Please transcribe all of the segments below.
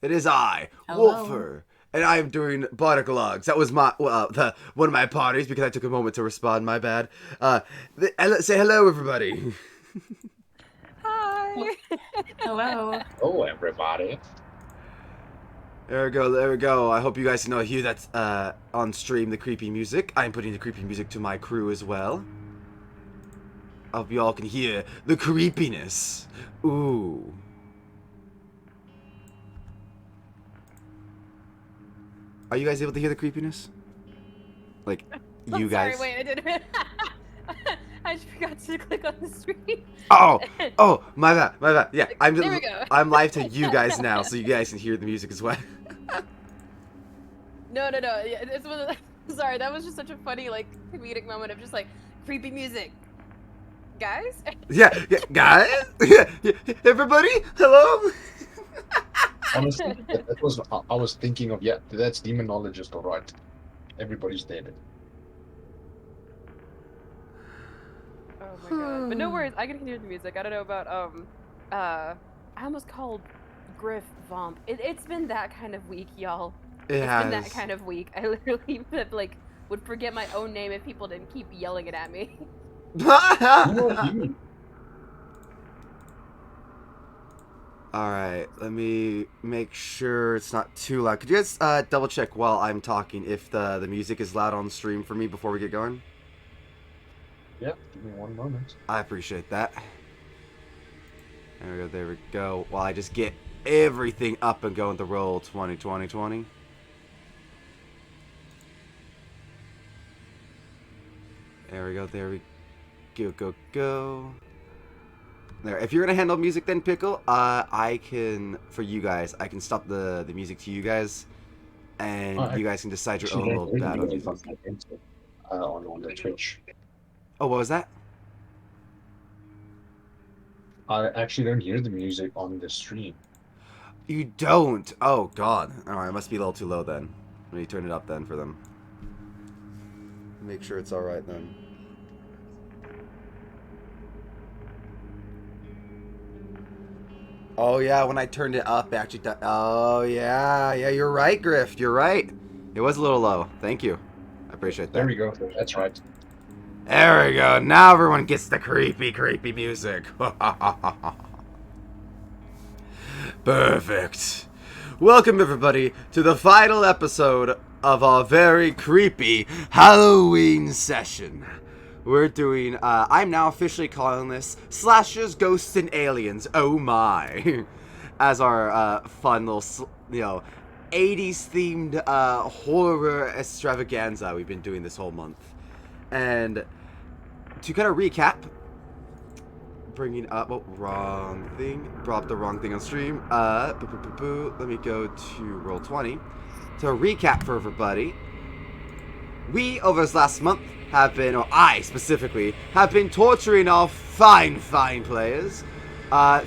It is I, Hello. Wolfer, and I am doing Bardic Logs. That was my one of my parties because I took a moment to respond. My bad. Say hello, everybody. Well, Hi. hello. Oh, everybody. There we go. There we go. I hope you guys can hear that on stream. The creepy music. I'm putting the creepy music to my crew as well. I hope you all can hear the creepiness. Ooh. Are you guys able to hear the creepiness? Like, you I'm sorry. guys? Wait, I didn't. I just forgot to click on the screen. Oh, oh, my bad, my bad. Yeah, There we go. I'm live to you guys now, so you guys can hear the music as well. No, no, no. Yeah, it's one of the, sorry. That was just such a funny, like, comedic moment of just like creepy music. Guys. Yeah, guys, yeah, everybody, hello. Honestly, that was I was thinking of. Yeah, that's demonologist, all right. Everybody's dead. Oh my god. But no worries. I can hear the music. I don't know about I almost called Griff Vomp. It's been that kind of week, y'all. It It's been that has. kind of week. I literally would forget my own name if people didn't keep yelling it at me. Who are you? All right, let me make sure it's not too loud. Could you guys double check while I'm talking if the music is loud on stream for me before we get going? Yeah, give me one moment. I appreciate that. There we go, there we go. While I just get everything up and going to roll 20. There we go, there we go. There. If you're gonna handle music then, Pickle, I can, for you guys, I can stop the music to you guys, and you guys can decide your own Actually, little don't hear battle the music. music on the Twitch. Oh, what was that? I actually don't hear the music on the stream. You don't? Oh, God. Alright, it must be a little too low then. Let me turn it up then for them. Make sure it's alright then. Oh, yeah, when I turned it up, actually. Oh, yeah. Yeah, you're right, Griff. You're right. It was a little low. Thank you. I appreciate There that. we go. That's right. There we go. Now everyone gets the creepy music. Perfect. Welcome, everybody, to the final episode of our very creepy Halloween session. We're doing, I'm now officially calling this Slashers, Ghosts, and Aliens, oh my, as our fun little, 80s themed horror extravaganza we've been doing this whole month. And to kind of recap, bringing up, oh, wrong thing, brought up the wrong thing on stream. Let me go to roll 20. To recap for everybody, we over this last month have been, or I specifically, have been torturing our fine players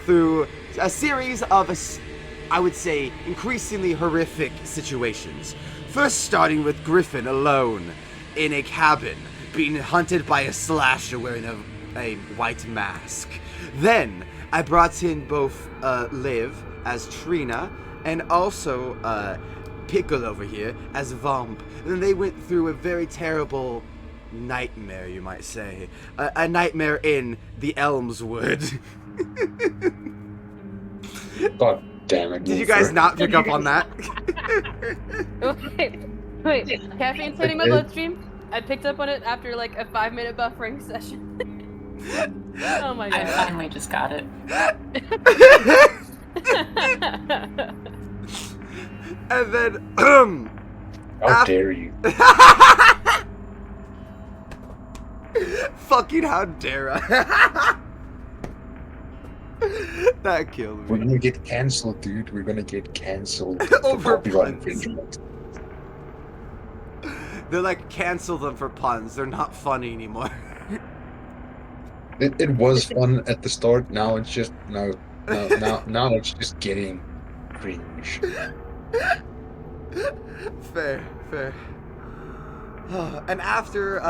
through a series of, I would say, increasingly horrific situations. First starting with Griffin alone in a cabin, being hunted by a slasher wearing a white mask. Then I brought in both Liv as Trina and also Pickle over here as Vomp. And then they went through a very terrible nightmare, you might say. A nightmare in the Elmswood. God damn it. Did you guys not pick up on that? Wait. Caffeine's hitting my bloodstream. I picked up on it after like a 5-minute buffering session. Oh my I god. finally just got it. And then, How dare you? fucking how dare I? That killed We're me. gonna get cancelled, dude. We're gonna get cancelled Over for copyright puns. infringement. They're like, cancel them for puns. They're not funny anymore. It was fun at the start. Now it's just now it's just getting cringe. Fair. And after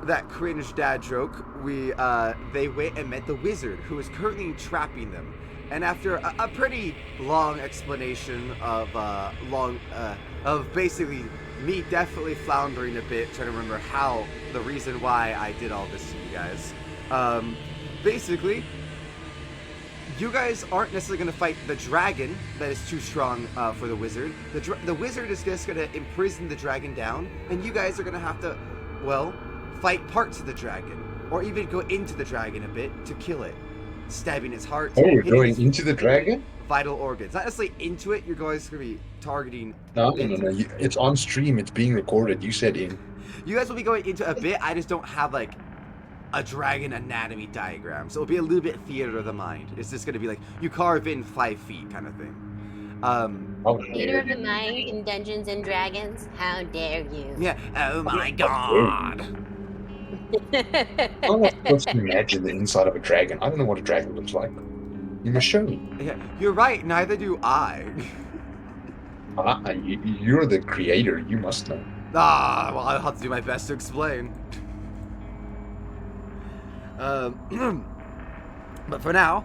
that cringe dad joke, they went and met the wizard, who is currently trapping them. And after a pretty long explanation of basically me definitely floundering a bit, trying to remember the reason why I did all this to you guys. Basically, you guys aren't necessarily going to fight the dragon that is too strong for the wizard. The wizard is just going to imprison the dragon down, and you guys are going to have to, well, fight parts of the dragon, or even go into the dragon a bit to kill it, stabbing its heart. Oh, we're going into the dragon? Vital organs. Not necessarily into it, you're going to be targeting... No. It's on stream, it's being recorded. You said in. You guys will be going into a bit, I just don't have, like, a dragon anatomy diagram, so it'll be a little bit theater of the mind. It's just gonna be like you carve in 5 feet kind of thing. Theater of the mind in Dungeons and Dragons. How dare you? Yeah. Oh my god. I'm not supposed to imagine the inside of a dragon. I don't know what a dragon looks like. You must show me. Yeah, you're right. Neither do I. You're the creator. You must know. Well, I'll have to do my best to explain. But for now,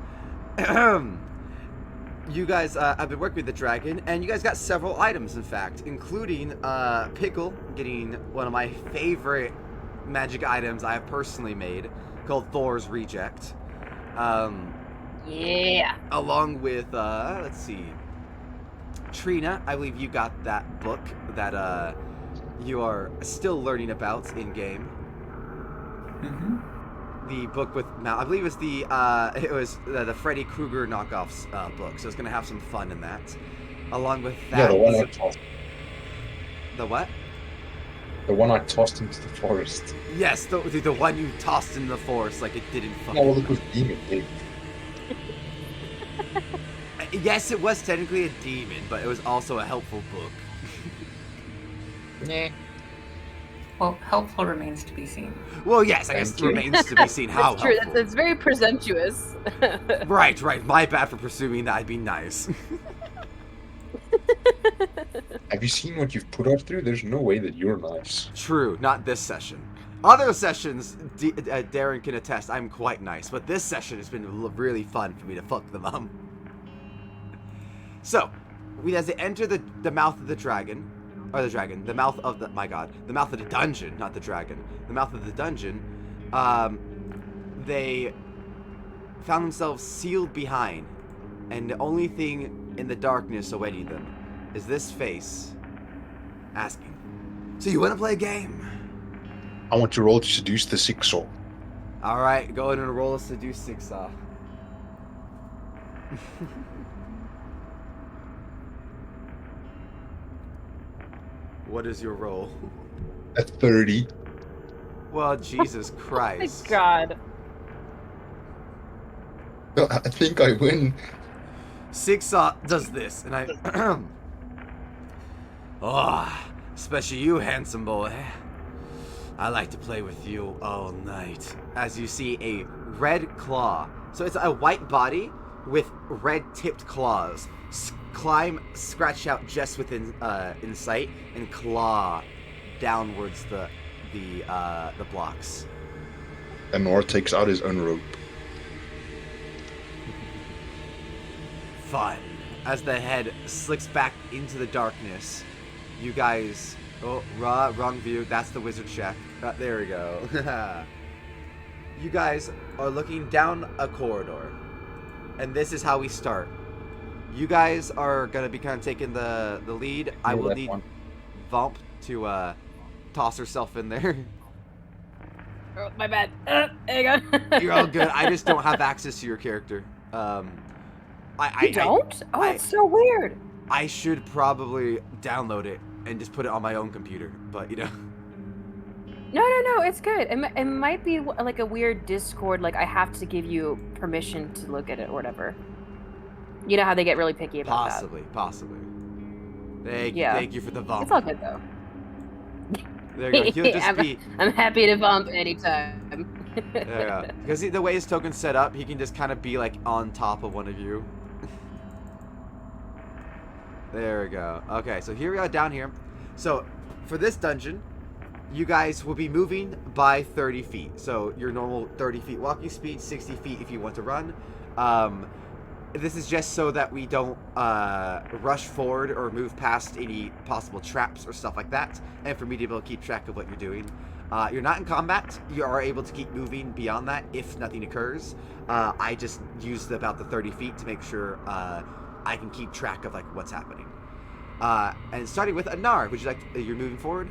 you guys have been working with the dragon, and you guys got several items, in fact, including Pickle getting one of my favorite magic items I have personally made, called Thor's Reject. Yeah. Along with, let's see, Trina, I believe you got that book that you are still learning about in game. Mm-hmm. The book with I believe it's the Freddy Krueger knockoffs book, so it's gonna have some fun in that. Along with that, Yeah, the one I tossed. The what? The one I tossed into the forest. Yes, the one you tossed in the forest like it didn't fucking. Oh, look, it was demon big. Yes, it was technically a demon, but it was also a helpful book. Nah. Well, helpful remains to be seen. Well, yes, I guess it remains to be seen how That's true. helpful. That's very presumptuous. Right. My bad for presuming that I'd be nice. Have you seen what you've put us through? There's no way that you're nice. True, not this session. Other sessions, Darren can attest, I'm quite nice, but this session has been really fun for me to fuck them up. So, as they enter the mouth of the dragon, the mouth of the dungeon, not the dragon, the mouth of the dungeon, they found themselves sealed behind, and the only thing in the darkness awaiting them is this face asking, "So you want to play a game?" I want to roll to seduce the sick soul. Alright, go ahead and roll a seduce 6 off. What is your roll? A 30. Well, Jesus Christ. Oh my god. I think I win. 6 does this, and I... Oh, especially you, handsome boy. I like to play with you all night. As you see a red claw. So it's a white body with red-tipped claws. Scratch out just within in sight, and claw downwards the blocks. And Nor takes out his own rope. Fun. As the head slicks back into the darkness, you guys... Oh, wrong view. That's the wizard chef. There we go. You guys are looking down a corridor, and this is how we start. You guys are gonna be kind of taking the lead. I will need Vomp to toss herself in there. Oh, my bad. There you go. You're all good. I just don't have access to your character. You don't? It's so weird. I should probably download it and just put it on my own computer, but you know. No, it's good. It might be like a weird Discord, like I have to give you permission to look at it or whatever. You know how they get really picky about Possibly. Thank you for the Vomp. It's all good though. There you go. He'll just I'm happy to Vomp anytime. Yeah, because the way his token's set up, he can just kind of be like on top of one of you. There we go. Okay, so here we are down here. So, for this dungeon, you guys will be moving by 30 feet. So your normal 30 feet walking speed, 60 feet if you want to run. This is just so that we don't rush forward or move past any possible traps or stuff like that, and for me to be able to keep track of what you're doing. You're not in combat. You are able to keep moving beyond that if nothing occurs. I just used about the 30 feet to make sure I can keep track of like what's happening. And starting with Anar, would you like to, you're moving forward?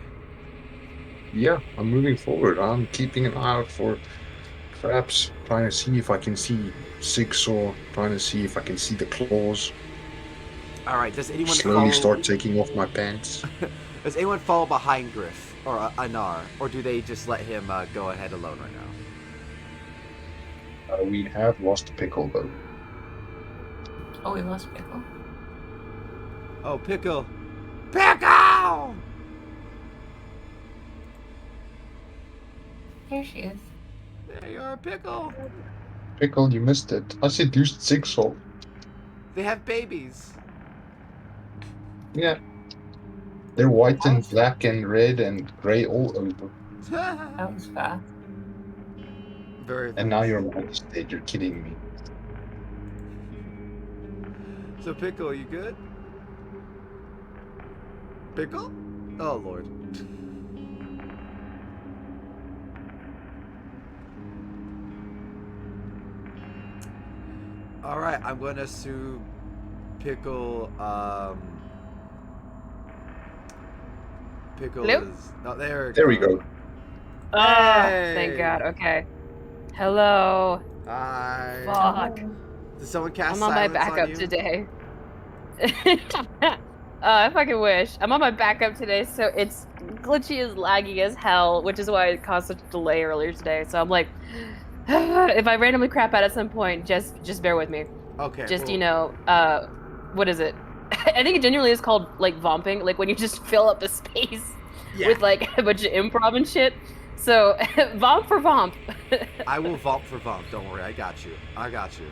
Yeah, I'm moving forward. I'm keeping an eye out for traps, trying to see if I can see Zigsaw, trying to see if I can see the claws. All right. Does anyone Slowly follow... start taking off my pants. Does anyone follow behind Griff or Anar, or do they just let him go ahead alone right now? We have lost Pickle though. Oh, we lost Pickle. Oh, Pickle! Pickle! Here she is. There you are, Pickle. Pickle, you missed it. I seduced Zigsaw. They have babies. Yeah. They're white and black and red and grey all over. That was fast. Very. And now you're on the stage. You're kidding me. So, Pickle, you good? Pickle? Oh, Lord. Alright, I'm going to assume Pickle, Pickle Hello? is... Oh, there There we go. Oh, Hey. thank God. Okay. Hello. Hi. Fuck. Did someone cast I'm on my silence backup you? today. I fucking wish. I'm on my backup today, so it's glitchy as laggy as hell, which is why it caused such a delay earlier today. So I'm like, if I randomly crap out at some point, just bear with me. Okay. Just, well, you know, what is it? I think it genuinely is called, like, vomping, like when you just fill up a space yeah. with, like, a bunch of improv and shit. So, vomp for vomp. I will vomp for vomp. Don't worry. I got you. I got you.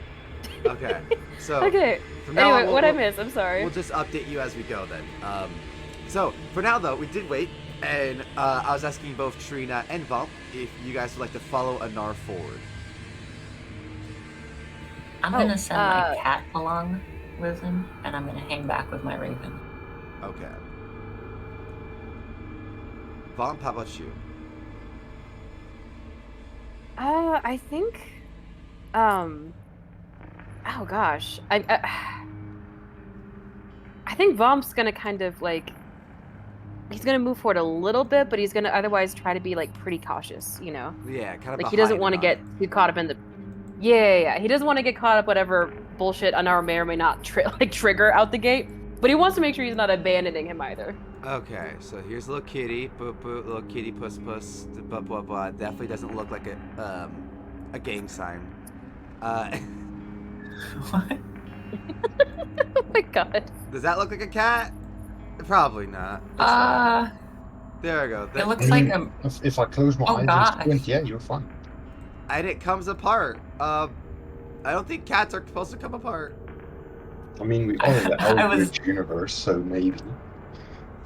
Okay. So. Okay. From now Anyway, on, what I missed? I'm sorry. We'll just update you as we go then. So, for now though, we did wait, and I was asking both Trina and Vomp if you guys would like to follow Anar forward. I'm gonna send my cat along with him, and I'm gonna hang back with my raven. Okay. Vomp, how about you? I think, oh gosh, I think Vomp's gonna kind of like, he's gonna move forward a little bit, but he's gonna otherwise try to be like pretty cautious, you know? Yeah, kind of Like he doesn't want to get too caught up in the, yeah. He doesn't want to get caught up whatever bullshit Anar may or may not trigger out the gate, but he wants to make sure he's not abandoning him either. Okay, so here's a little kitty, boop boop, little kitty puss puss, blah blah blah. Definitely doesn't look like a gang sign. What? Oh my god. Does that look like a cat? Probably not. It's fine. There we go. It looks like a. If I close my Oh, eyes gosh. and squint, yeah, you're fine. And it comes apart. I don't think cats are supposed to come apart. I mean, we are in the Eldritch universe, so maybe.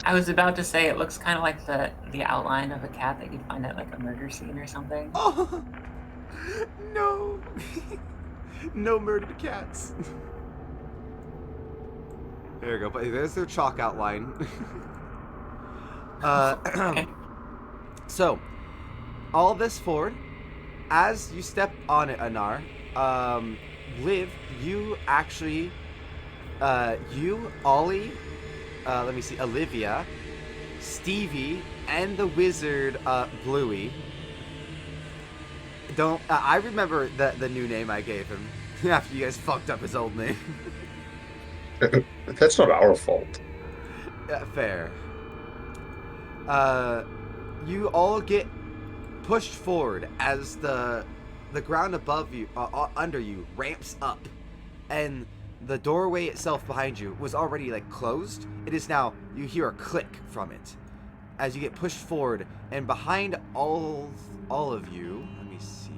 I was about to say it looks kind of like the outline of a cat that you'd find at like a murder scene or something. Oh no! No murdered cats. There you go. But there's their chalk outline. So, all this forward, as you step on it, Anar, Liv, you actually, you, Ollie, let me see, Olivia, Stevie, and the wizard, Bluey. I remember the new name I gave him after you guys fucked up his old name. That's not our fault. Fair. You all get pushed forward as the ground above you, under you, ramps up, and the doorway itself behind you was already like closed. It is now, you hear a click from it as you get pushed forward, and behind all of you, let me see,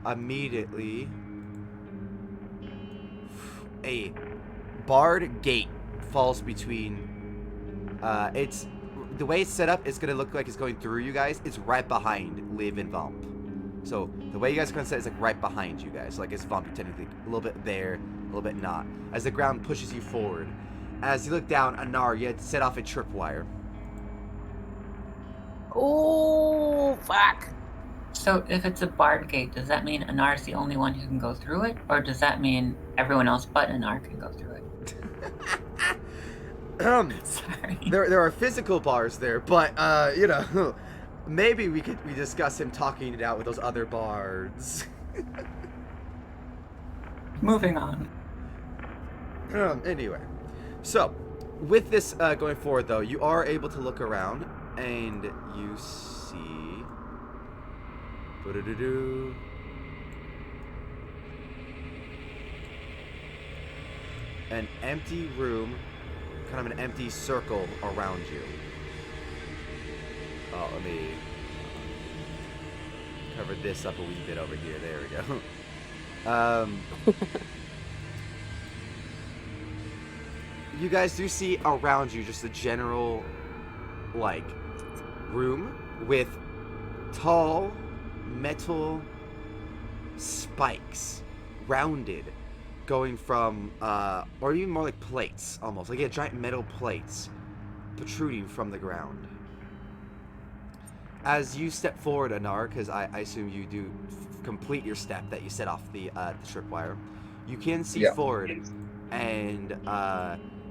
immediately a barred gate falls between, it's the way it's set up, it's gonna look like it's going through you guys. It's right behind Liv and Vomp. So the way you guys are gonna set is like right behind you guys. Like it's Vomp technically a little bit there, a little bit not. As the ground pushes you forward. As you look down, Anar, you had to set off a tripwire. Oh, fuck. So if it's a barred gate, does that mean Anar's the only one who can go through it? Or does that mean everyone else but Anar can go through it? Sorry. There are physical bars there, but you know, maybe we discuss him talking it out with those other bards. Moving on. Anyway, so with this going forward, though, you are able to look around and you see. An empty room, kind of an empty circle around you. Oh, let me cover this up a wee bit over here. There we go. You guys do see around you just a general, like, room with tall metal spikes, rounded, going from, or even more like plates, almost. Like, giant metal plates protruding from the ground. As you step forward, Anar, because I assume you do complete your step that you set off the tripwire, you can see forward, and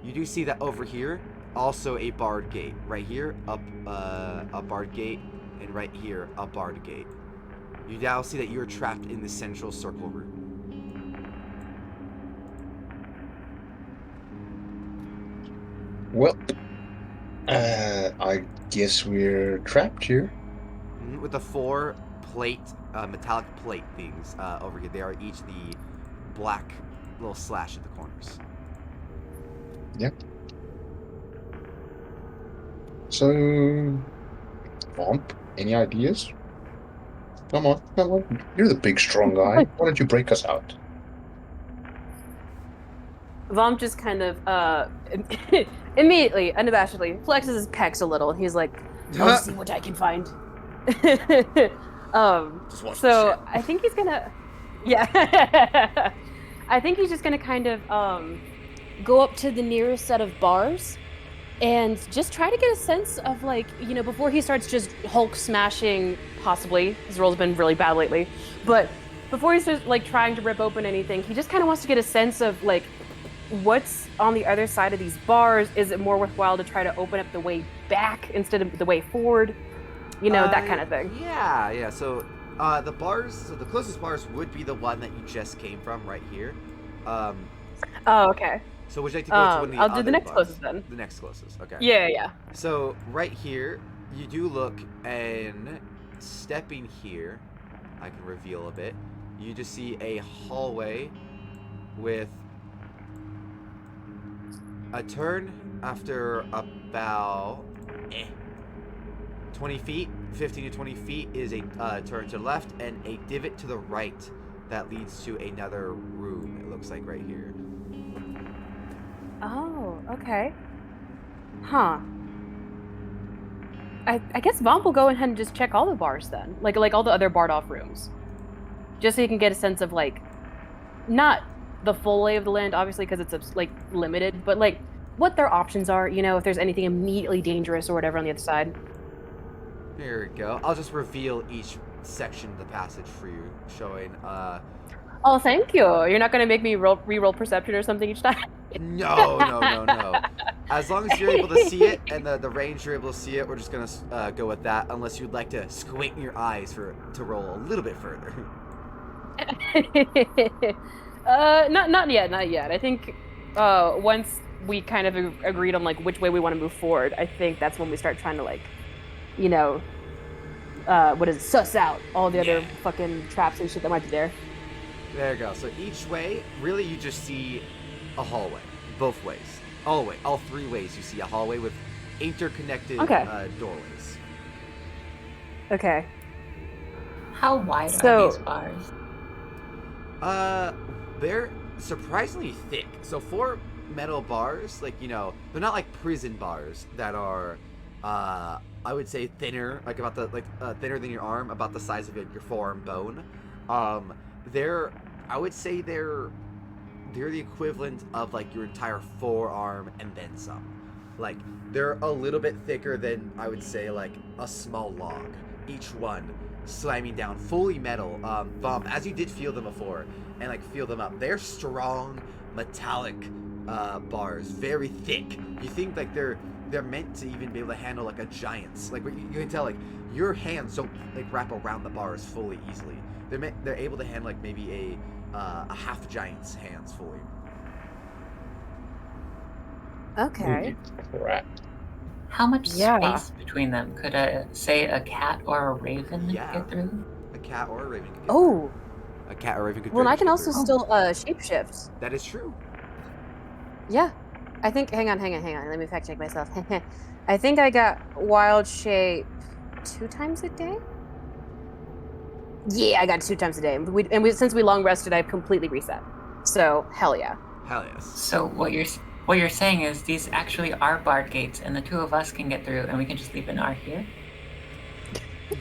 you do see that over here, also a barred gate. Right here, up a barred gate, and right here, a barred gate. You now see that you are trapped in the central circle room. Well, I guess we're trapped here. With the 4 plate, metallic plate things over here. They are each the black little slash at the corners. Yep. So, Vomp, any ideas? Come on. You're the big, strong guy. Why don't you break us out? Vomp just kind of immediately, unabashedly, flexes his pecs a little. He's like, I'll see what I can find. So I think he's gonna, I think he's just gonna kind of go up to the nearest set of bars and just try to get a sense of, like, you know, before he starts just Hulk smashing, possibly. His roll's been really bad lately. But before he starts, like, trying to rip open anything, he just kind of wants to get a sense of, like, what's on the other side of these bars. Is it more worthwhile to try to open up the way back instead of the way forward? You know, that kind of thing. Yeah. So the closest bars would be the one that you just came from right here. Oh, okay. So would you like to go to one of the I'll do the other next bars? closest then. The next closest, okay. Yeah. So right here, you do look, and stepping here, I can reveal a bit. You just see a hallway with a turn after about 20 feet, 15 to 20 feet is a turn to the left, and a divot to the right that leads to another room, it looks like right here. Oh, okay. Huh. I guess Vomp will go ahead and just check all the bars then. Like all the other barred off rooms. Just so you can get a sense of, like, not the full lay of the land, obviously, because it's, like, limited, but, like, what their options are, you know, if there's anything immediately dangerous or whatever on the other side. Here we go. I'll just reveal each section of the passage for you, showing, Oh, thank you. You're not going to make me re-roll perception or something each time? No. As long as you're able to see it, and the range you're able to see it, we're just gonna go with that, unless you'd like to squint your eyes to roll a little bit further. Not yet. I think once we kind of agreed on, like, which way we want to move forward, I think that's when we start trying to, like, you know, suss out all the other fucking traps and shit that might be there. There you go. So each way, really, you just see a hallway, both ways. All 3 ways you see a hallway with interconnected doorways. Okay. How wide are these bars? They're surprisingly thick. So 4 metal bars, like, you know, they're not like prison bars that are I would say thinner, like about thinner than your arm, about the size of your forearm bone. I would say they're the equivalent of like your entire forearm and then some. Like they're a little bit thicker than I would say like a small log. Each one slamming down, fully metal. Vomp, as you did feel them before, and like feel them up. They're strong, metallic bars, very thick. You think like they're meant to even be able to handle like a giant's. Like you can tell like your hands don't like wrap around the bars fully easily. They're able to handle like maybe a half giant's hands fully. Okay. Crap. How much Yeah. space between them could say a cat or a raven get through? A cat or a raven could get Oh. through. A cat or a raven could Well, very I can much also get through. still shapeshift. That is true. Yeah. I think. Hang on. Let me fact check myself. I think I got wild shape 2 times a day. Yeah, I got 2 times a day. Since we long rested, I've completely reset. So hell yeah. Hell yes. So what you're saying is these actually are bard gates, and the 2 of us can get through, and we can just leave an R here.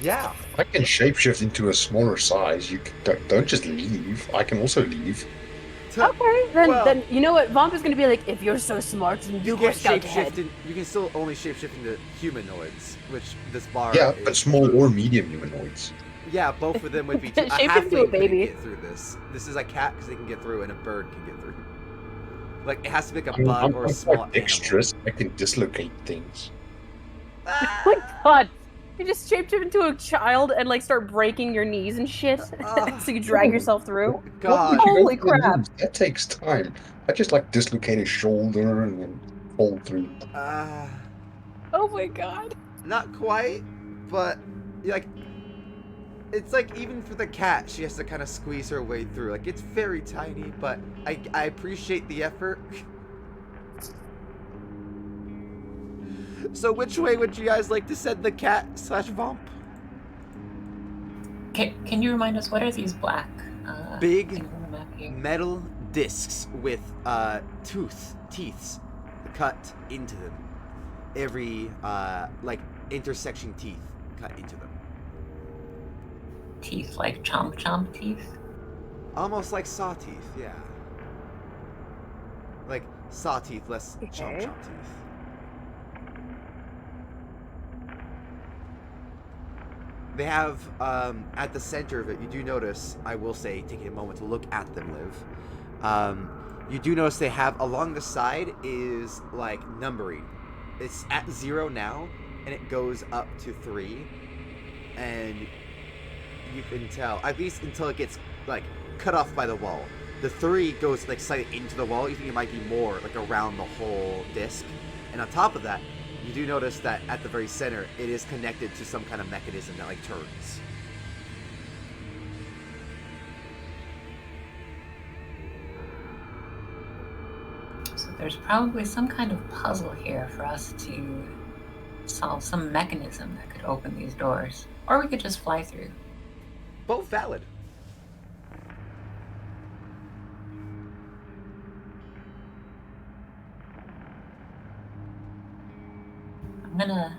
Yeah. I can shapeshift into a smaller size. You don't just leave. I can also leave. Okay, then Well- then you know what? Vomp is gonna be like, if you're so smart, then you go can't scout ahead. shapeshift. You can still only shapeshift into humanoids, which this bar. Yeah, is. but small or medium humanoids. Yeah, both of them would be. A Shape into a halfling couldn't baby. get through this. This is a cat because they can get through, and a bird can get through. Like it has to be like a bug I'm or a small quite animal. dexterous. I can dislocate things. Oh my god. You just shapeshift into a child and like start breaking your knees and shit, so you drag yourself through. God. Holy crap. That takes time. I just like dislocate a shoulder and then fall through. Oh my god. Not quite, but like it's like even for the cat, she has to kind of squeeze her way through. Like it's very tiny, but I appreciate the effort. So which way would you guys like to send the cat / Vomp? Can you remind us, what are these black Big things on the map here? metal discs with teeth cut into them. Every like intersection teeth cut into them. Teeth, like chomp teeth? Almost like saw teeth, yeah. Like saw teeth, less chomp Okay. teeth. They have, at the center of it, you do notice, I will say, taking a moment to look at them, Liv. You do notice they have, along the side, is, like, numbering. It's at 0 now, and it goes up to 3. And you can tell, at least until it gets, like, cut off by the wall. The 3 goes, like, slightly into the wall. You think it might be more, like, around the whole disc. And on top of that, you do notice that at the very center, it is connected to some kind of mechanism that like turns. So there's probably some kind of puzzle here for us to solve, some mechanism that could open these doors. Or we could just fly through. Both valid. I'm gonna...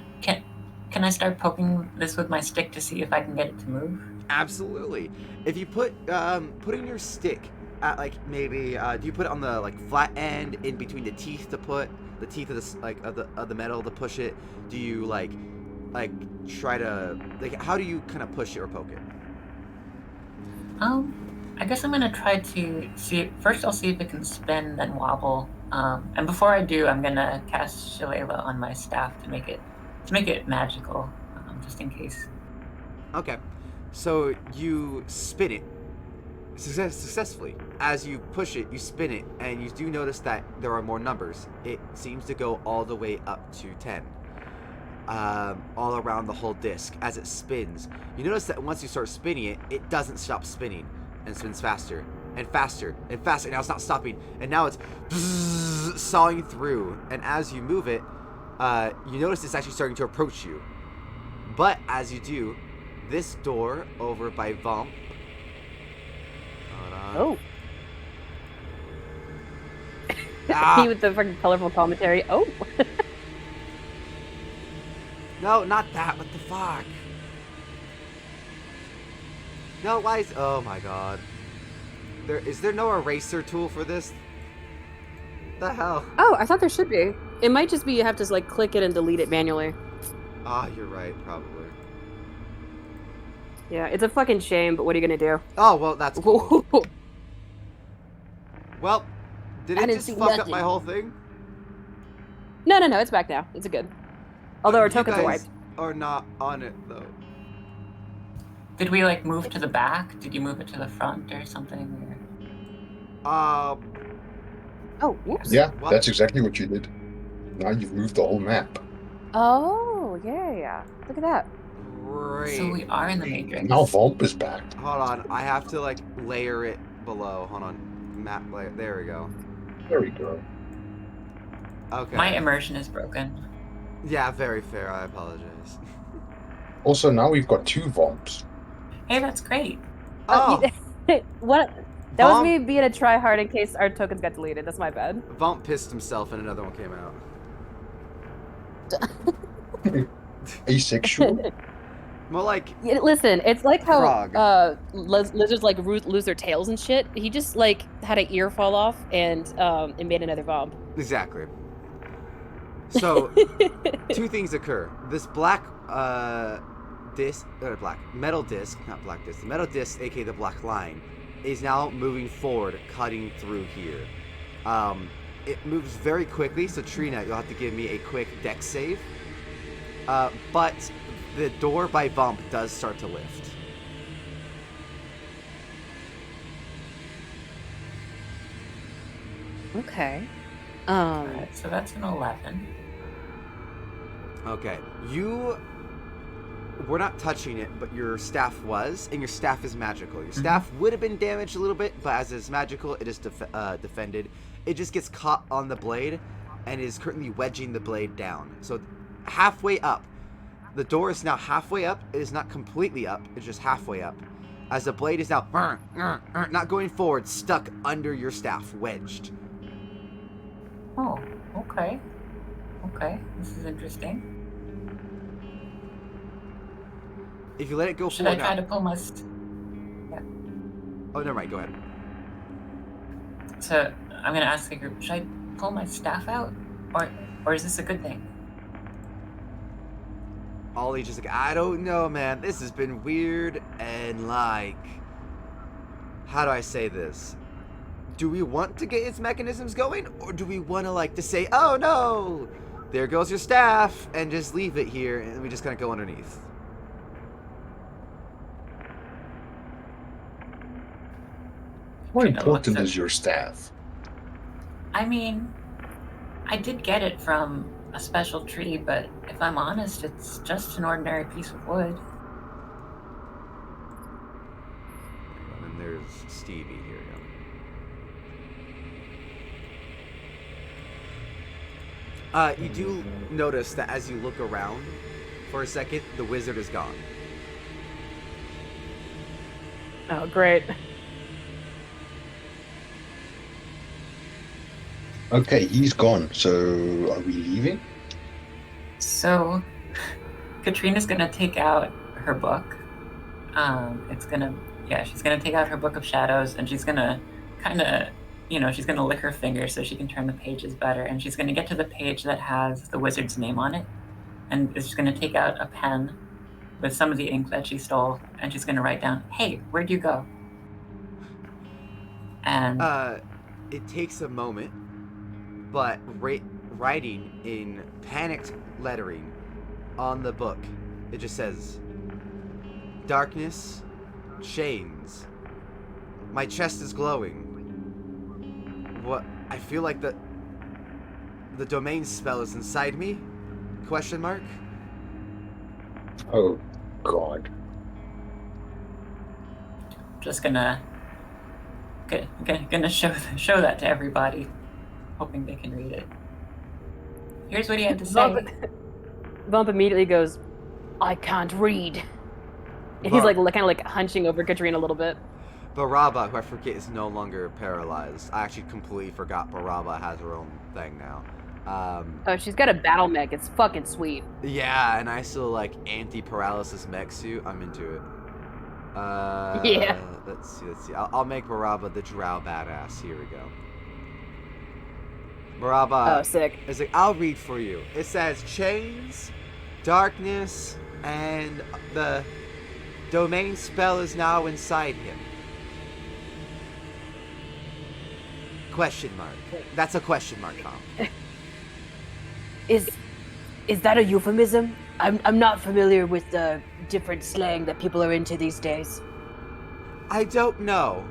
Can I start poking this with my stick to see if I can get it to move? Absolutely. If you putting your stick at like maybe do you put it on the like flat end in between the teeth to put the teeth of the like of the metal to push it? Do you like try to like how do you kind of push it or poke it? I guess I'm gonna try to see. First, I'll see if it can spin, then wobble. And before I do, I'm gonna cast Shillelagh on my staff to make it magical, just in case. Okay. So you spin it successfully. As you push it, you spin it, and you do notice that there are more numbers. It seems to go all the way up to 10. All around the whole disc as it spins. You notice that once you start spinning it, it doesn't stop spinning and spins faster and faster and faster. Now it's not stopping, and now it's sawing through. And as you move it, you notice it's actually starting to approach you. But as you do, this door over by Vomp. Hold on. Oh. Ah! Me with the fucking colorful commentary. Oh. No, not that. What the fuck? No, why is... Oh my god. Is there no eraser tool for this? The hell? Oh, I thought there should be. It might just be you have to like click it and delete it manually. Ah, you're right, probably. Yeah, it's a fucking shame, but what are you gonna do? Oh, well, that's cool. Well, did I it didn't just see fuck up nothing. my whole thing? No, it's back now. It's good. Although our You tokens are guys wiped. are not on it, though. Did we like move to the back? Did you move it to the front or something? Uh, Oh, whoops. Yeah, What? that's exactly what you did. Now you've moved the whole map. Oh, yeah. Look at that. great. So we are in the Matrix. Now Vomp is back. Hold on, I have to, like, layer it below. Hold on. Map layer. There we go. There we go. Okay. My immersion is broken. Yeah, very fair. I apologize. Also, now we've got 2 Vomps. Hey, that's great. Oh, What? That was Vomp- me being a try-hard in case our tokens got deleted. That's my bad. Vomp pissed himself and another one came out. Asexual? More like, Yeah, listen, it's like how Frog. lizards like lose their tails and shit. He just like had an ear fall off and it made another vomp. exactly. So, two things occur. This black disc, metal disc, not black disc, the metal disc, aka the black line, is now moving forward, cutting through here. It moves very quickly, so Trina, you'll have to give me a quick dex save. But the door by Bump does start to lift. Okay. Alright, so that's an 11. Okay, you were not touching it, but your staff was, and your staff is magical. Your staff would have been damaged a little bit, but as it's magical, it is defended. It just gets caught on the blade and is currently wedging the blade down. So halfway up. The door is now halfway up. It is not completely up. It's just halfway up. As the blade is now not going forward, stuck under your staff, wedged. Oh, okay. Okay, this is interesting. If you let it go Should I forward try now. to pull my... Oh, never mind. Go ahead. So, I'm gonna ask the group, should I pull my staff out? Or is this a good thing? Ollie's just like, I don't know, man. This has been weird and like... How do I say this? Do we want to get its mechanisms going? Or do we want to like to say, oh no! There goes your staff! And just leave it here and we just kind of go underneath. How You know, important what's is your staff? I mean, I did get it from a special tree, but if I'm honest, it's just an ordinary piece of wood. And then there's Stevie here. You do notice that as you look around for a second, the wizard is gone. Oh, great. Okay, he's gone. So, are we leaving? So, Katrina's gonna take out her book. She's gonna take out her book of shadows, and she's gonna kind of, she's gonna lick her fingers so she can turn the pages better, and she's gonna get to the page that has the wizard's name on it, and is gonna take out a pen with some of the ink that she stole, and she's gonna write down, "Hey, where'd you go?" And It takes a moment, but writing in panicked lettering on the book, it just says, "Darkness, chains. My chest is glowing. What? I feel like the domain spell is inside me? Question mark? Oh, God. just gonna show that to everybody, hoping they can read it. Here's what he had to say. Bump immediately goes, I can't read. And he's like kind of like hunching over Katrina a little bit. Baraba, who I forget is no longer paralyzed. I actually completely forgot Baraba has her own thing now. Oh, she's got a battle mech. It's fucking sweet. Yeah, and I still like anti-paralysis mech suit. I'm into it. Yeah. Let's see. I'll make Baraba the drow badass. Here we go. Baraba Oh, sick. is like, I'll read for you. It says chains, darkness, and the domain spell is now inside him. Question mark. That's a question mark, Tom. Is that a euphemism? I'm not familiar with the different slang that people are into these days. I don't know.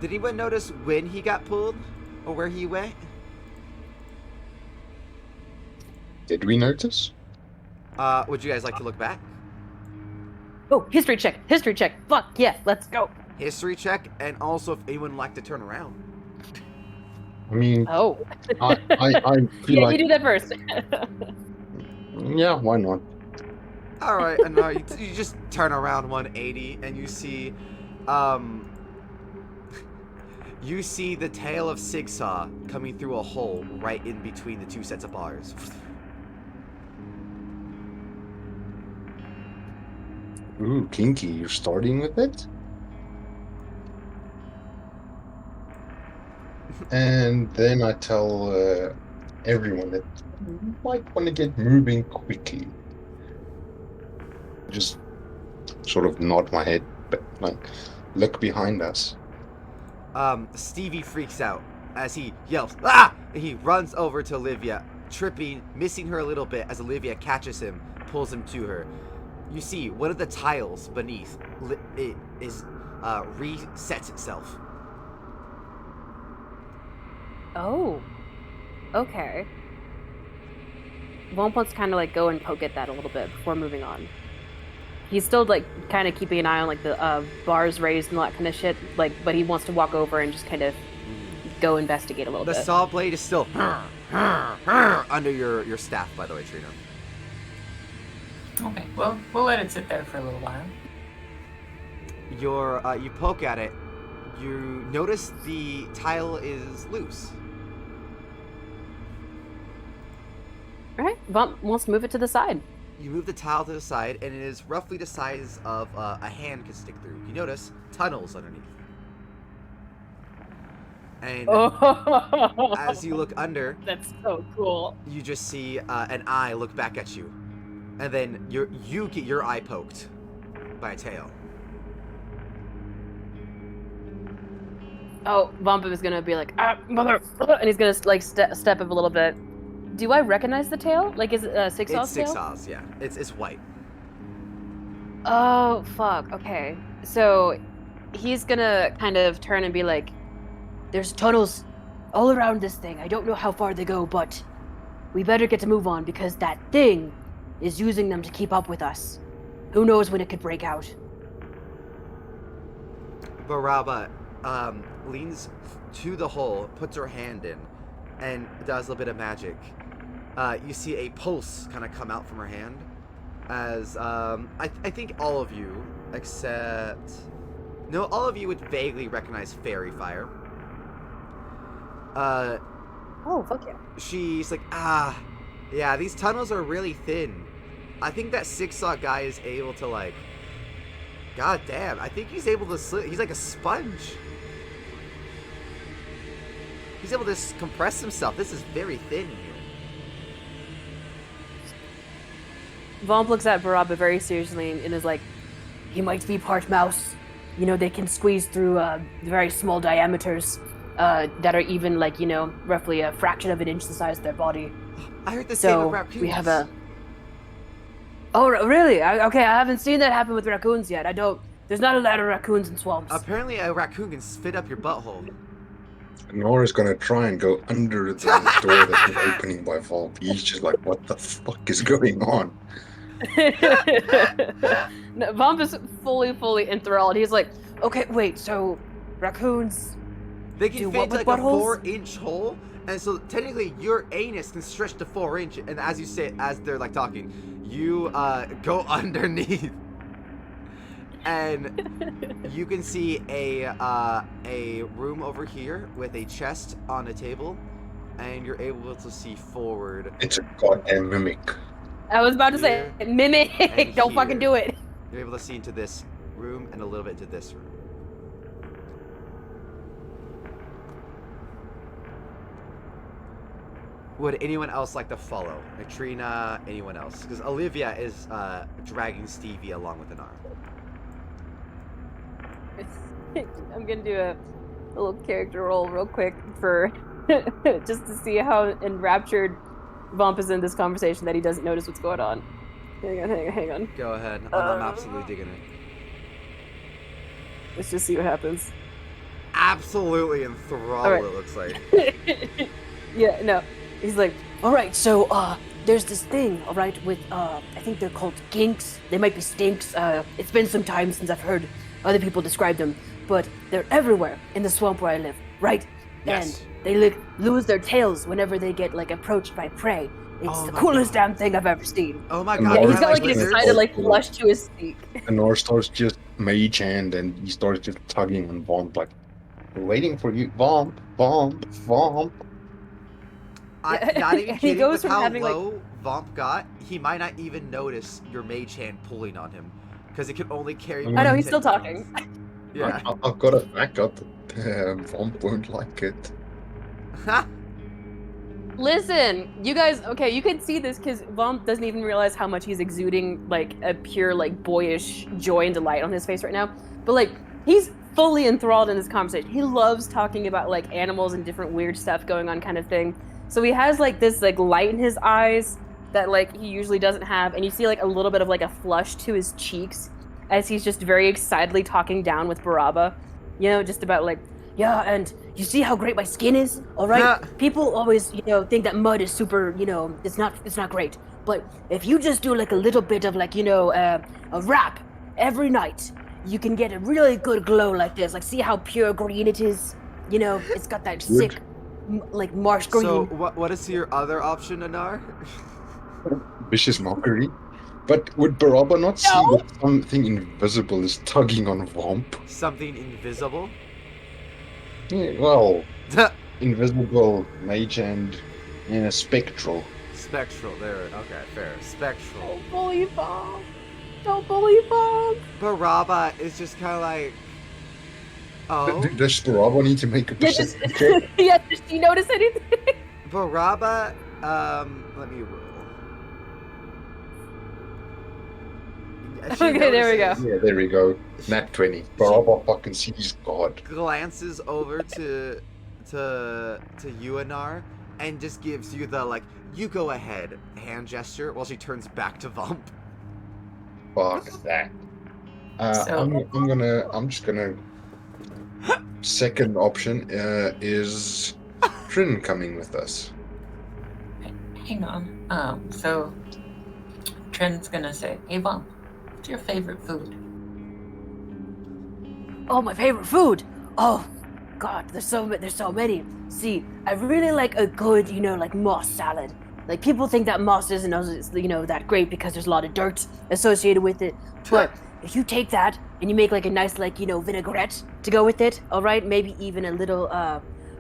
Did anyone notice when he got pulled or where he went? Did we notice? Would you guys like to look back? Oh, history check. History check. Fuck yeah, let's go. History check, and also if anyone would like to turn around. I mean, Oh. I feel Yeah, like, you do that first. yeah, why not? All right, and you just turn around 180, and you see, you see the tail of Sigsaw coming through a hole right in between the two sets of bars. Ooh, kinky, you're starting with it? And then I tell everyone that you might want to get moving quickly. Just sort of nod my head, but like, look behind us. Stevie freaks out as he yells, "Ah!" And he runs over to Olivia, tripping, missing her a little bit as Olivia catches him, pulls him to her. You see, one of the tiles beneath it is resets itself. Oh. Okay. Womp wants to kind of like go and poke at that a little bit before moving on. He's still like kind of keeping an eye on like the bars raised and all that kind of shit. Like, but he wants to walk over and just kind of go investigate a little The bit. saw blade is still under your staff, by the way, Trina. Okay, well, we'll let it sit there for a little while. You poke at it. You notice the tile is loose. All right, Vomp wants to move it to the side. You move the tile to the side, and it is roughly the size of a hand could stick through. You notice tunnels underneath. And Oh, as you look under, that's so cool. you just see an eye look back at you. And then you get your eye poked by a tail. Oh, Vomp is gonna be like, ah, mother, and he's gonna like step up a little bit. Do I recognize the tail? Like, is it Sigsaw's tail? It's Sigsaw's, yeah. It's white. Oh, fuck. Okay. So he's gonna kind of turn and be like, There's tunnels all around this thing. I don't know how far they go, but we better get to move on because that thing is using them to keep up with us. Who knows when it could break out? Baraba leans to the hole, puts her hand in, and does a little bit of magic. You see a pulse kind of come out from her hand as I think all of you, except... No, all of you would vaguely recognize fairy fire. oh, fuck yeah. She's like, yeah, these tunnels are really thin. I think that Sigsaw guy is able to, like... God damn, I think he's able to slip. He's like a sponge. He's able to compress himself. This is very thin here. Vomp looks at Baraba very seriously and is like, He might be part mouse. You know, they can squeeze through very small diameters that are even like, you know, roughly a fraction of an inch the size of their body. I heard the same So with raccoons. we have a... Oh, really? Okay, I haven't seen that happen with raccoons yet. There's not a lot of raccoons in swamps. Apparently a raccoon can spit up your butthole. Nora's gonna try and go under the door that's been opening by Volp. He's just like, what the fuck is going on? no, Vomp is fully enthralled. He's like, Okay, wait, so raccoons... They can Do fit what into with like a buttholes? 4-inch hole, and so technically your anus can stretch to 4 inch. And as you say, as they're like talking, you go underneath, and you can see a room over here with a chest on a table, and you're able to see forward. It's a goddamn mimic. I was about to say, Here mimic. and Don't fucking here. do it. You're able to see into this room and a little bit into this room. Would anyone else like to follow? Katrina, anyone else? Because Olivia is dragging Stevie along with an arm. I'm gonna do a little character roll real quick for just to see how enraptured Vomp is in this conversation that he doesn't notice what's going on. Hang on. Go ahead. I'm absolutely digging it. Let's just see what happens. Absolutely enthralled, Alright. it looks like. Yeah, no. He's like, All right, so there's this thing, all right, with I think they're called ginks. They might be stinks. It's been some time since I've heard other people describe them, but they're everywhere in the swamp where I live, right? Yes. And they lose their tails whenever they get like approached by prey. It's Oh the my coolest God. damn thing I've ever seen. Oh my Yeah, god. yeah, they're he's got like an lizards. excited like flush to his cheek. And Nor starts just mage hand and he starts just tugging on Vomp like, we're waiting for you, Vomp, Vomp, Vomp. Not even He kidding, goes with from how having, like- low Vomp got, he might not even notice your mage hand pulling on him. Because it can only carry... I know, he's 10 still pounds. talking. Yeah. I've got a backup. Vomp won't like it. Listen, you guys, okay, you can see this because Vomp doesn't even realize how much he's exuding, like, a pure, like, boyish joy and delight on his face right now. But, like, he's fully enthralled in this conversation. He loves talking about, like, animals and different weird stuff going on kind of thing. So he has, like, this, like, light in his eyes that, like, he usually doesn't have. And you see, like, a little bit of, like, a flush to his cheeks as he's just very excitedly talking down with Baraba. You know, just about, like, Yeah, and you see how great my skin is, all right? Yeah. People always, think that mud is super, it's not great. But if you just do like a little bit of like, a wrap every night, you can get a really good glow like this. Like, see how pure green it is? It's got that sick, like marsh green. So, what is your other option, Anar? Vicious mockery. But would Baraba not see No. that something invisible is tugging on Vomp? Something invisible? Yeah, well, invisible, mage hand, and a spectral. Spectral, there. Okay, fair. Spectral. don't bully Vomp. Don't bully Vomp. Baraba is just kind of like... Oh? Does Baraba need to make a Yeah, just, perception check? yeah, does she notice anything? Baraba, let me roll. Yeah, she Okay, there we notices, go. Yeah, there we go. Nat 20. Baraba fucking sees God. Glances over to you, Anar, and just gives you the, like, you go ahead hand gesture while she turns back to Vomp. Fuck that. So- I'm just gonna. Second option is Trin coming with us. Hang on. So Trent's gonna say, "Hey, Vomp, what's your favorite food?" Oh, my favorite food. Oh, God, there's so many. See, I really like a good, like moss salad. Like people think that moss isn't, that great because there's a lot of dirt associated with it. But if you take that and you make like a nice, like vinaigrette to go with it, all right, maybe even a little,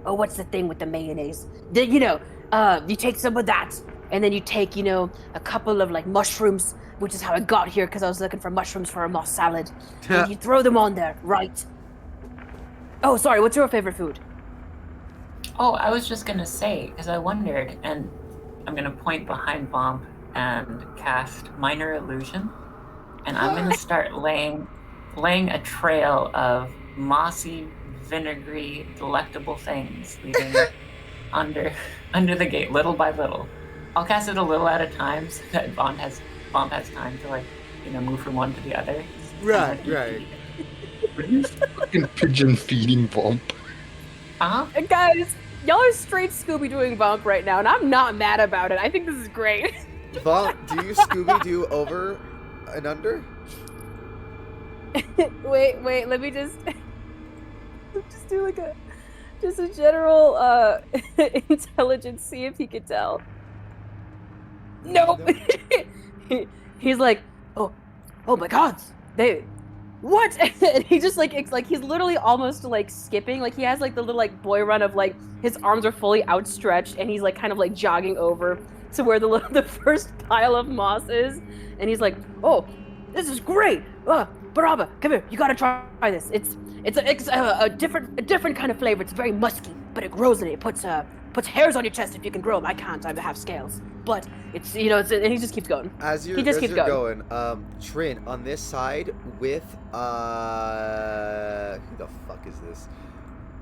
what's the thing with the mayonnaise? You take some of that and then you take, a couple of like mushrooms, which is how I got here because I was looking for mushrooms for a moss salad. And you throw them on there, right? Oh, sorry, what's your favorite food? Oh, I was just gonna say, because I wondered, and I'm gonna point behind Vomp and cast Minor Illusion, and I'm gonna start laying a trail of mossy, vinegary, delectable things leading under the gate, little by little. I'll cast it a little at a time so that Vomp has time to move from one to the other. Right. Are you fucking pigeon feeding Vomp? Uh-huh. Guys, y'all are straight Scooby-Dooing Vomp right now, and I'm not mad about it. I think this is great. Vomp, do you Scooby-Doo over and under? wait, let me just do like a general intelligence, see if he can tell. Nope. He's like, Oh my God, what? And he just like, it's like he's literally almost like skipping. Like he has like the little like boy run of like his arms are fully outstretched and he's like kind of like jogging over to where the first pile of moss is. And he's like, oh, this is great. Baraba, come here. You gotta try this. It's a different kind of flavor. It's very musky, but it grows in it. It puts hairs on your chest if you can grow them. I can't. I have scales. But it's and he just keeps going. As you're going, Trin, on this side with who the fuck is this?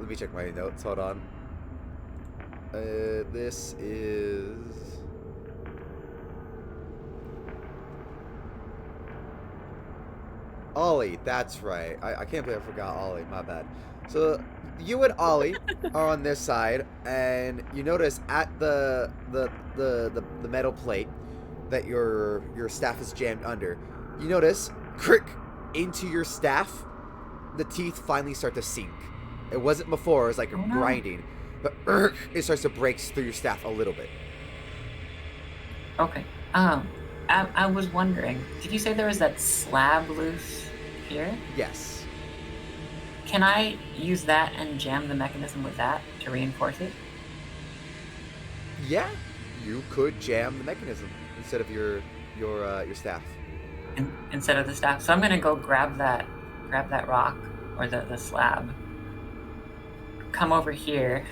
Let me check my notes. Hold on. This is Ollie. That's right. I can't believe I forgot Ollie. My bad. So you and Ollie are on this side, and you notice at the metal plate that your staff is jammed under. You notice, crick, into your staff, the teeth finally start to sink. It wasn't before; it was like grinding, but it starts to break through your staff a little bit. Okay. I was wondering, did you say there was that slab loose here? Yes. Can I use that and jam the mechanism with that to reinforce it? Yeah, you could jam the mechanism instead of your staff. Instead of the staff. So I'm gonna go grab that rock or the slab. Come over here,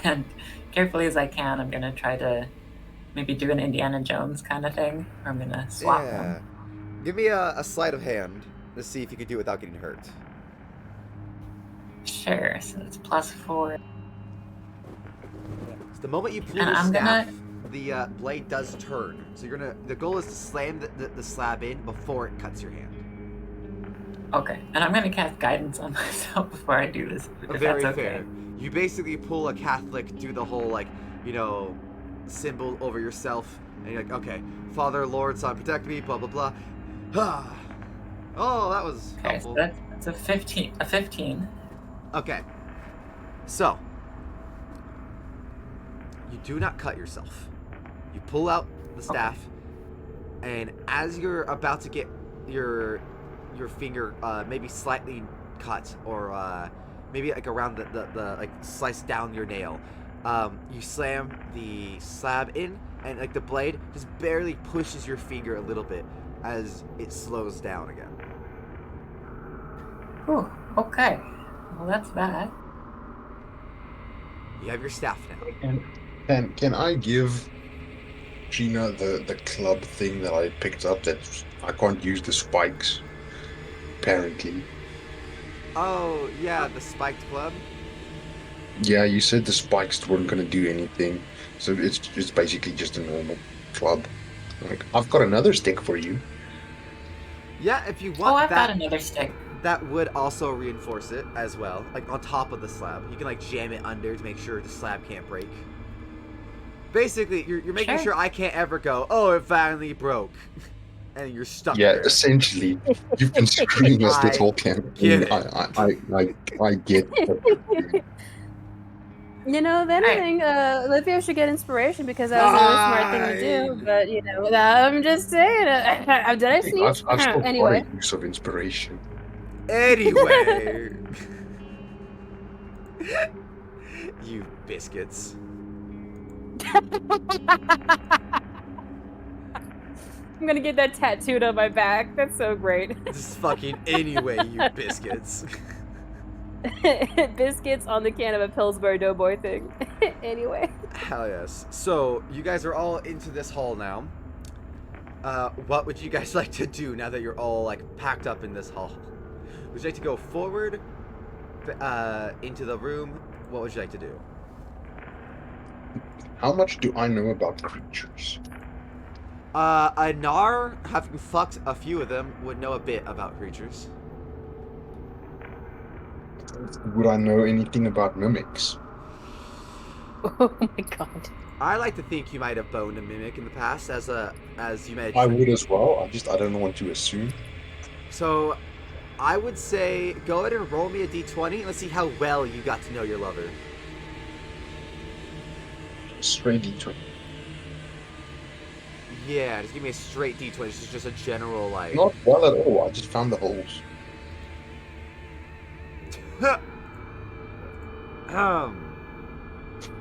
and carefully as I can, I'm gonna try to maybe do an Indiana Jones kind of thing. Or I'm gonna swap them. Give me a sleight of hand to see if you can do it without getting hurt. Sure, so it's +4. So the moment you pull the staff, the blade does turn. So the goal is to slam the slab in before it cuts your hand. Okay, and I'm gonna cast guidance on myself before I do this. Very fair. You basically pull a Catholic, do the whole symbol over yourself, and you're like, okay, Father, Lord, Son, protect me, blah blah blah. Oh, that was helpful. So that's a 15. A 15. Okay. So you do not cut yourself. You pull out the staff, and as you're about to get your finger maybe slightly cut, or maybe like around the like slice down your nail, you slam the slab in, and like the blade just barely pushes your finger a little bit as it slows down again. Whew, okay. Well, that's that. You have your staff now. And can I give Gina the club thing that I picked up that I can't use the spikes, apparently? Oh, yeah, the spiked club? Yeah, you said the spikes weren't going to do anything, so it's basically just a normal club. Like, I've got another stick for you. Yeah, if you want I've got another stick. That would also reinforce it as well, like on top of the slab. You can like jam it under to make sure the slab can't break. Basically, you're making sure I can't ever go, oh, it finally broke. And you're stuck there. Yeah, essentially, you've been screwing us this whole campaign. I get it. You know, if anything, Olivia should get inspiration because that was a really smart thing to do. But I'm just saying. Did I sneeze? I've still Anyway. got a use of inspiration. Anyway. You biscuits. I'm gonna get that tattooed on my back. That's so great. Just fucking anyway, you biscuits. Biscuits on the can of a Pillsbury Doughboy thing. Anyway. Hell yes. So, you guys are all into this hall now. What would you guys like to do now that you're all, like, packed up in this hall? Would you like to go forward, into the room? What would you like to do? How much do I know about creatures? Anar, having fucked a few of them, would know a bit about creatures. Would I know anything about mimics? Oh my god. I like to think you might have boned a mimic in the past, as you may have. I would as well. I don't want to assume. So, I would say go ahead and roll me a d20 and let's see how well you got to know your lover. Straight d20. Yeah, just give me a straight d20. This is just a general, like... Not well at all. I just found the holes.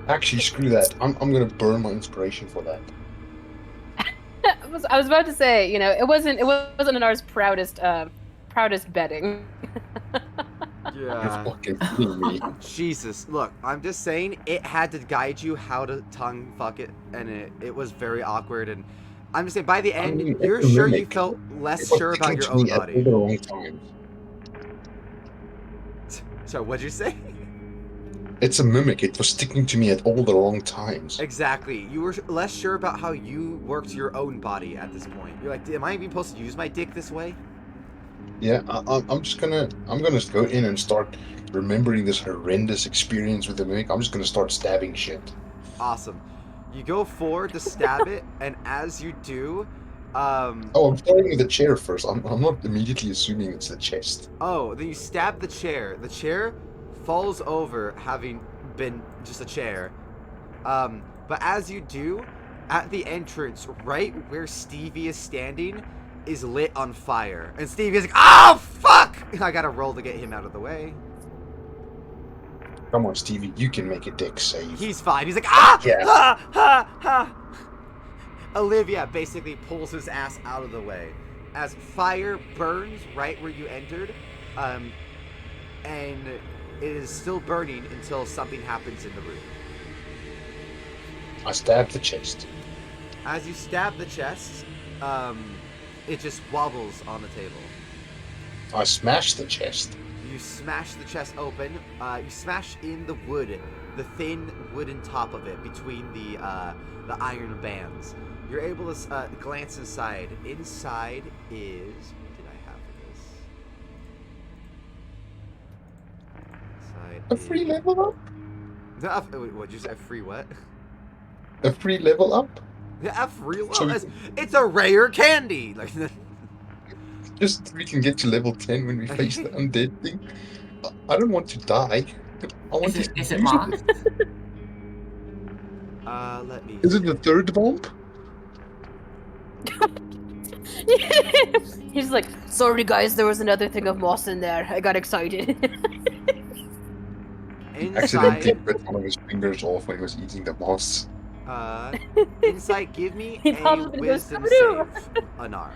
Actually, screw that. I'm gonna burn my inspiration for that. I was about to say, you know, it wasn't Anar's proudest betting. You're Yeah. fucking kidding me. Jesus, look, I'm just saying it had to guide you how to tongue fuck it, and it was very awkward. And I'm just saying, by the I end, mean, you're it's a sure you mimic. felt It less was sure about sticking your to own me at all body. the wrong times. So, what'd you say? It's a mimic. It was sticking to me at all the wrong times. Exactly. You were less sure about how you worked your own body at this point. You're like, am I even supposed to use my dick this way? Yeah, I'm gonna go in and start remembering this horrendous experience with the mimic. I'm just gonna start stabbing shit. Awesome. You go forward to stab it, and as you do, Oh, I'm starting with the chair first. I'm not immediately assuming it's the chest. oh, then you stab the chair. The chair falls over, having been just a chair. But as you do, at the entrance, right where Stevie is standing, is lit on fire. And Stevie is like, oh, fuck! I gotta roll to get him out of the way. Come on, Stevie, you can make a dick save. He's fine. He's like, ah! Yeah. Ha! Ha! Ha! Olivia basically pulls his ass out of the way as fire burns right where you entered, and it is still burning until something happens in the room. I stabbed the chest. As you stab the chest, it just wobbles on the table. I smashed the chest. You smash the chest open. You smash in the wood, the thin wooden top of it between the iron bands. You're able to glance inside. Inside is... What did I have for this? Inside A free level up? What'd you say? Free what? A free level up? Yeah, a free So level. It's a rare candy. Like, just so we can get to level 10 when we face the undead thing. I don't want to die. I want to Is it use moss? Let me... Is it the third bomb? He's like, sorry guys, there was another thing of moss in there. I got excited. Accidentally Inside... bit one of his fingers off when he was eating the moss. Inside, give me He a thought it was wisdom Scooby-Doo. save, Anar.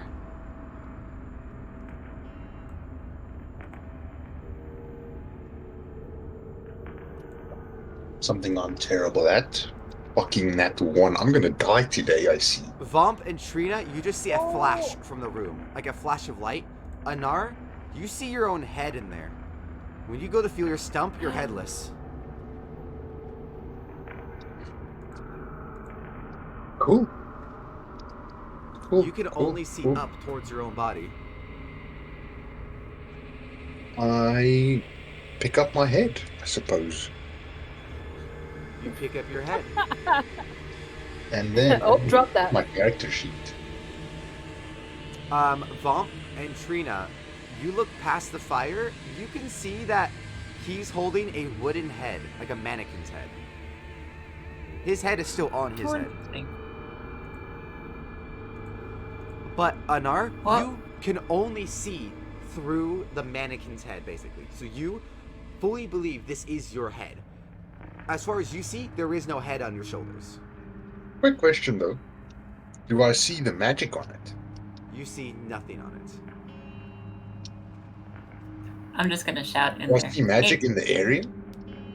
Something I'm terrible at. Fucking nat 1. I'm gonna die today, I see. Vomp and Trina, you just see a flash from the room, like a flash of light. Anar, you see your own head in there. When you go to feel your stump, you're headless. Cool. You can only see up towards your own body. I pick up my head, I suppose. You pick up your head. And then Oh, drop that. my character sheet. Vomp and Trina, you look past the fire, you can see that he's holding a wooden head, like a mannequin's head. His head is still on his head. But Anar, What? you can only see through the mannequin's head, basically. So you fully believe this is your head. As far as you see, there is no head on your shoulders. Quick question though. Do I see the magic on it? You see nothing on it. I'm just gonna shout in Do I there. see magic Hey, in the area?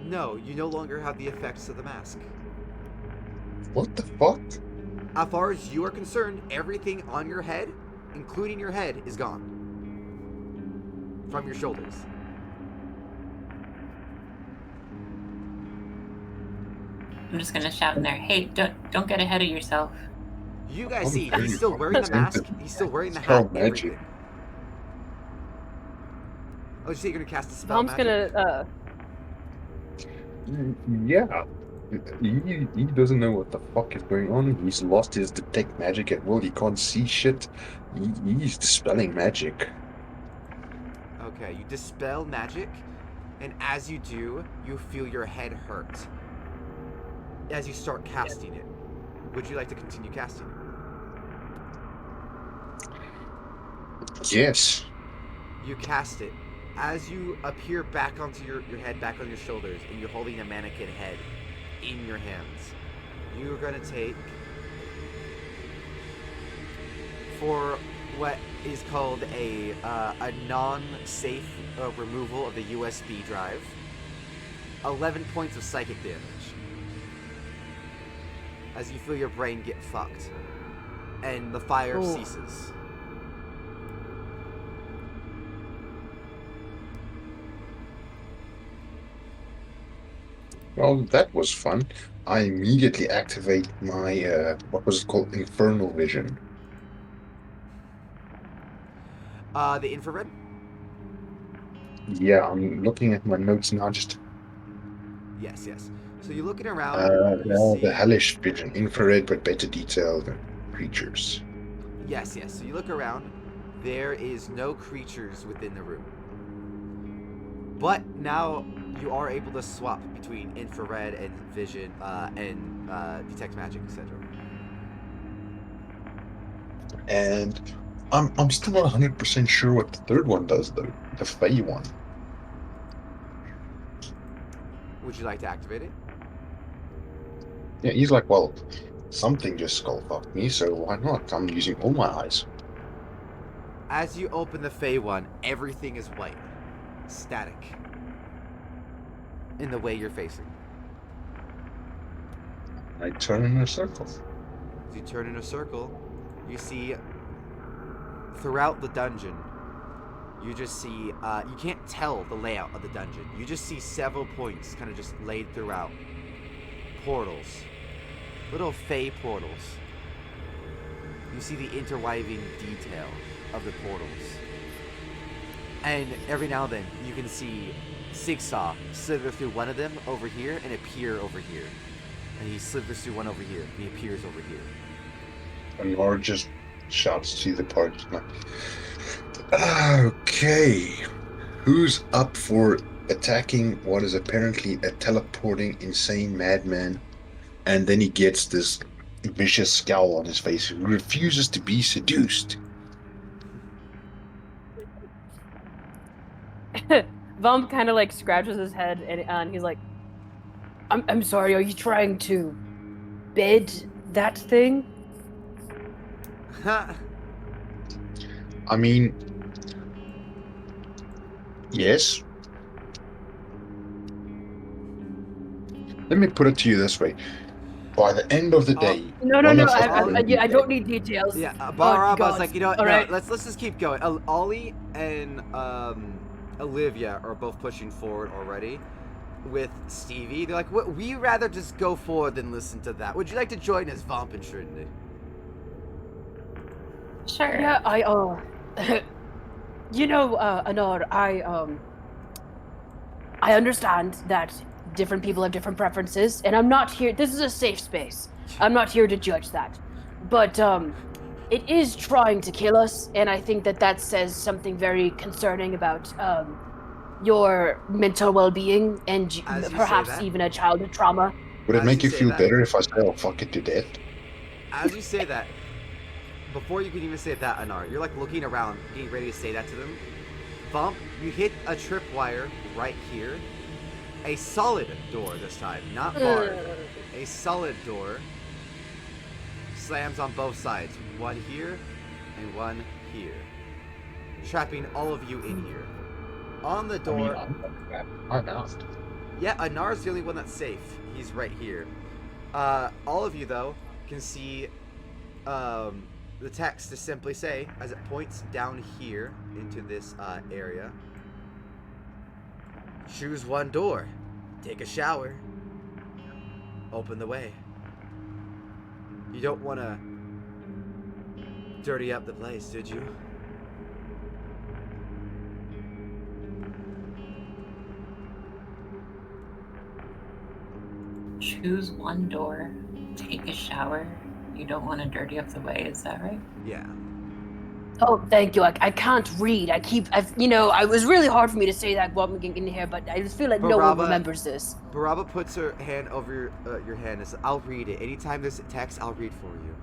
No, you no longer have the effects of the mask. What the fuck? As far as you are concerned, everything on your head, including your head, is gone. From your shoulders. I'm just gonna shout in there. Hey, don't get ahead of yourself. You guys I'm see, very he's still wearing the mask, sensitive. he's still wearing the It's hat, called magic. everything. Oh, you say you're gonna cast a spell Mom's magic? gonna Yeah. He doesn't know what the fuck is going on. He's lost his detect magic at will. He can't see shit. He's dispelling magic. Okay, you dispel magic, and as you do, you feel your head hurt. As you start casting it. Would you like to continue casting it? Yes. You cast it, As you appear back onto your head, back on your shoulders, and you're holding a mannequin head in your hands, you're going to take, for what is called a non-safe removal of the USB drive, 11 points of psychic damage. As you feel your brain get fucked. And the fire ceases. Well, that was fun. I immediately activate my, what was it called? Infernal Vision. The infrared? Yeah, I'm looking at my notes now, just Yes. So you're looking around, you see... the hellish vision, infrared but better detailed than creatures. Yes. So you look around, there is no creatures within the room. But now you are able to swap between infrared and vision, and detect magic, etc. And I'm still not 100% sure what the third one does, though. The Fey one. Would you like to activate it? Yeah, he's like, well, something just skull fucked me, so why not? I'm using all my eyes. As you open the Fey one, everything is white. Static. In the way you're facing. I turn in a circle. As you turn in a circle, you see throughout the dungeon, you just see, you can't tell the layout of the dungeon. You just see several points kind of just laid throughout. Portals. Little Fey portals. You see the interweaving detail of the portals. And every now and then, you can see Sigsaw slither through one of them over here and appear over here. And he slithers through one over here and he appears over here. And Laura just shouts to the party, like, okay, who's up for attacking what is apparently a teleporting insane madman? And then he gets this vicious scowl on his face who refuses to be seduced. Vump kind of like scratches his head and he's like, I'm sorry, are you trying to bid that thing? I mean, yes. Let me put it to you this way. By the end of the day... No, I don't need details. Yeah, Barab was God. like, you know what, All no, right. let's just keep going. Ollie and Olivia are both pushing forward already with Stevie. They're like, we rather just go forward than listen to that. Would you like to join us, Vomp and Trinity? Sure. Yeah, you know, Anar, I understand that different people have different preferences, and I'm not here, this is a safe space. I'm not here to judge that. But, it is trying to kill us, and I think that says something very concerning about, your mental well-being, and perhaps even a childhood trauma. Would it make you feel better if I say I'll fuck it to death? As you say that, before you can even say that, Anar, you're like looking around, getting ready to say that to them. Bump, you hit a tripwire right here. A solid door this time, not barred. A solid door slams on both sides. One here and one here. Trapping all of you in here. On the door... I'm out. Yeah, Anar's the only one that's safe. He's right here. All of you, though, can see the text to simply say, as it points down here into this area, choose one door, take a shower, open the way. You don't want to dirty up the place, did you? Choose one door, take a shower. You don't want to dirty up the way, is that right? Yeah. Oh, thank you. I can't read. It was really hard for me to say that while I'm getting in here, but I just feel like no one remembers this. Baraba puts her hand over your hand and says, I'll read it. Anytime there's a text, I'll read for you.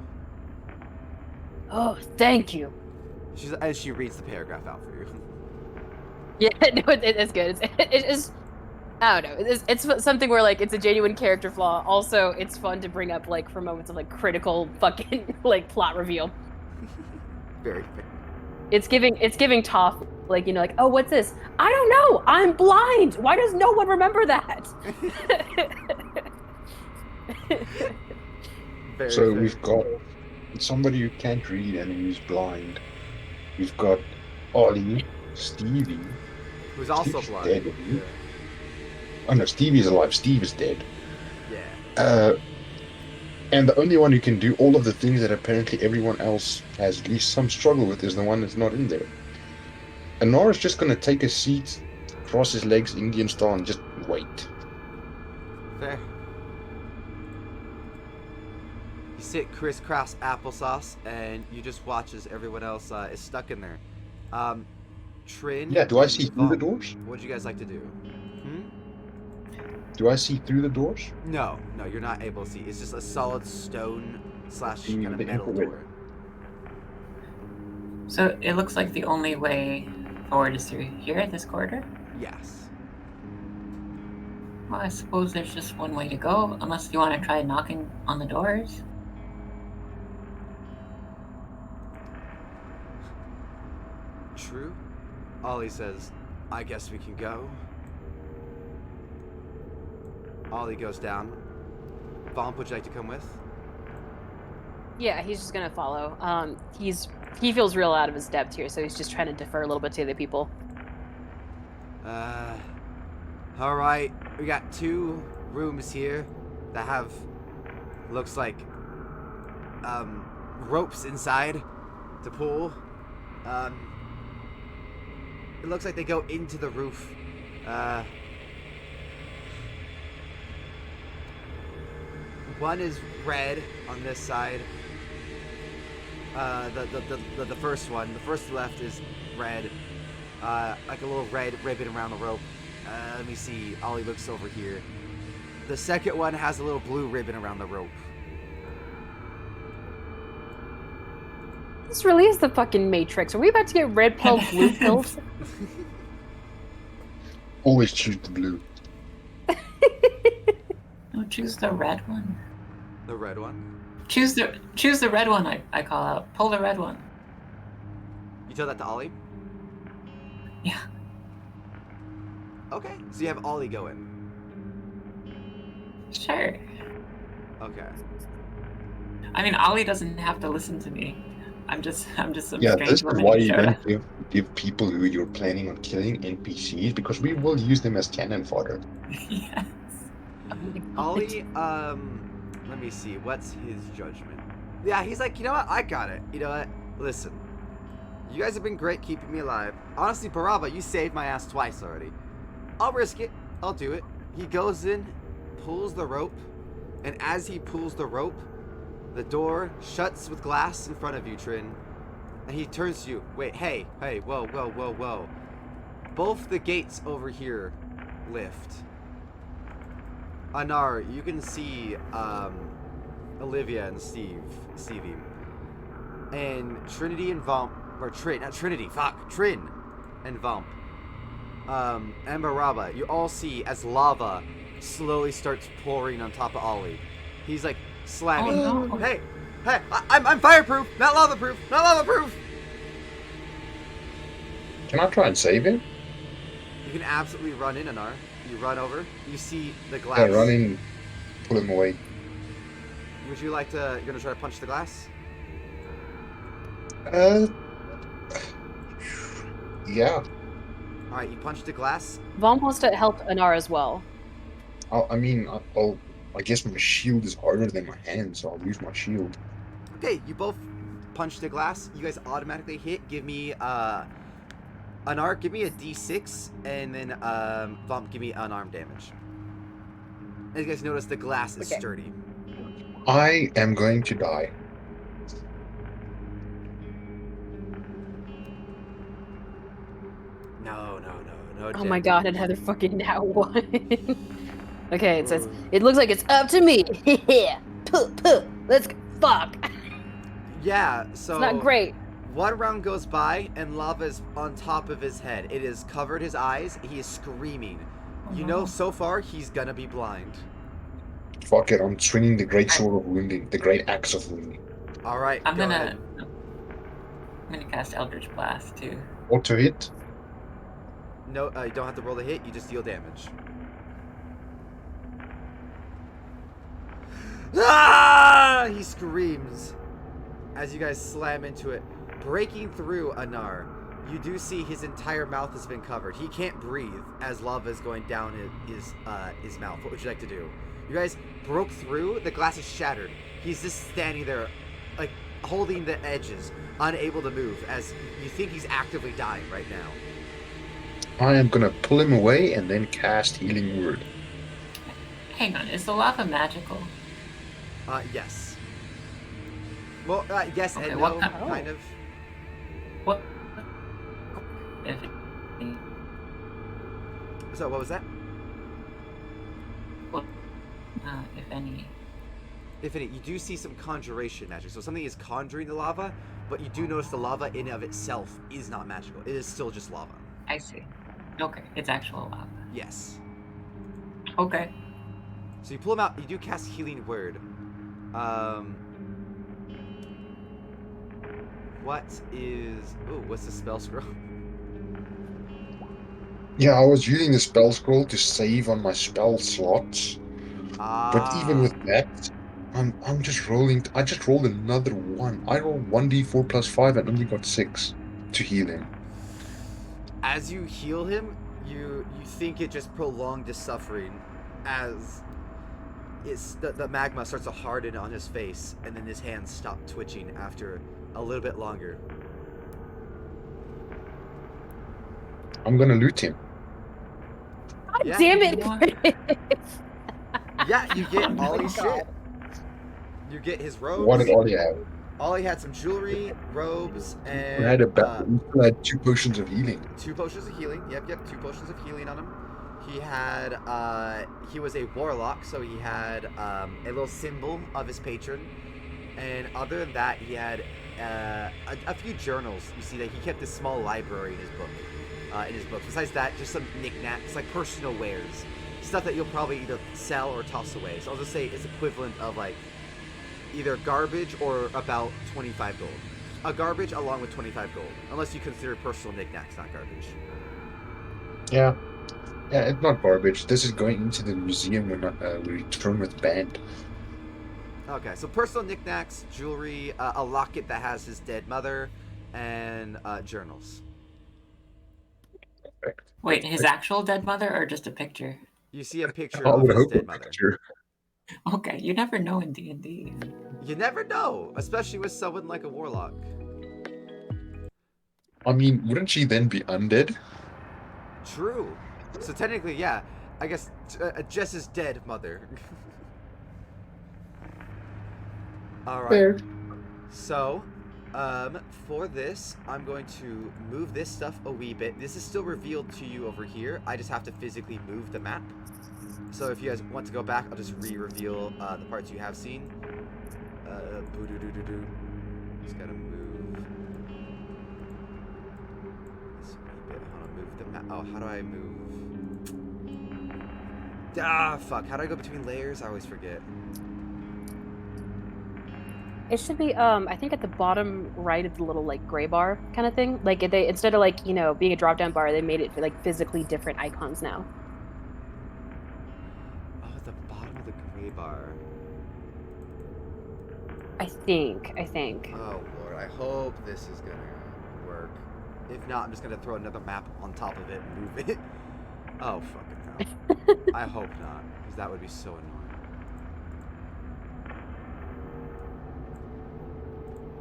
Oh, thank you. As she reads the paragraph out for you. Yeah, no, it's good. It's I don't know. It's something where like it's a genuine character flaw. Also, it's fun to bring up like for moments of like critical fucking like plot reveal. Very fair. It's giving Toph like like, oh, what's this? I don't know. I'm blind. Why does no one remember that? Very So fair. we've got somebody who can't read and who's blind. We've got Ollie, Stevie. Who's also Steve's blind. dead, isn't he? Oh no, Stevie is alive. Steve is dead. Yeah. And the only one who can do all of the things that apparently everyone else has at least some struggle with is the one that's not in there. Anar is just going to take a seat, cross his legs Indian style, and just wait. Fair. You sit crisscross applesauce, and you just watch as everyone else is stuck in there. Trin. Yeah, do I and see through the Vaughn, doors? What'd you guys like to do? Do I see through the doors? No, you're not able to see. It's just a solid stone / kind of the metal infrared. door. So it looks like the only way forward is through here, this corridor? Yes. Well, I suppose there's just one way to go, unless you want to try knocking on the doors. True. Ollie says, I guess we can go. Ollie goes down. Vaughn, would you like to come with? Yeah, he's just gonna follow. He feels real out of his depth here, so he's just trying to defer a little bit to the people. Alright. We got 2 rooms here that have, looks like, ropes inside to pull. It looks like they go into the roof. One is red on this side. The first one, the first left is red. Like a little red ribbon around the rope. Let me see. Ollie looks over here. The second one has a little blue ribbon around the rope. This really is the fucking Matrix. Are we about to get red pill, blue pills? Always choose the blue. No, choose the red one. The red one? Choose the red one, I call out. Pull the red one. You tell that to Ollie? Yeah. Okay, so you have Ollie go in. Sure. Okay. I mean, Ollie doesn't have to listen to me. I'm just some Yeah, strange this is woman why who you showed don't up. give people who you're planning on killing NPCs, because we will use them as cannon fodder. Yes. Ollie, let me see. What's his judgment? Yeah, he's like, you know what? I got it. You know what? Listen. You guys have been great keeping me alive. Honestly, Baraba, you saved my ass twice already. I'll risk it. I'll do it. He goes in, pulls the rope, and as he pulls the rope, the door shuts with glass in front of you, Trin. And he turns to you. Wait, hey, whoa. Both the gates over here lift. Anar, you can see Olivia and Stevie. And Trinity and Vomp, or Trin and Vomp. And Baraba, you all see as lava slowly starts pouring on top of Ollie. He's like slamming. Oh, no. Hey, I'm fireproof, not lava-proof. Can I try and save him? You can absolutely run in, Anar. You run over. You see the glass. Yeah, run in, pull him away. Would you like to? You're gonna try to punch the glass? Yeah. All right, you punch the glass. Vaughn wants to help Anar as well. I guess my shield is harder than my hand, so I'll use my shield. Okay, you both punch the glass. You guys automatically hit. Give me Anar, give me a D6, and then Vomp, give me unarmed damage. As you guys notice, the glass is Okay. sturdy. I am going to die. No. Oh my god, another fucking now one. Okay, it says, it looks like it's up to me. Puh, let's go. Fuck. Yeah, so It's not great. One round goes by, and lava is on top of his head. It has covered his eyes. He is screaming. You know, so far, he's gonna be blind. Fuck it, I'm swinging the great sword of wounding, the great axe of wounding. All right, I'm go gonna ahead. cast Eldritch Blast too. Auto hit. No, you don't have to roll the hit. You just deal damage. Ah! He screams as you guys slam into it, breaking through Anar. You do see his entire mouth has been covered. He can't breathe as lava is going down his mouth. What would you like to do? You guys broke through. The glass is shattered. He's just standing there, like holding the edges, unable to move, as you think he's actively dying right now. I am gonna pull him away and then cast Healing Word. Hang on, is the lava magical? Yes. Well, yes Okay, and what no, kind- kind of. What? If it, So, what was that? if any. If any, you do see some conjuration magic. So something is conjuring the lava, but you do notice the lava in and of itself is not magical. It is still just lava. I see. Okay, it's actual lava. Yes. Okay. So you pull him out. You do cast Healing Word. What is... Ooh, what's the spell scroll? Yeah, I was using the spell scroll to save on my spell slots, but even with that, I'm just rolling. I just rolled another one. I rolled 1d4 plus 5 and only got 6 to heal him. As you heal him, you think it just prolonged his suffering as the magma starts to harden on his face, and then his hands stop twitching after a little bit longer. I'm gonna loot him. God Yeah. damn You know it! Yeah, you get Oh all my his God. shit. You get his robes. What did Ollie have? Ollie had some jewelry, robes, We and had we still had 2 potions of healing. 2 potions of healing. Yep, 2 potions of healing on him. He had, he was a warlock, so he had a little symbol of his patron. And other than that, he had a few journals. You see that he kept a small library in his books. Besides that, just some knickknacks, like personal wares. Stuff that you'll probably either sell or toss away. So I'll just say it's equivalent of like either garbage or about 25 gold. A garbage along with 25 gold. Unless you consider personal knickknacks not garbage. Yeah. Yeah, it's not garbage. This is going into the museum when we return with band. Okay, so personal knickknacks, jewelry, a locket that has his dead mother, and journals. Perfect. Wait, his actual dead mother or just a picture? You see a picture I of would his hope a dead mother. picture. Okay, you never know in D&D. You never know, especially with someone like a warlock. I mean, wouldn't she then be undead? True. So technically, yeah, I guess Jess's dead mother. All right. Fair. So, for this, I'm going to move this stuff a wee bit. This is still revealed to you over here. I just have to physically move the map. So if you guys want to go back, I'll just re-reveal the parts you have seen. Boo-doo-doo-doo-doo. Just gotta move this wee bit. I want to move the map. Oh, how do I move? Ah, fuck. How do I go between layers? I always forget. It should be, I think at the bottom right of the little, like, gray bar kind of thing. Like, they instead of, like, you know, being a drop-down bar, they made it, like, physically different icons now. Oh, at the bottom of the gray bar. I think. Oh, Lord. I hope this is gonna work. If not, I'm just gonna throw another map on top of it and move it. Oh, fucking hell. I hope not, because that would be so annoying.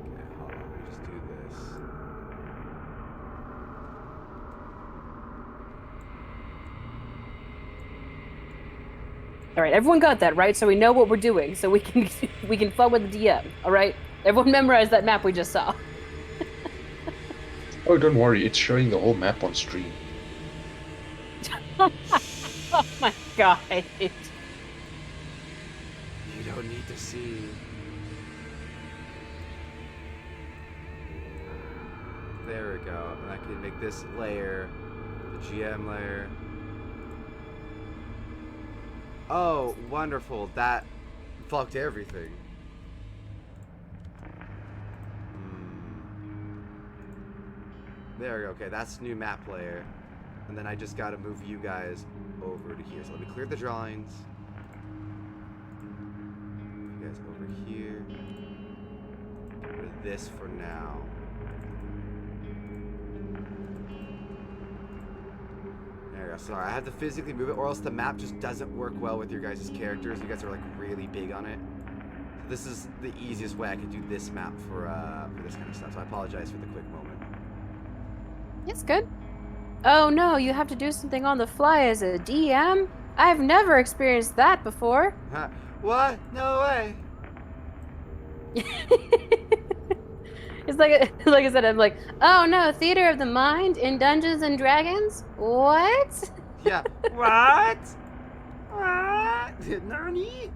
Okay, hold on. Let me just do this. All right, everyone got that, right? So we know what we're doing, so we can we can fun with the DM, all right? Everyone memorize that map we just saw. Oh, don't worry. It's showing the whole map on stream. Oh my god. You don't need to see. There we go. And I can make this layer the GM layer. Oh, wonderful. That fucked everything. There we go. Okay, that's new map layer. And then I just gotta move you guys over to here. So let me clear the drawings. You guys over here. Get rid of this for now. There we go. Sorry, I have to physically move it, or else the map just doesn't work well with your guys' characters. You guys are like really big on it. So this is the easiest way I could do this map for this kind of stuff. So I apologize for the quick moment. It's good. Oh no, you have to do something on the fly as a DM? I've never experienced that before. Huh? What? No way. It's like I said, I'm like, oh no, theater of the mind in Dungeons and Dragons? What? Yeah. What? What? Nani?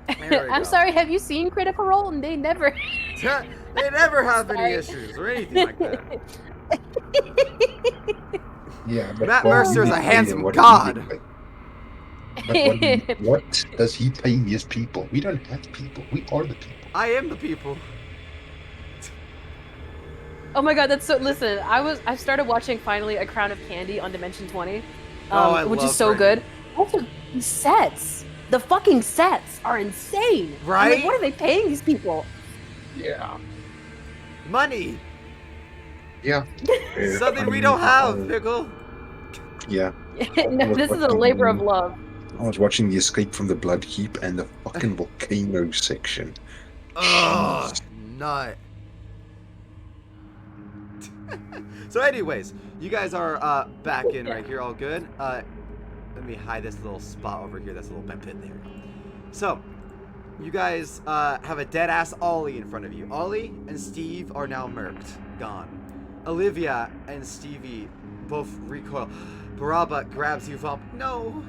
There we I'm go. sorry, have you seen Critical Role? And they never They never have any Sorry. issues or anything like that. Yeah, but Matt what Mercer is do a we pay handsome him? What god. do we pay? But what does he pay his people? We don't have people. We are the people. I am the people. Oh my god, that's so. Listen, I started watching finally A Crown of Candy on Dimension 20, I which love is so Brendan. good. Also, the sets. The fucking sets are insane. I'm Right? like, what are they paying these people? Yeah. Money. Yeah. Something we don't have, Pickle. Yeah. No, this is a labor of love. I was watching the Escape from the Blood Heap and the fucking volcano section. Ugh, nut. So anyways, you guys are back in right here, all good. Let me hide this little spot over here. That's a little bent pit there. So, you guys have a dead-ass Ollie in front of you. Ollie and Steve are now murked, gone. Olivia and Stevie both recoil. Baraba grabs you, Vump. No!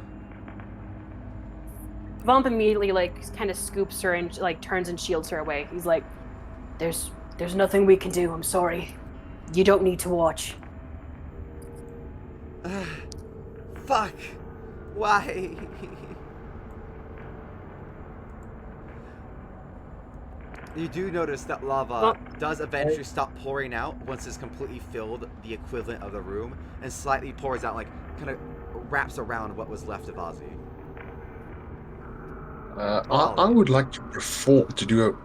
Vomp immediately kind of scoops her and turns and shields her away. He's like, There's nothing we can do. I'm sorry. You don't need to watch. Fuck! Why? You do notice that lava does eventually stop pouring out once it's completely filled the equivalent of the room, and slightly pours out, kind of wraps around what was left of Ozzy. I would like to perform, to do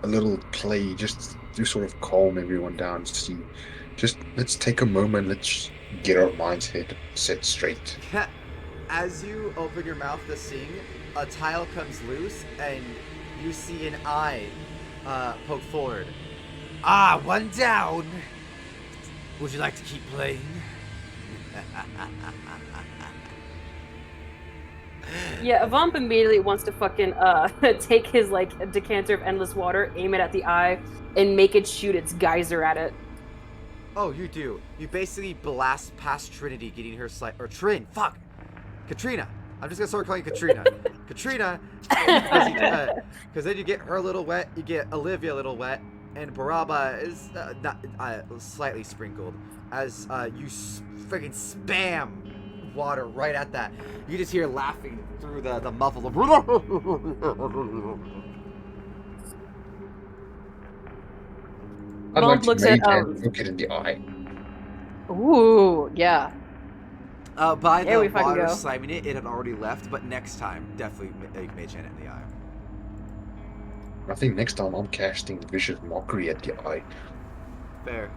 a little play, just to sort of calm everyone down. Just let's take a moment, let's get our minds set straight. As you open your mouth to sing, a tile comes loose, and you see an eye poke forward. Ah, one down. Would you like to keep playing? yeah, Vomp immediately wants to fucking take his decanter of endless water, aim it at the eye, and make it shoot its geyser at it. Oh, you do. You basically blast past Trinity, getting her or Trin. Fuck. Katrina. I'm just gonna start calling you Katrina. Katrina, because then you get her a little wet, you get Olivia a little wet, and Baraba is slightly sprinkled as you freaking spam water right at that. You just hear laughing through the muffle of. I'd like to looks make at, and look it in the eye. Ooh, yeah. By There the we fucking water go. slamming it had already left, but next time, definitely Mage Hand it in the eye. I think next time I'm casting Vicious Mockery at the eye. Fair.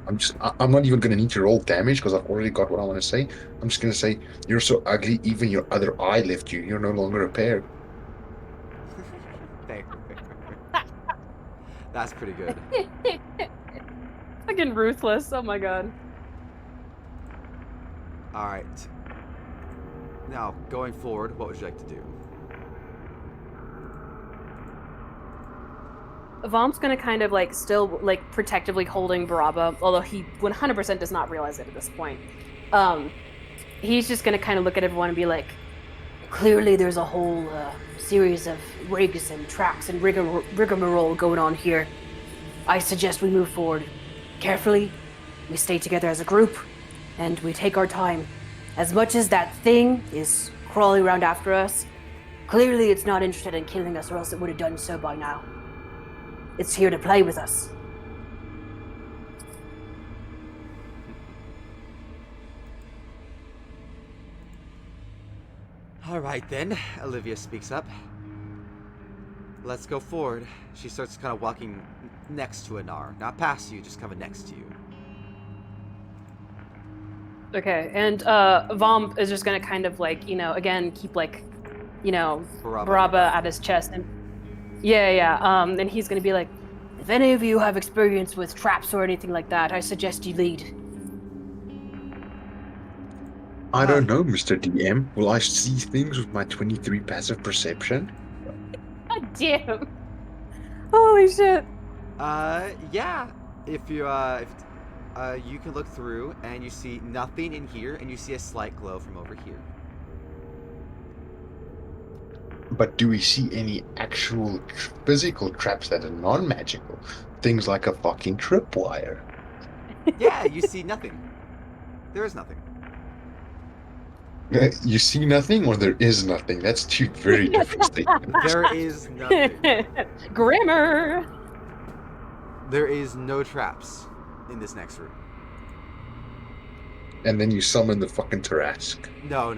I'm not even gonna need to roll damage because I've already got what I want to say. I'm just gonna say, you're so ugly, even your other eye left you. You're no longer a pair. Fair. That's pretty good. Fucking ruthless. Oh my god. Alright. Now, going forward, what would you like to do? Vomp's gonna kind of still protectively holding Baraba, although he 100% does not realize it at this point. He's just gonna kind of look at everyone and be like, Clearly, there's a whole series of rigs and tracks and rigmarole going on here. I suggest we move forward carefully. We stay together as a group, and we take our time. As much as that thing is crawling around after us, clearly it's not interested in killing us, or else it would have done so by now. It's here to play with us. All right then, Olivia speaks up. Let's go forward. She starts kind of walking next to Anar. Not past you, just kind of next to you. Okay, and Vomp is just gonna kind of like, again, keep like, Baraba at his chest. And and he's gonna be like, if any of you have experience with traps or anything like that, I suggest you lead. I don't know, Mr. DM. Will I see things with my 23 passive perception? God damn. Holy shit. Yeah. If you you can look through and you see nothing in here, and you see a slight glow from over here. But do we see any actual physical traps that are non-magical? Things like a fucking tripwire. Yeah, you see nothing. There is nothing. You see nothing, or there is nothing? That's two very different statements. There is nothing. Grammar. There is no traps in this next room. And then you summon the fucking Tarask. No.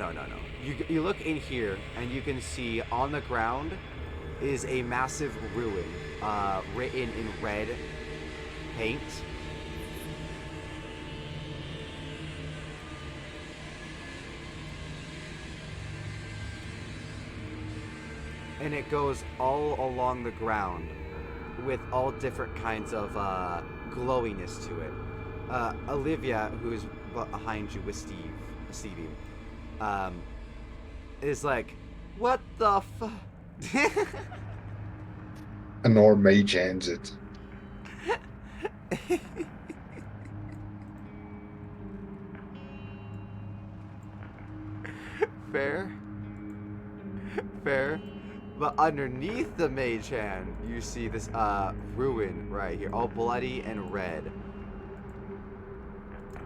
You look in here, and you can see on the ground is a massive ruin, written in red paint. And it goes all along the ground with all different kinds of glowiness to it. Olivia, who is behind you with Stevie, is like, what the fuck? Anor mage hands it. Fair. But underneath the mage hand, you see this ruin right here, all bloody and red.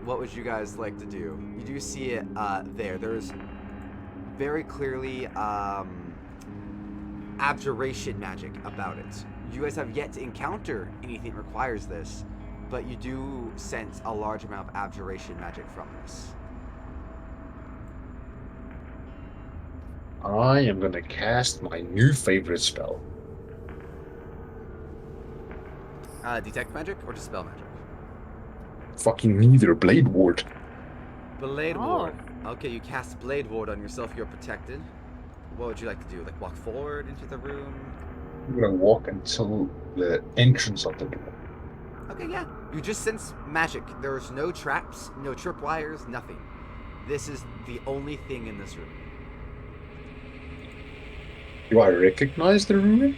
What would you guys like to do? You do see it there. There's very clearly abjuration magic about it. You guys have yet to encounter anything that requires this, but you do sense a large amount of abjuration magic from this. I am gonna cast my new favorite spell. Detect magic or just spell magic? Fucking neither. Blade Ward. Blade Oh. Ward. Okay, you cast Blade Ward on yourself. You're protected. What would you like to do? Like walk forward into the room? I'm gonna walk until the entrance of the door. Okay, yeah. You just sense magic. There's no traps, no tripwires, nothing. This is the only thing in this room. Do I recognize the ruin?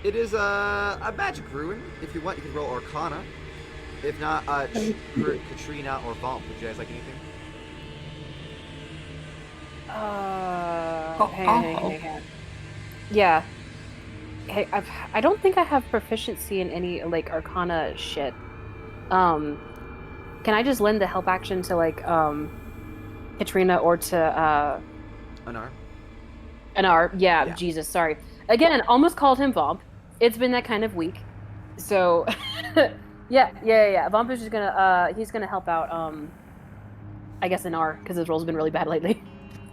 It is a magic ruin. If you want, you can roll Arcana. If not, Katrina or Vomp. Would you guys like anything? Hey. Yeah. Hey, I don't think I have proficiency in any like Arcana shit. Can I just lend the help action to like Katrina or to Anar? Anar? Yeah, Yeah. Jesus, sorry. Again, almost called him Vomp. It's been that kind of week. So yeah. Vomp is just gonna he's gonna help out I guess Anar, because his roll's been really bad lately.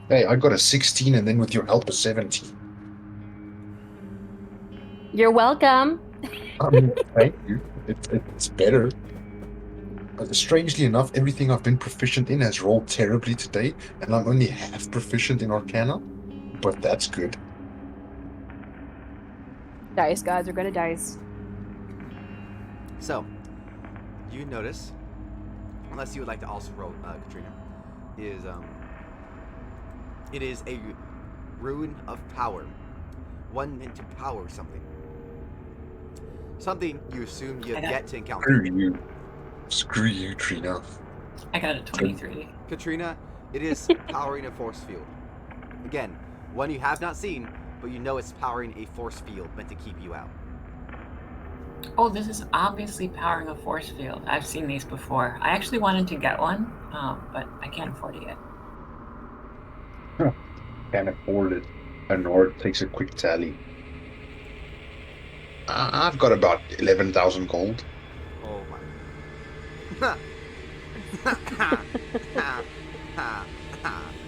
Hey, I got a 16 and then with your help a 17. You're welcome. Thank you. It's better. Strangely enough, everything I've been proficient in has rolled terribly today, and I'm only half proficient in Arcana, but that's good. Dice, guys, are gonna dice. So, you notice, unless you would like to also roll, Katrina, it is a ruin of power. One meant to power something. Something you assume you have yet to encounter. Screw you, Trina. I got a 23. Katrina, it is powering a force field. Again, one you have not seen, but you know it's powering a force field meant to keep you out. Oh, this is obviously powering a force field. I've seen these before. I actually wanted to get one, but I can't afford it yet. Can't afford it. And Nord takes a quick tally. I've got about 11,000 gold. Oh my.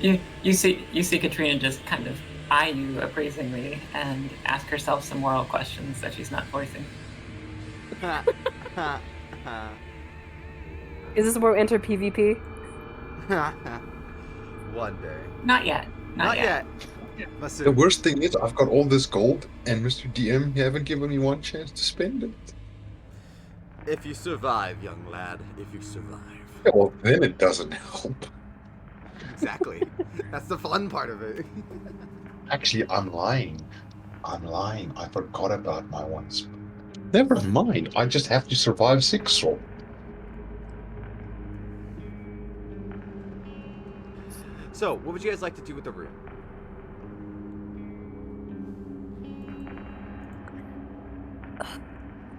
You see Katrina just kind of eye you appraisingly and ask herself some moral questions that she's not voicing. Is this where we enter PvP? One day. Not yet. Not yet. But The soon. worst thing is, I've got all this gold, and Mr. DM, you haven't given me one chance to spend it. If you survive, young lad, if you survive. Yeah, well, then it doesn't help. Exactly. That's the fun part of it. Actually, I'm lying. I forgot about my ones. Never mind. I just have to survive 6 roll. So, what would you guys like to do with the room?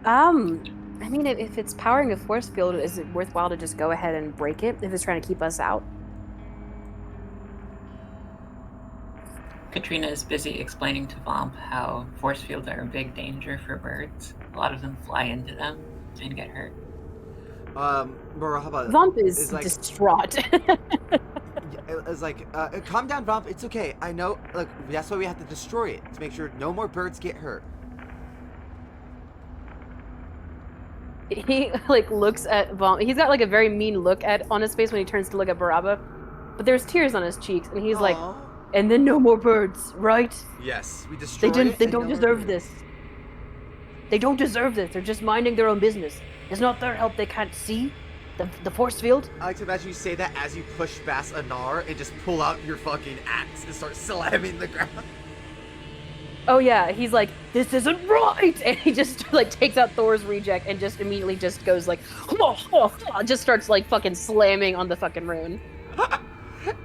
I mean, if it's powering a force field, is it worthwhile to just go ahead and break it if it's trying to keep us out? Katrina is busy explaining to Vomp how force fields are a big danger for birds. A lot of them fly into them and get hurt. Mara, how about Vomp is it's like- distraught. It's like, calm down, Vomp. It's okay. I know. Look, that's why we have to destroy it to make sure no more birds get hurt. He like looks at Vomp. He's got like a very mean look on his face when he turns to look at Baraba, but there's tears on his cheeks, and he's like, Aw. "And then no more birds, right? Yes, we destroy They it. They and don't no more deserve birds." this. They don't deserve this. They're just minding their own business. It's not their help they can't see the force field." I like to imagine you say that as you push past Anar and just pull out your fucking axe and start slamming the ground. Oh yeah, he's like, "This isn't right," and he just like takes out Thor's reject and just immediately just goes like, just starts like fucking slamming on the fucking rune.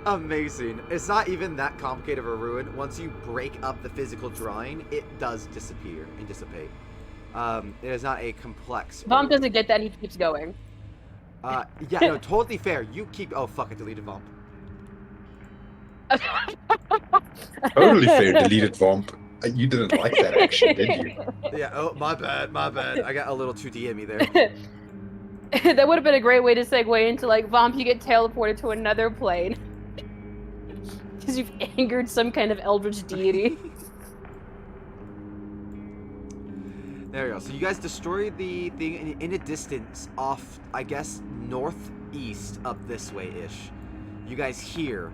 Amazing. It's not even that complicated of a ruin. Once you break up the physical drawing, it does disappear and dissipate. It is not a complex. Vomp ruin. doesn't get that, and he keeps going. Yeah, no, totally fair. You keep. Oh fuck! I deleted Vomp. Totally fair, deleted Vomp. You didn't like that action, did you? Yeah. Oh, my bad. My bad. I got a little too DMy there. That would have been a great way to segue into like, Vomp, you get teleported to another plane. Because you've angered some kind of eldritch deity. There we go. So you guys destroyed the thing in a distance off, I guess, northeast up this way-ish. You guys hear.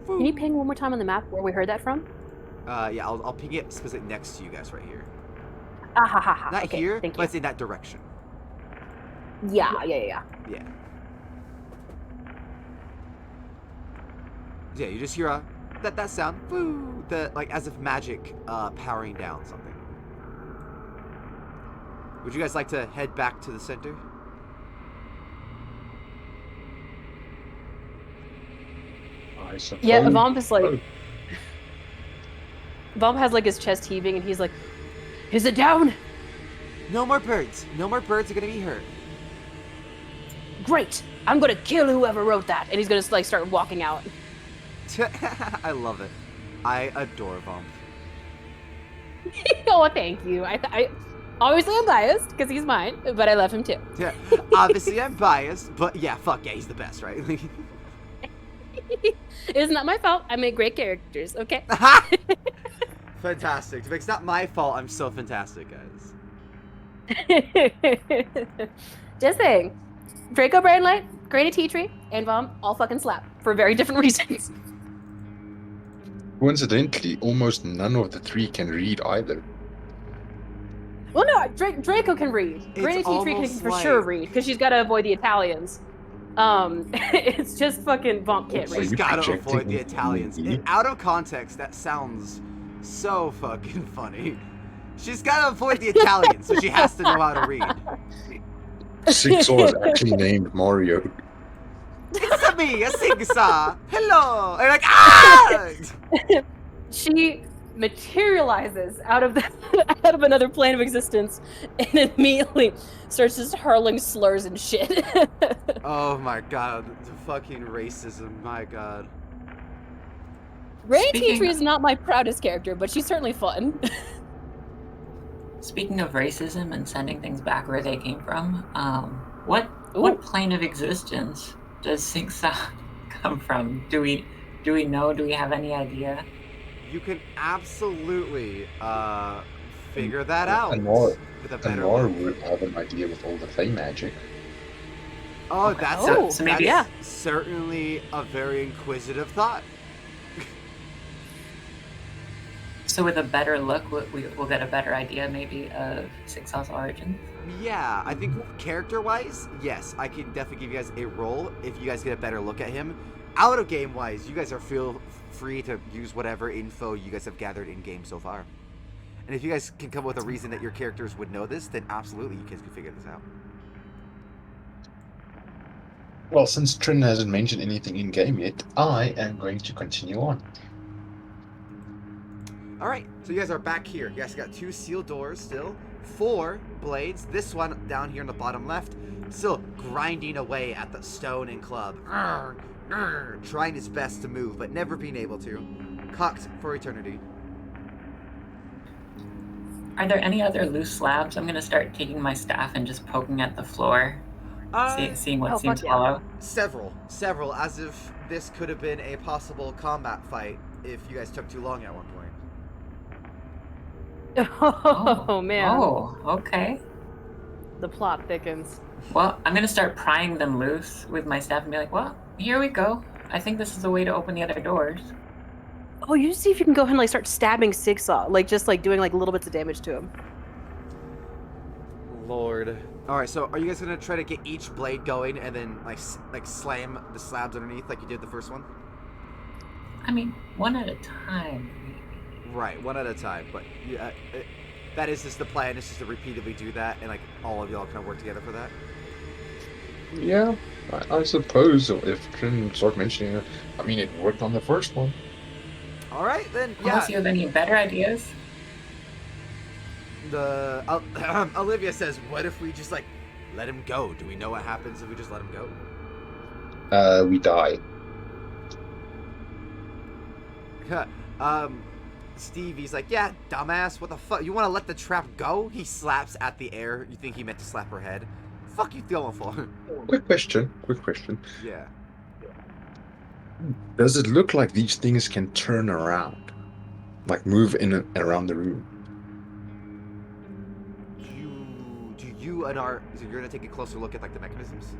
Can you ping one more time on the map where we heard that from? Yeah, I'll ping it specifically next to you guys right here. Ah ha ha ha. Not Okay, here, thank but you. it's in that direction. Yeah. Yeah. Yeah, you just hear that sound, woo, like as if magic powering down something. Would you guys like to head back to the center? I suppose. Yeah, Vomp is like, Oh. Vomp has like his chest heaving, and he's like, "Is it down? No more birds. No more birds are gonna be hurt. Great! I'm gonna kill whoever wrote that. And he's gonna like start walking out. I love it. I adore Vomp. Oh, thank you. I obviously I'm biased because he's mine, but I love him too. Yeah, obviously I'm biased, but yeah, fuck yeah, he's the best, right? It's not my fault. I make great characters. Okay. Fantastic. It's not my fault. I'm so fantastic, guys. Just saying. Draco Brainlight, Granny Tea Tree, and Vomp all fucking slap for very different reasons. Coincidentally, almost none of the three can read either. Well, no, Draco can read. It's Granny Tea Tree can almost for like- sure read because she's got to avoid the Italians. It's just fucking Vomp can't Are read. She's you gotta projecting avoid the me? Italians. Out of context, that sounds so fucking funny. She's gotta avoid the Italians, so she has to know how to read. Sixor is actually named Mario. It's me, a Sigsa. Hello. And like, ah! She materializes out of out of another plane of existence and immediately starts just hurling slurs and shit. Oh my god, the fucking racism, my god. Rain Speaking- Teatree is not my proudest character, but she's certainly fun. Speaking of racism and sending things back where they came from, what plane of existence does Sigsa come from? Do we know? Do we have any idea? You can absolutely figure that out Anor with a better look. would have an idea with all the Fey magic. Oh, that's, Oh, so maybe- that's certainly a very inquisitive thought. So with a better look, we'll get a better idea maybe of Sigsa's origin. Yeah, I think character-wise, yes, I can definitely give you guys a role if you guys get a better look at him. Out of game-wise, you guys feel free to use whatever info you guys have gathered in game so far. And if you guys can come up with a reason that your characters would know this, then absolutely you guys can figure this out. Well, since Trin hasn't mentioned anything in game yet, I am going to continue on. All right, so you guys are back here. You guys got 2 sealed doors still, 4 blades. This one down here in the bottom left, still grinding away at the stone and club. Trying his best to move, but never being able to. Cocked for eternity. Are there any other loose slabs? I'm gonna start taking my staff and just poking at the floor, seeing what seems fuck yeah. hollow. Several, as if this could have been a possible combat fight if you guys took too long at one point. Oh man, Oh, okay. the plot thickens. Well, I'm gonna start prying them loose with my staff and be like, well, here we go. I think this is the way to open the other doors. Oh, you see if you can go ahead and like start stabbing Sigsaw, like just like doing like little bits of damage to him. Lord. All right, so are you guys gonna try to get each blade going and then like slam the slabs underneath like you did the first one? I mean, one at a time. Right, one at a time. But yeah, that is just the plan. Is just to repeatedly do that, and like all of y'all kind of work together for that. Yeah, I suppose if Trin started mentioning it, I mean, it worked on the first one. All right, then. Yeah. Unless you have any better ideas. The Olivia says, "What if we just like let him go? Do we know what happens if we just let him go?" We die. Stevie's like, "Yeah, dumbass. What the fuck? You want to let the trap go?" He slaps at the air. You think he meant to slap her head? Fuck you, going for? Quick question. Yeah. Does it look like these things can turn around? Like move in and around the room? So you're gonna take a closer look at like the mechanisms?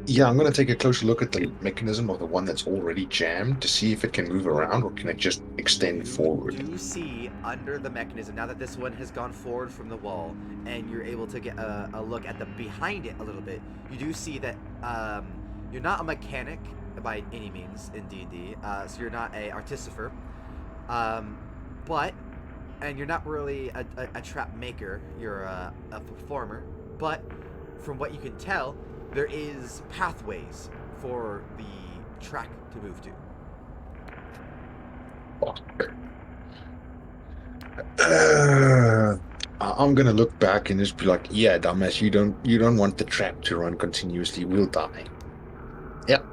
Yeah, I'm gonna take a closer look at the mechanism of the one that's already jammed to see if it can move around or can it just extend forward. You see under the mechanism, now that this one has gone forward from the wall and you're able to get a look at the behind it a little bit, you do see that you're not a mechanic by any means in D&D, so you're not a artificer, and you're not really a trap maker, you're a performer, but from what you can tell, there is pathways for the track to move to. I'm gonna look back and just be like, yeah, dumbass, you don't want the trap to run continuously, we'll die. Yep.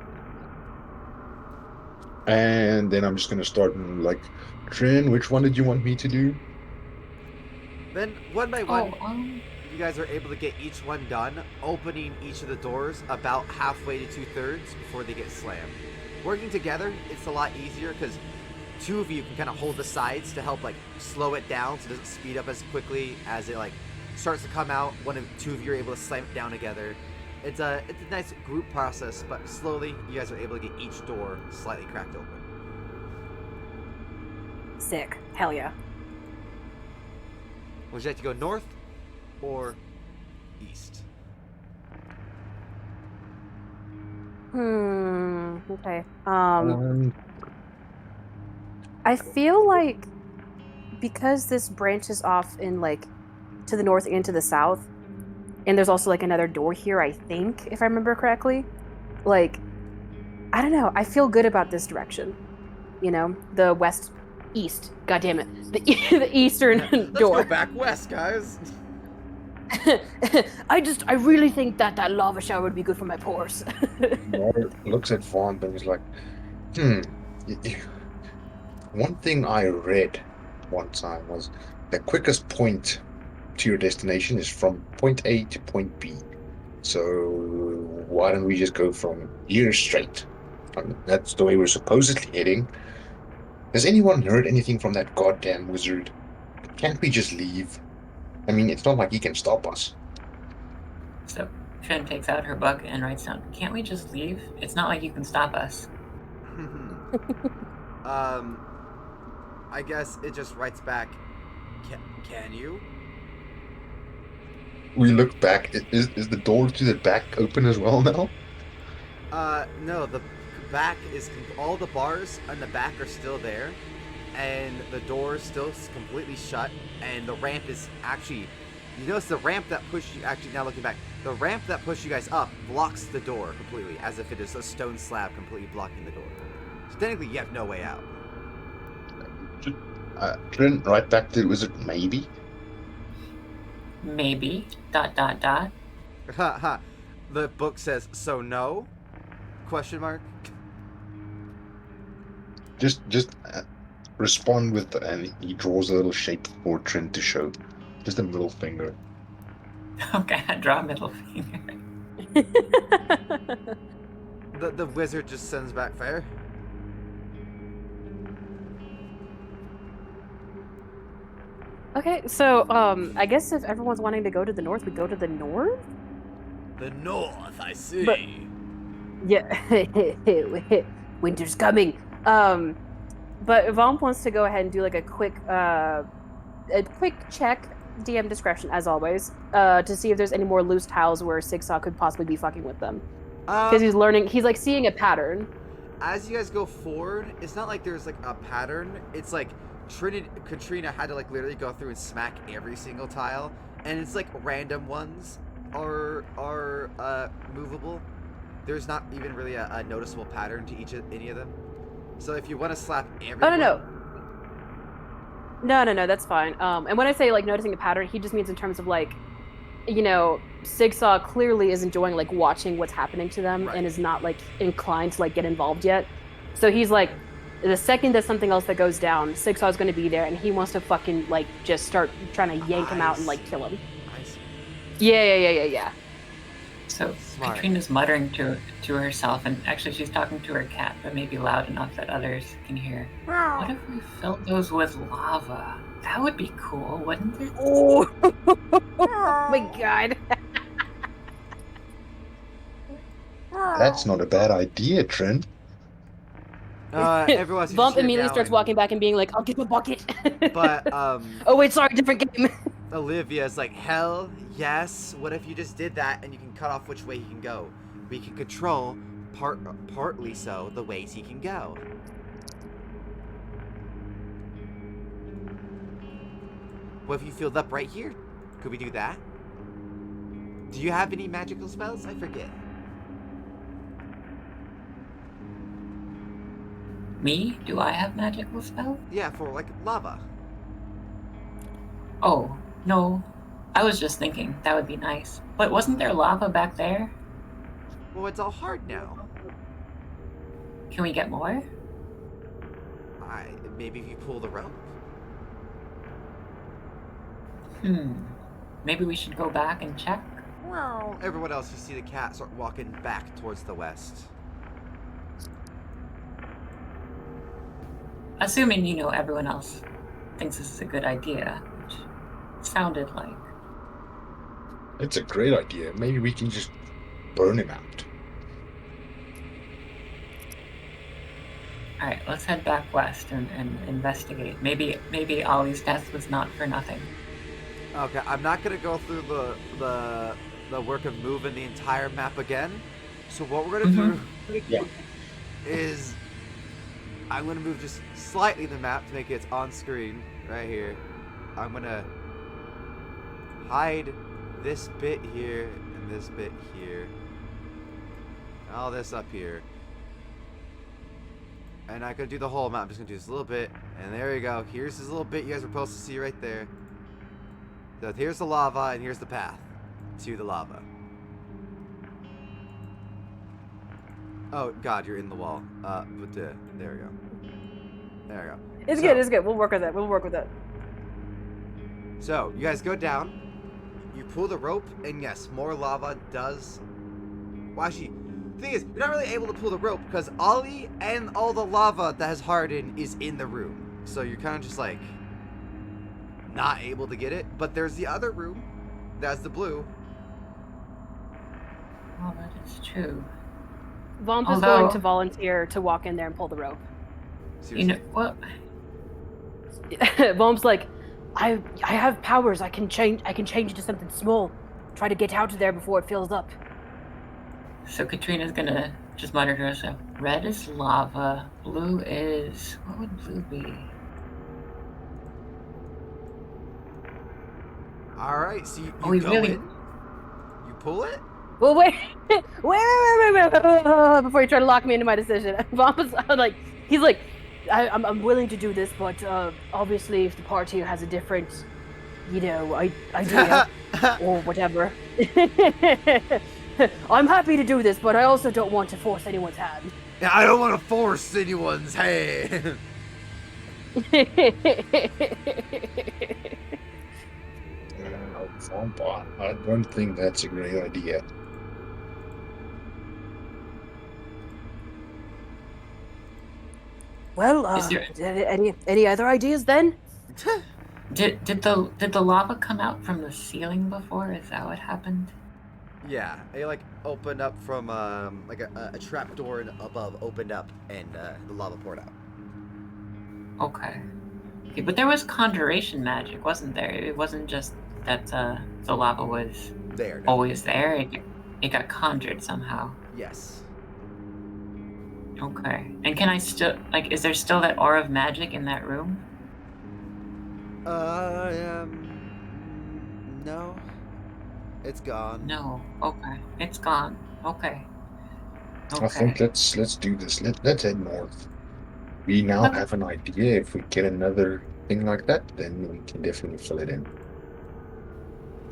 And then I'm just gonna start like, Trin, which one did you want me to do? Then one by one, you guys are able to get each one done, opening each of the doors about halfway to 2/3 before they get slammed. Working together, it's a lot easier because 2 of you can kind of hold the sides to help like slow it down so it doesn't speed up as quickly as it like starts to come out. 2 of you are able to slam it down together. It's a nice group process, but slowly you guys are able to get each door slightly cracked open. Sick. Hell yeah. Would you like to go north or east? Okay. I feel like because this branches off in like to the north and to the south, and there's also like another door here, I think, if I remember correctly. like, I don't know. I feel good about this direction. You know, the east. God damn it, the eastern Let's door. go back west, guys. I really think that lava shower would be good for my pores. Mar looks at Vaughn and is like, hmm. One thing I read one time was the quickest point to your destination is from point A to point B. So why don't we just go from here straight? I mean, that's the way we're supposedly heading. Has anyone heard anything from that goddamn wizard? Can't we just leave? I mean, it's not like he can stop us. So Trin takes out her book and writes down, "Can't we just leave? It's not like you can stop us." I guess it just writes back. Can you? We look back. Is the door to the back open as well now? No. The back is all the bars on the back are still there, and the door is still completely shut, and the ramp is actually. You notice the ramp that pushed you. Actually, now looking back, the ramp that pushed you guys up blocks the door completely, as if it is a stone slab completely blocking the door. So technically, you have no way out. Trin, right back to the wizard, maybe? Maybe. ... Ha ha. The book says, so no? Question mark. Just respond with, and he draws a little shape for Trin to show. Just a middle finger. Okay, I draw a middle finger. The wizard just sends back fair. Okay, so I guess if everyone's wanting to go to the north, we go to the north. The north, I see. But- Yeah, winter's coming. But Vomp wants to go ahead and do like a quick check, DM discretion as always, to see if there's any more loose tiles where Sigsaw could possibly be fucking with them. Because he's learning, he's like seeing a pattern. As you guys go forward, it's not like there's like a pattern. It's like Katrina had to like literally go through and smack every single tile, and it's like random ones are movable. There's not even really a noticeable pattern to any of them. So if you want to slap everyone... Oh, no, that's fine. And when I say like noticing a pattern, he just means in terms of like, you know, Sigsaw clearly is enjoying like watching what's happening to them, Right. and is not like inclined to like get involved yet. So he's like, the second there's something else that goes down, Sigsaw's going to be there, and he wants to fucking like just start trying to yank him out and like kill him. I see. Yeah. So Smart. Katrina's muttering to herself, and actually she's talking to her cat, but maybe loud enough that others can hear. What if we filled those with lava? That would be cool, wouldn't it? Oh, my god. That's not a bad idea, Trin. Everyone seems to Bump sit immediately down starts and- walking back and being like, I'll give a bucket. But oh wait, sorry, different game. Olivia's like, hell yes. What if you just did that and you can cut off which way he can go? We can control partly so the ways he can go. What if you filled up right here? Could we do that? Do you have any magical spells? I forget. Me? Do I have magical spells? Yeah, for like lava. Oh, no. I was just thinking, that would be nice. But wasn't there lava back there? Well, it's all hard now. Can we get more? Maybe if you pull the rope. Maybe we should go back and check? Well, everyone else, you see the cat start walking back towards the west. Assuming, you know, everyone else thinks this is a good idea, which sounded like. It's a great idea. Maybe we can just burn him out. Alright, let's head back west and investigate. Maybe Ollie's death was not for nothing. Okay, I'm not gonna go through the work of moving the entire map again. So what we're gonna do Yeah. is I'm gonna move just slightly the map to make it on screen right here. I'm gonna hide this bit here and this bit here. all this up here. And I could do the whole amount. I'm just gonna do this a little bit. And there you go. Here's this little bit you guys are supposed to see right there. So here's the lava, and here's the path to the lava. Oh God, you're in the wall. But there we go. There we go. It's good. It's good. We'll work with it. We'll work with it. So you guys go down. You pull the rope, and yes, more lava does. Well, actually, the thing is, you're not really able to pull the rope because Ollie and all the lava that has hardened is in the room. So you're kind of just like not able to get it. But there's the other room. That's the blue. Oh, that is true. Vomp is going to volunteer to walk in there and pull the rope. Seriously. You know what? Vomp's like, I have powers. I can change it to something small. Try to get out of there before it fills up. So Katrina's gonna just mutter to herself, red is lava, blue is... What would blue be? Alright, so you go really... in. You pull it? Well, wait, before you try to lock me into my decision. Vomp is like, he's like, I'm willing to do this, but obviously if the party has a different, idea or whatever, I'm happy to do this, but I also don't want to force anyone's hand. Yeah, I don't want to force anyone's hand. I don't think that's a great idea. Well, any other ideas then? Did the lava come out from the ceiling before? Is that what happened? Yeah, it like opened up from like a trap door above opened up and the lava poured out. Okay, but there was conjuration magic, wasn't there? It wasn't just that the lava was There. always there. It got conjured somehow. Yes. Okay, and can I still is there still that aura of magic in that room? No. It's gone. No. Okay, it's gone. Okay. I think let's do this. Let's head north. We now have an idea. If we get another thing like that, then we can definitely fill it in.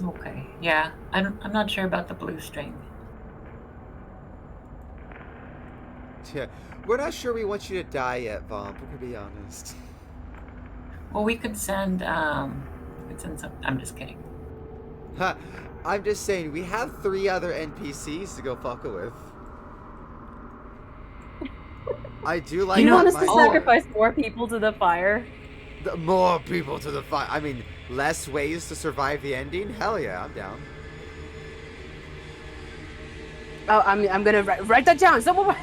Okay. Yeah, I'm not sure about the blue string. Yeah, we're not sure we want you to die yet, Vomp. We're gonna be honest. Well, we could send some. I'm just kidding. Ha! I'm just saying, we have 3 other NPCs to go fuck with. I do like. You want us my- to sacrifice more people to the fire? More people to the fight. I mean, less ways to survive the ending? Hell yeah, I'm down. Oh, I'm gonna write that down. Someone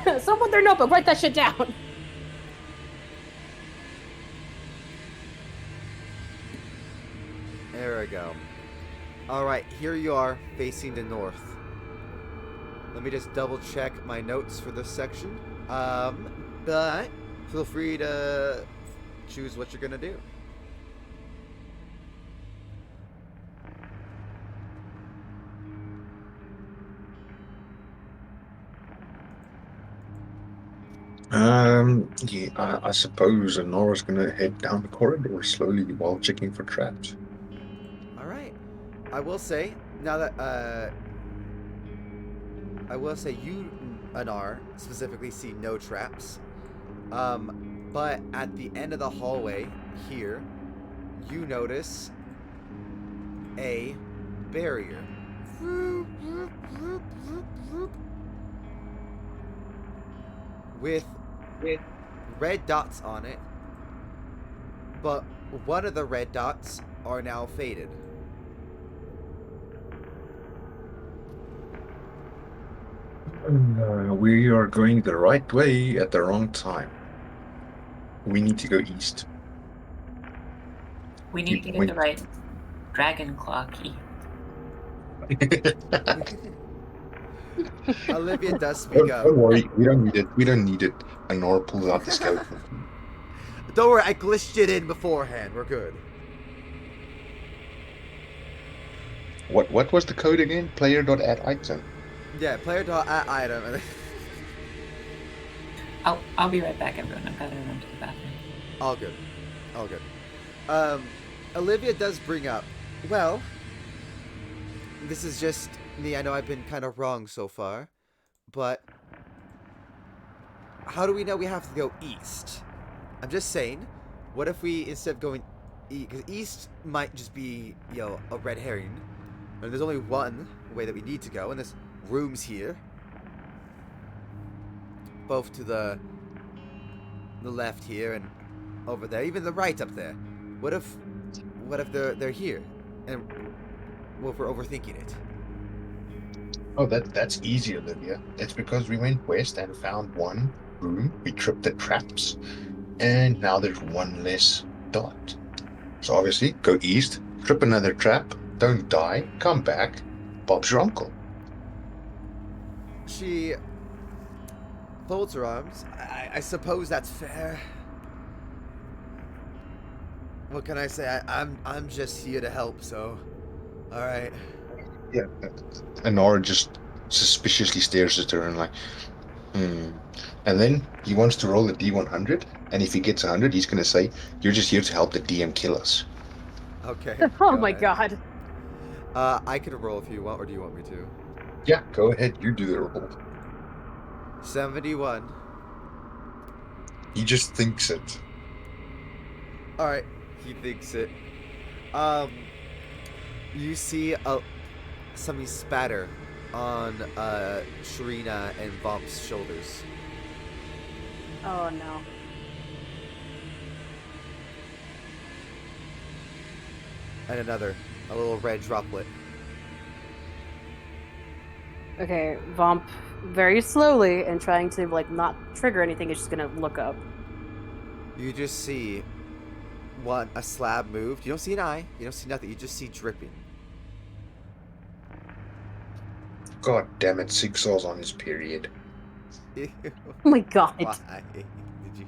their notebook, write that shit down. There we go. Alright, here you are, facing the north. Let me just double check my notes for this section. But feel free to choose what you're gonna do. Yeah, I suppose Nora's gonna head down the corridor slowly while checking for traps. Alright. I will say, now that, I will say you, Anar, specifically see no traps. But at the end of the hallway here, you notice a barrier. With red dots on it, but one of the red dots are now faded. We are going the right way at the wrong time. We need to go east. We need to get the right dragon claw key. Olivia does speak up. Don't worry, we don't need it. We don't need it. And Nora pulls out the skeleton. Don't worry, I glitched it in beforehand. We're good. What was the code again? Player.add item. Yeah, player.add item. I'll be right back, everyone. I've got to run to the bathroom. All good. All good. Olivia does bring up, well, this is just me. I know I've been kind of wrong so far, but how do we know we have to go east? I'm just saying, what if we, instead of going east, because east might just be, a red herring, and there's only one way that we need to go, and there's rooms here, both to the left here and over there, even the right up there. What if they're here, and what if we're overthinking it? Oh, that's easy, Olivia. It's because we went west and found one room, we tripped the traps, and now there's one less dot. So obviously, go east, trip another trap, don't die, come back, Bob's your uncle. She folds her arms. I suppose that's fair. What can I say? I'm just here to help, so all right. Yeah. And Nora just suspiciously stares at her and like, And then he wants to roll a D100, and if he gets 100, he's going to say, "You're just here to help the DM kill us." Okay. Oh go my ahead. god. I could roll if you want, or do you want me to? Yeah, go ahead. You do the roll. 71. He just thinks it. All right. He thinks it. You see something spatter on Sharina and Vomp's shoulders. Oh no. And a little red droplet. Okay, Vomp very slowly and trying to like not trigger anything is just gonna look up. You just see a slab moved. You don't see an eye. You don't see nothing. You just see dripping. God damn it, Sigsaw's on his period. Ew. Oh my god. Why did you?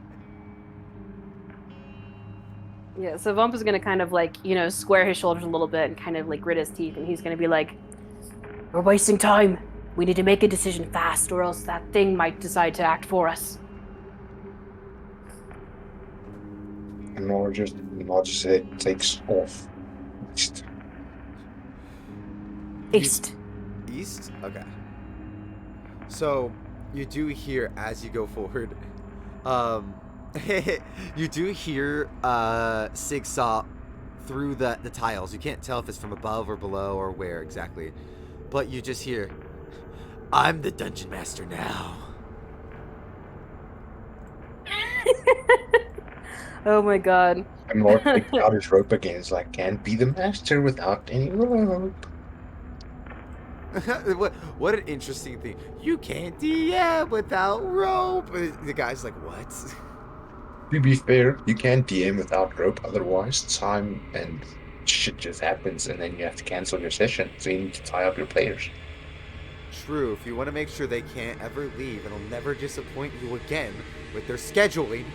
Yeah, so Vomp is gonna kind of like, square his shoulders a little bit and kind of like grit his teeth, and he's gonna be like, "We're wasting time. We need to make a decision fast, or else that thing might decide to act for us." And Nora just nods his head, takes off. East. East? Okay. So, you do hear as you go forward, you do hear Sigsaw through the tiles. You can't tell if it's from above or below or where exactly. But you just hear, "I'm the dungeon master now." Oh my god. And Nora takes out his rope again. It's like, can't be the master without any rope. what an interesting thing. You can't DM without rope. The guy's like, what? To be fair, you can't DM without rope, otherwise time and shit just happens, and then you have to cancel your session, so you need to tie up your players. True, if you want to make sure they can't ever leave and will never disappoint you again with their scheduling,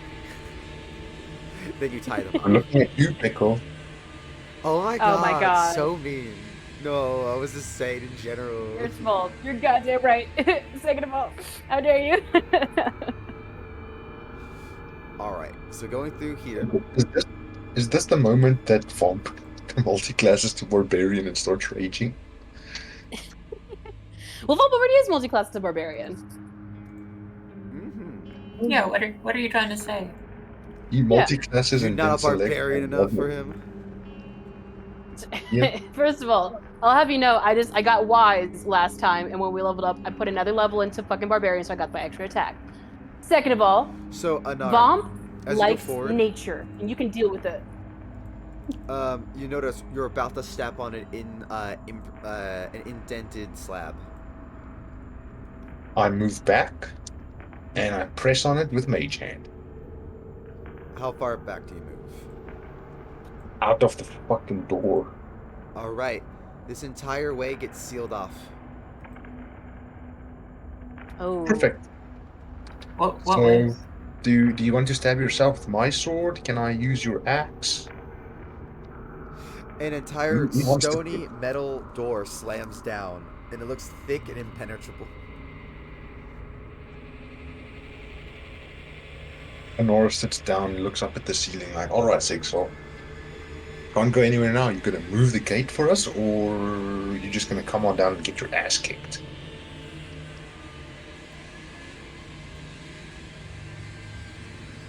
then you tie them up. I'm looking at you, Pickle. Oh my god, so mean. No, I was just saying in general. First of all, you're goddamn right. Second of all, how dare you? Alright, so going through here. Is this the moment that Vomp multi-classes to Barbarian and starts raging? Well, Vomp already is multi-class to Barbarian. Mm-hmm. Yeah, what are you trying to say? He multi-classes You're and not then a selects barbarian one enough level. for him. Yeah. First of all, I'll have you know, I got wise last time, and when we leveled up, I put another level into fucking Barbarian, so I got my extra attack. Second of all, So, Anar, Vomp as you go likes forward, nature, and you can deal with it. you notice you're about to step on an indented slab. I move back, and I press on it with Mage Hand. How far back do you move? Out of the fucking door. Alright, this entire way gets sealed off. Oh. Perfect. What So, was? do you want to stab yourself with my sword? Can I use your axe? An entire He wants to stony metal door slams down, and it looks thick and impenetrable. Honora sits down, looks up at the ceiling like, all right, Sigsaw. Can't go anywhere now. You gonna move the gate for us, or you just gonna come on down and get your ass kicked?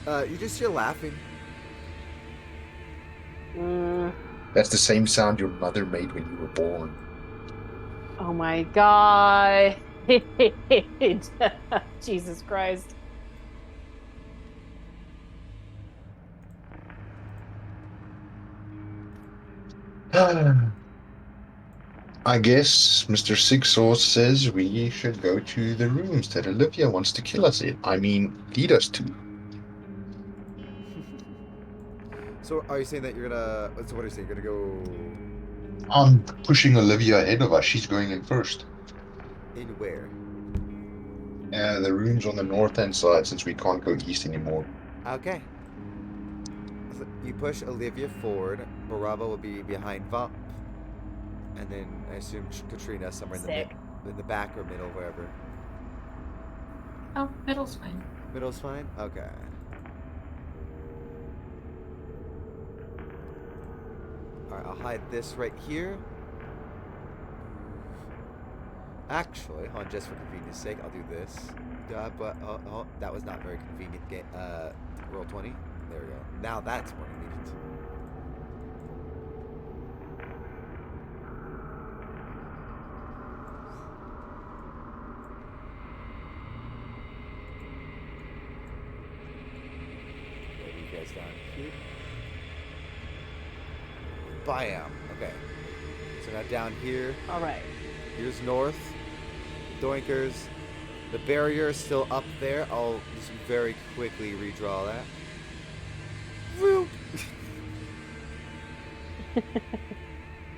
You just hear laughing. That's the same sound your mother made when you were born. Oh my god. Jesus Christ. I guess Mr. Sigsaw says we should go to the rooms that Olivia wants to kill us in. I mean, lead us to. So are you saying that you're gonna? So what are you saying? You're gonna go I'm pushing Olivia ahead of us. She's going in first. in where? The rooms on the north-hand side, since we can't go east anymore. Okay. So you push Olivia forward. Baraba will be behind Vamp, and then I assume Katrina somewhere Sick. in the back or middle, wherever. Oh, middle's fine. Middle's fine. Okay. Alright, I'll hide this right here. Actually, hold on, just for convenience sake, I'll do this. But that was not very convenient. Roll 20. There we go. Now that's more convenient. Get you guys down here. Bam. Okay. So now down here. All right. Here's north. Doinkers. The barrier is still up there. I'll just very quickly redraw that. Whoop.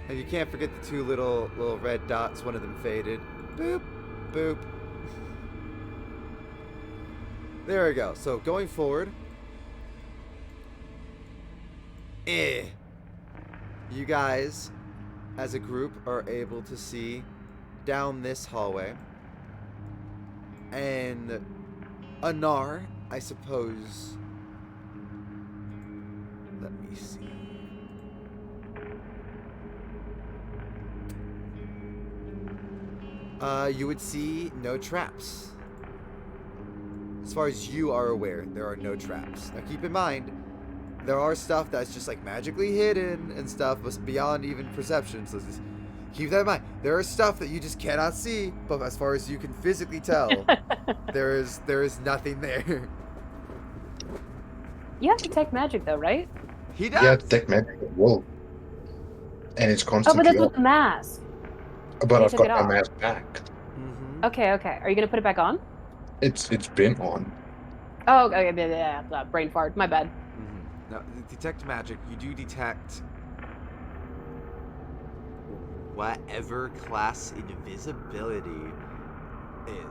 And you can't forget the two little red dots. One of them faded. Boop. Boop. There we go. So going forward. You guys, as a group, are able to see down this hallway. And Anar, I suppose. Let me see. You would see no traps. As far as you are aware, there are no traps. Now keep in mind, there are stuff that's just like magically hidden and stuff, but beyond even perception. So just keep that in mind. There is stuff that you just cannot see, but as far as you can physically tell, there is nothing there. You have detect magic though, right? He does. Yeah, detect magic at will. And it's Oh, constantly but that's with up. the mask. But you I've took got it my off. mask back. Okay, okay. Are you gonna put it back on? It's been on. Oh, okay, yeah. Brain fart. My bad. Now, detect magic. You do detect whatever class invisibility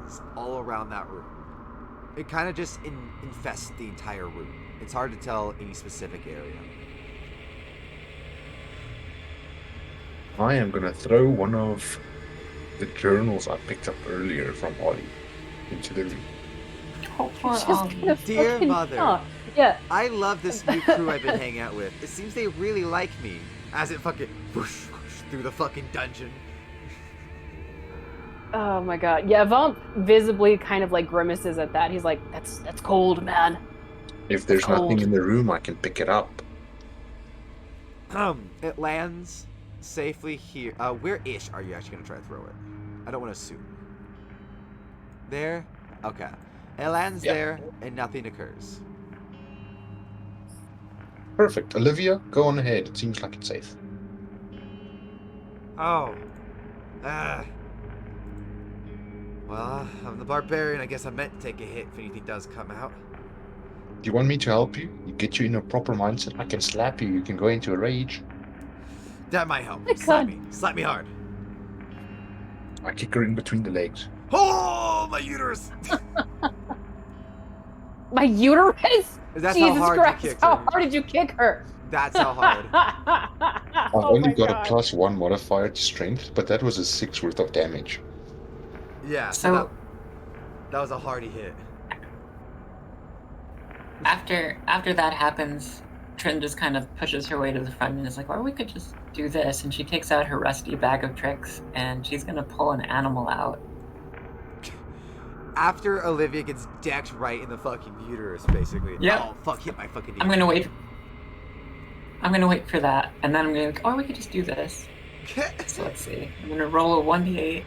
is all around that room. It kind of just infests the entire room. It's hard to tell any specific area. I am gonna throw one of the journals I picked up earlier from Ollie into the room. Oh, poor Just Ollie. gonna Dear fucking- mother. oh, yeah. I love this new crew I've been hanging out with. It seems they really like me. As it fucking whoosh, whoosh through the fucking dungeon. Oh my god. Yeah, Vamp visibly kind of like grimaces at that. He's like, that's cold, man. If there's Cold. nothing in the room, I can pick it up. It lands safely here. Where-ish are you actually gonna try to throw it? I don't want to assume. There? Okay. It lands Yeah. there, and nothing occurs. Perfect. Olivia, go on ahead. It seems like it's safe. Oh. Well, I'm the barbarian. I guess I meant to take a hit if anything does come out. Do you want me to help you? You get you in a proper mindset. I can slap you. You can go into a rage. That might help. My Slap God. me. Slap me hard. I kick her in between the legs. Oh, my uterus! My uterus? That's Jesus how hard Christ. you kicked How her. hard did you kick her? That's how hard. I've Oh only my got God. a +1 modifier to strength, but that was a 6 worth of damage. Yeah, So- that was a hardy hit. After that happens, Trin just kind of pushes her way to the front and is like, or we could just do this. And she takes out her rusty bag of tricks and she's going to pull an animal out. After Olivia gets decked right in the fucking uterus, basically. Yep. Oh, fuck, hit my fucking knee. I'm going to wait for that. And then I'm going to, or we could just do this. So let's see. I'm going to roll a 1d8.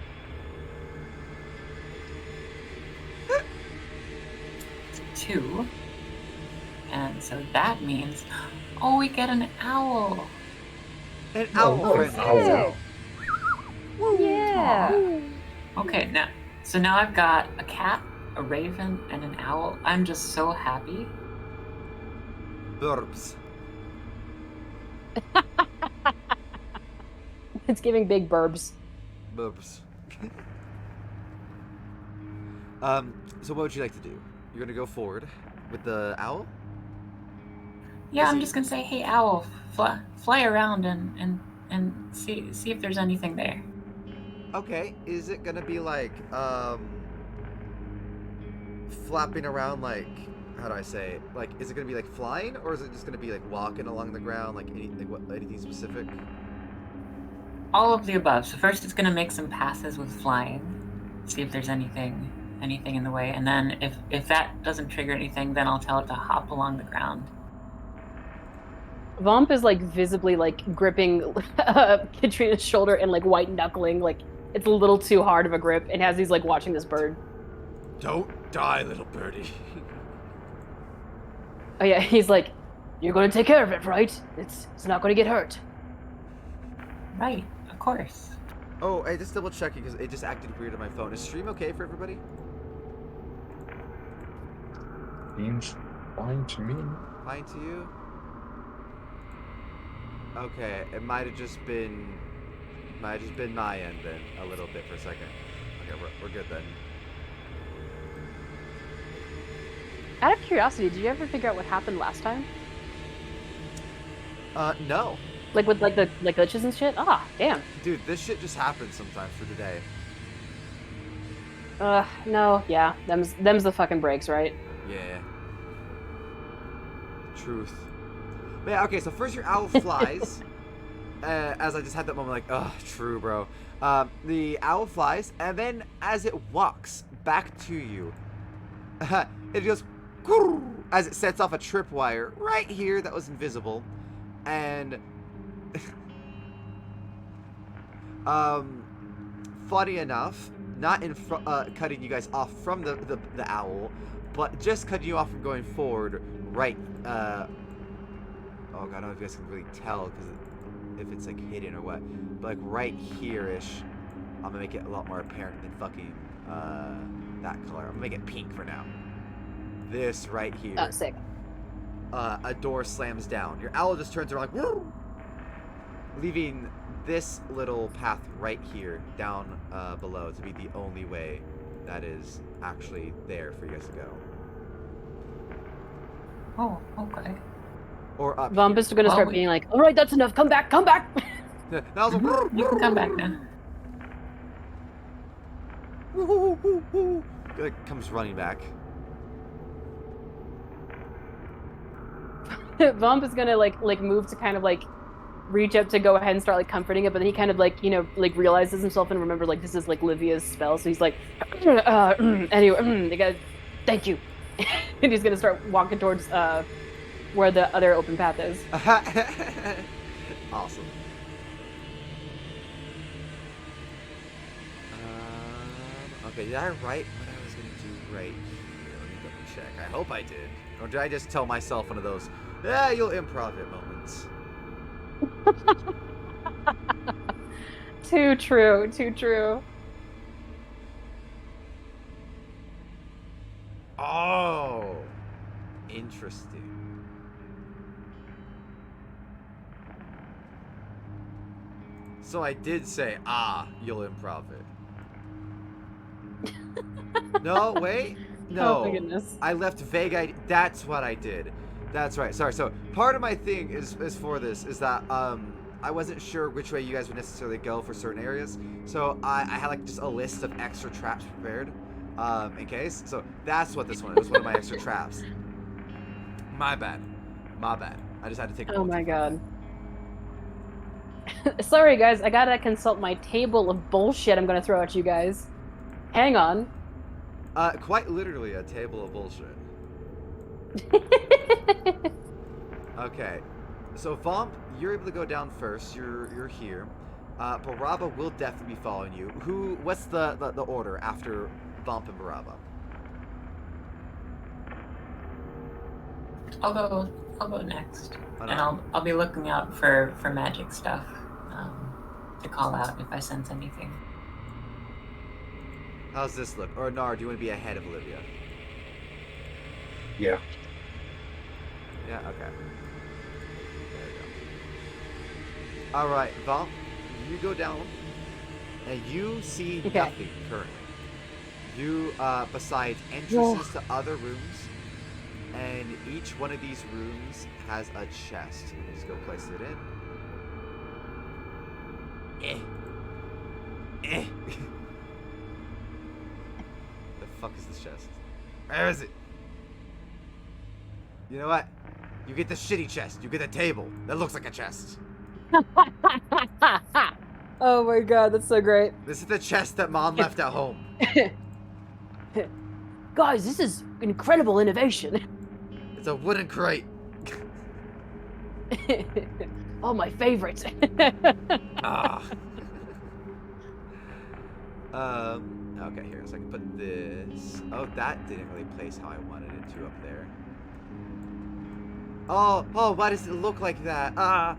It's 2. And so that means, we get an owl. An owl. Owl. Yeah. Okay, now I've got a cat, a raven, and an owl. I'm just so happy. Burbs. It's giving big burbs. Burbs. So what would you like to do? You're gonna go forward with the owl? Yeah, Is I'm he- just gonna say, hey, owl, fly around and see if there's anything there. Okay, is it gonna be like, flapping around like, how do I say it? Like, is it gonna be like flying, or is it just gonna be like walking along the ground, like anything specific? All of the above. So first, it's gonna make some passes with flying, see if there's anything in the way, and then if that doesn't trigger anything, then I'll tell it to hop along the ground. Vomp is like visibly like gripping Katrina's shoulder and like white knuckling, like it's a little too hard of a grip, and as he's like watching this bird. Don't die, little birdie. Oh yeah, he's like, you're gonna take care of it, right? It's not gonna get hurt. Right, of course. Oh, I just double checking because it just acted weird on my phone. Is stream okay for everybody? Seems fine to me. Fine to you? Okay, it might have just been my end then, a little bit for a second. Okay, we're good then. Out of curiosity, did you ever figure out what happened last time? No. Like with like the glitches and shit? Ah, damn. Dude, this shit just happens sometimes for today. No, yeah. Them's the fucking breaks, right? Yeah. Truth. But yeah, okay, so first your owl flies. As I just had that moment like, ugh, true, bro. The owl flies, and then as it walks back to you, it goes as it sets off a tripwire right here that was invisible. And funny enough, not in cutting you guys off from the owl, but just cutting you off from going forward right, oh god, I don't know if you guys can really tell because if it's like hidden or what, but like right here-ish, I'm gonna make it a lot more apparent than fucking that color. I'm gonna make it pink for now. This right here. Oh, sick. A door slams down. Your owl just turns around like, woo! Leaving this little path right here down below to be the only way that is actually there for you guys to go. Oh, okay. Or up Vomp here. is gonna start Well, being like, all right, that's enough. Come back, come back. Yeah, that was a You can come back now. Like, comes running back. Vomp is gonna like move to kind of like reach up to go ahead and start like comforting it, but then he kind of like, you know, like realizes himself and remember like this is like Livia's spell, so he's like, anyway, guys, thank you. And he's gonna start walking towards where the other open path is. Awesome. Okay, did I write what I was gonna do right here? Let me double check. I hope I did. Or did I just tell myself one of those, yeah, you'll improv it moments? Too true, too true. Oh, interesting. So I did say, you'll improv it. No, wait. No. Oh my goodness. I left vague idea. That's what I did. That's right. Sorry. So part of my thing is for this is that I wasn't sure which way you guys would necessarily go for certain areas. So I had like just a list of extra traps prepared in case. So that's what this one is. One of my extra traps. My bad. My bad. I just had to take a Oh moment my for god. Sorry, guys. I gotta consult my table of bullshit I'm gonna throw at you guys. Hang on. Quite literally a table of bullshit. Okay. So Vomp, you're able to go down first. You're here. Baraba will definitely be following you. What's the order after Vomp and Baraba? I'll go next, Alright. and I'll be looking out for magic stuff to call out if I sense anything. How's this look? Or Nar, do you want to be ahead of Olivia? Yeah. Yeah, okay. There we go. Alright, Vomp, you go down, and you see Okay. nothing currently. You, besides entrances to other rooms, and each one of these rooms has a chest. Just go place it in. The fuck is this chest? Where is it? You know what? You get the shitty chest. You get a table that looks like a chest. Oh my god, that's so great. This is the chest that Mom left at home. Guys, this is incredible innovation. It's a wooden crate. Oh, my favorite. Ah. Okay, here, so I can put this. Oh, that didn't really place how I wanted it to up there. Oh, why does it look like that?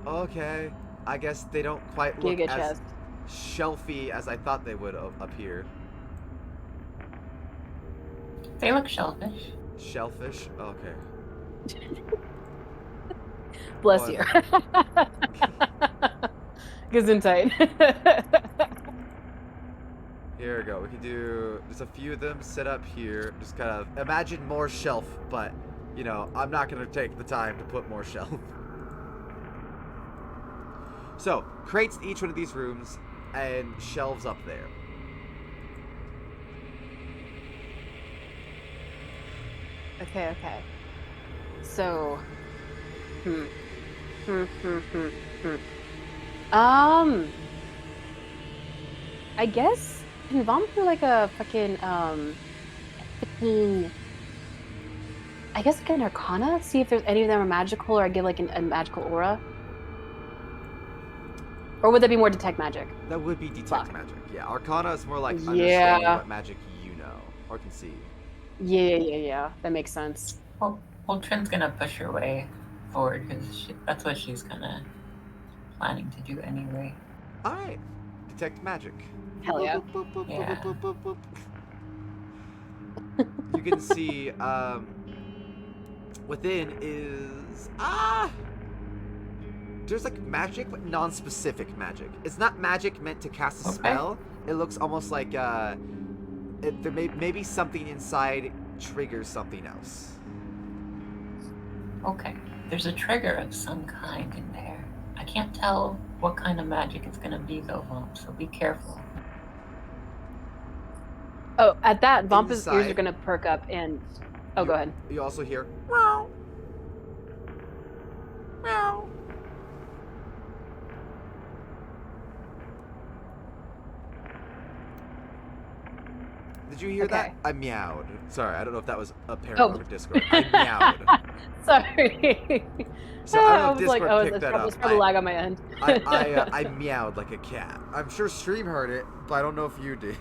Okay. I guess they don't quite look Giga as chest. shelfy as I thought they would up here. They look shellfish. Shellfish? Okay. Bless Oh, you. Gesundheit. Here we go. We can do just a few of them set up here. Just kind of imagine more shelf, but you know, I'm not gonna take the time to put more shelf. So, crates in each one of these rooms and shelves up there. Okay. So, I guess can Vomp do like a fucking I guess like an Arcana, see if there's any of them are magical, or I give like a magical aura. Or would that be more detect magic? That would be detect Fuck. magic. Yeah, Arcana is more like Yeah. understanding what magic you know or can see. Yeah. That makes sense. Well, Trin's gonna push her way forward because that's what she's kind of planning to do anyway. All right, detect magic. Hell yeah. Yeah. You can see within is there's like magic, but non-specific magic. It's not magic meant to cast a Okay. spell. It looks almost like there maybe something inside triggers something else. Okay. There's a trigger of some kind in there. I can't tell what kind of magic it's gonna be though, Vomp, so be careful. Oh, at that, Vompa's ears are Inside. gonna perk up and oh, go ahead. You also hear meow, meow. Did you hear that? Okay. I meowed. Sorry, I don't know if that was apparent Oh. over Discord. I meowed. Sorry. So I don't know if was like, Discord oh, picked that up. it's probably lag on my end. I meowed like a cat. I'm sure Stream heard it, but I don't know if you did.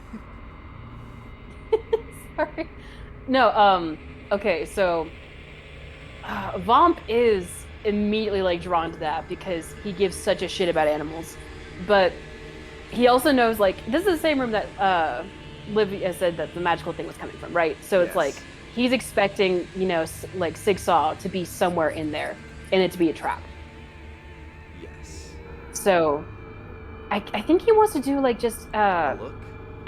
Sorry. No, okay, so Vomp is immediately like drawn to that because he gives such a shit about animals. But he also knows like this is the same room that Livia said that the magical thing was coming from, right? So it's Yes. like he's expecting, you know, like Sigsaw to be somewhere in there and it to be a trap. Yes. So I think he wants to do like just Look.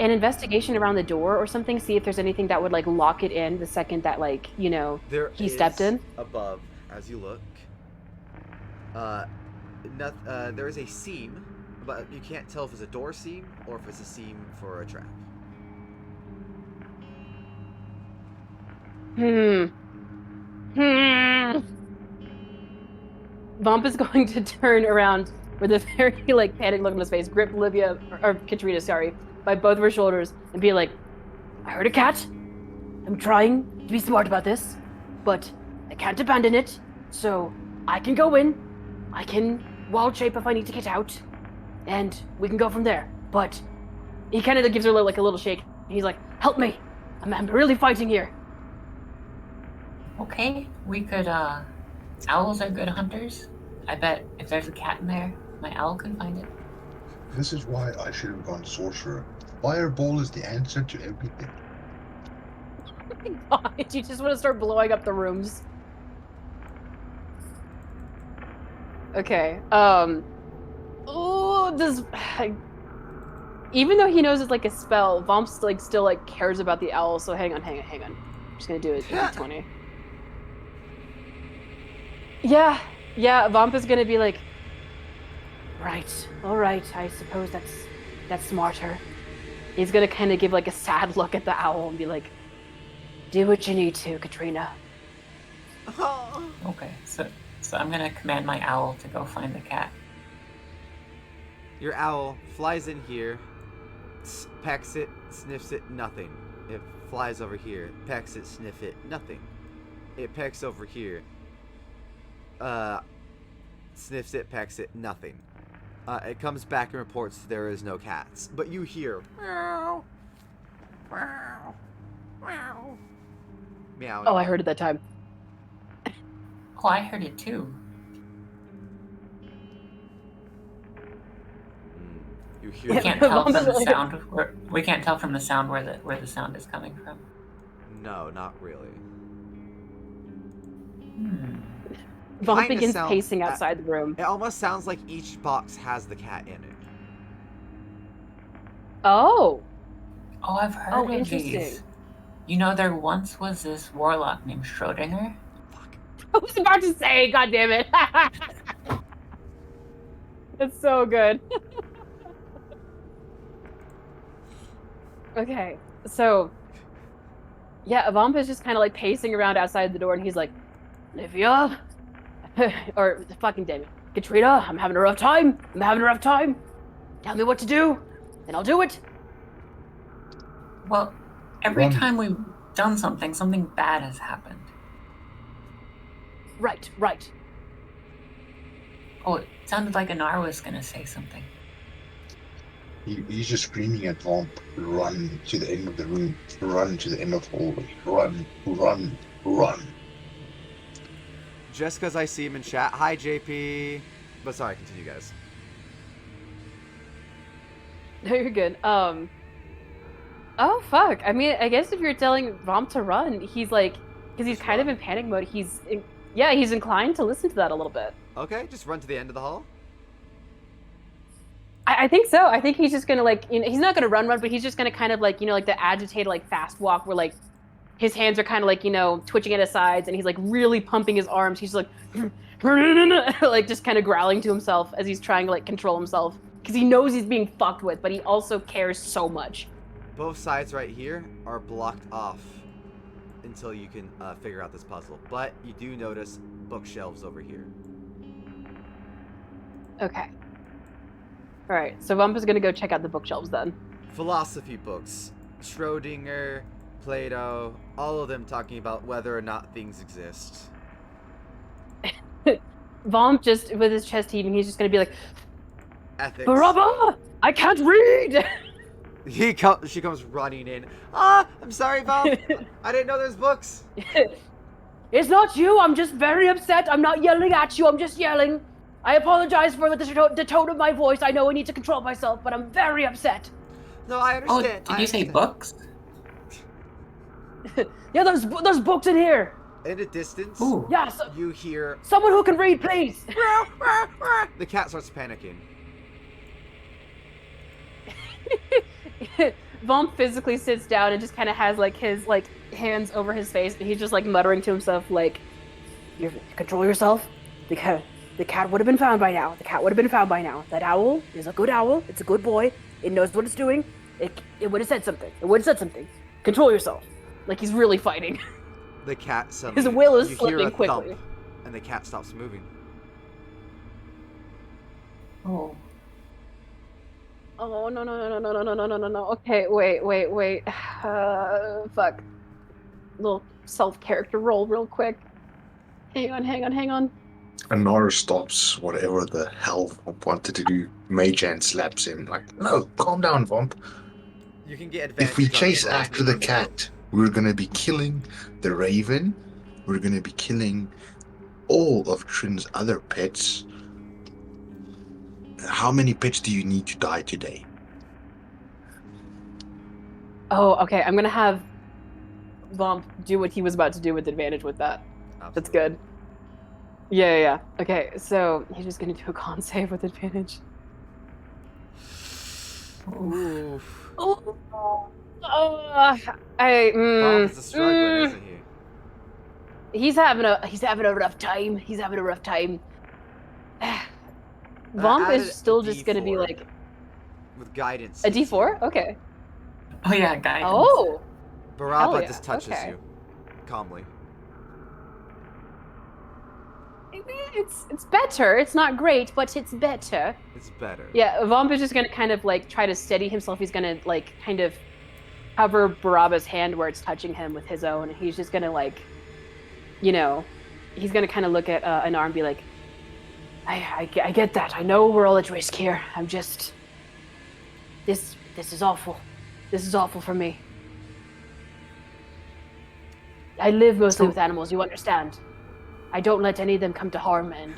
an investigation around the door or something, see if there's anything that would like lock it in the second that like, you know, There he stepped is in. above as you look. There is a seam, but you can't tell if it's a door seam or if it's a seam for a trap. Hmm. Vomp is going to turn around with a very like panicked look on his face, grip Olivia or Katrina, sorry, by both of her shoulders, and be like, "I heard a cat. I'm trying to be smart about this, but I can't abandon it. So I can go in. I can wild shape if I need to get out, and we can go from there. But he kind of gives her like a little shake. He's like, "Help me! I'm really fighting here." Okay, we could, owls are good hunters. I bet if there's a cat in there, my owl can find it. This is why I should have gone sorcerer. Fireball is the answer to everything. God, you just want to start blowing up the rooms. Okay. Oh, does even though he knows it's like a spell, Vomp's like still like cares about the owl. So hang on. I'm just gonna do it. 20. Yeah. Vomp is gonna be like, right, all right. I suppose that's smarter. He's gonna kind of give like a sad look at the owl and be like, "Do what you need to, Katrina." Okay, so I'm gonna command my owl to go find the cat. Your owl flies in here, pecks it, sniffs it, nothing. It flies over here, pecks it, sniff it, nothing. It pecks over here, sniffs it, pecks it, nothing. It comes back and reports there is no cats, but you hear meow, meow, meow, meow. Oh, I heard it that time. Oh, I heard it too. You hear We can't tell from the sound. We can't tell from the sound where the sound is coming from. No, not really. Vomp Kinda begins sound- pacing outside the room. It almost sounds like each box has the cat in it. Oh, Oh, I've heard Oh, of interesting. these. You know, there once was this warlock named Schrodinger. Fuck. I was about to say, God damn it. It's so good. Okay, so yeah, Vomp is just kind of like pacing around outside the door, and he's like, "Olivia, or fucking damn it, Katrina, I'm having a rough time. Tell me what to do, and I'll do it." Well, every Run. time we've done something, something bad has happened. Right. Oh, it sounded like Anar was gonna say something. He's just screaming at Vomp, "Run to the end of the room, run to the end of the hallway, run." Just because I see him in chat. Hi, JP. But sorry, continue, guys. No, you're good. Oh fuck. I mean, I guess if you're telling Vomp to run, he's like, because he's Just kind of run. in panic mode. He's inclined to listen to that a little bit. Okay, just run to the end of the hall. I think so. I think he's just gonna like, he's not gonna run, but he's just gonna kind of like, like the agitated like fast walk where like his hands are kind of like, twitching at his sides, and he's like really pumping his arms. He's like, like just kind of growling to himself as he's trying to like control himself because he knows he's being fucked with, but he also cares so much. Both sides right here are blocked off until you can figure out this puzzle. But you do notice bookshelves over here. Okay. All right. So Vump is gonna go check out the bookshelves then. Philosophy books. Schrodinger, Plato, all of them talking about whether or not things exist. Vomp just with his chest heaving, he's just gonna be like, Ethics. "Barabba, I can't read." She comes running in. I'm sorry, Val. I didn't know there's books. It's not you. I'm just very upset. I'm not yelling at you. I'm just yelling. I apologize for the tone of my voice. I know I need to control myself, but I'm very upset. No, I Oh, understand. did you say books? Yeah, there's books in here. In the distance, Ooh. Yeah, you hear someone who can read, please. the cat starts panicking. Vomp physically sits down and just kind of has like his like hands over his face, and he's just like muttering to himself like, You control yourself. The cat would have been found by now. That owl is a good owl. It's a good boy. It knows what it's doing. It would have said something. Control yourself. like he's really fighting. The cat suddenly... His will is you slipping hear a quickly. thump, and the cat stops moving. Oh. Oh, no. Okay, wait. Fuck. Little self-character roll real quick. Hang on. Anar stops whatever the hell Vomp wanted to do. Mage Hand slaps him like, no, calm down, Vomp. You can get If we advantage on chase this roll. after the cat, we're gonna be killing the raven. We're gonna be killing all of Trin's other pets. How many pets do you need to die today? Oh, okay. I'm gonna have Vomp do what he was about to do with advantage with that. That's good. Yeah. Okay, so he's just gonna do a con save with advantage. Oof. Oh, Bob is struggling, isn't he? He's having a rough time. Vomp added is still a just gonna be D4 like with guidance. a D4. Okay. Oh yeah, guidance. Oh, Baraba hell yeah, just touches okay. you calmly. it's better. It's not great, but it's better. It's better. Yeah, Vomp is just gonna kind of like try to steady himself. He's gonna like kind of cover Baraba's hand where it's touching him with his own. He's just gonna like, he's gonna kind of look at Anar and be like, I get that. I know we're all at risk here. I'm just. This is awful. This is awful for me. I live mostly with animals. You understand? I don't let any of them come to harm, and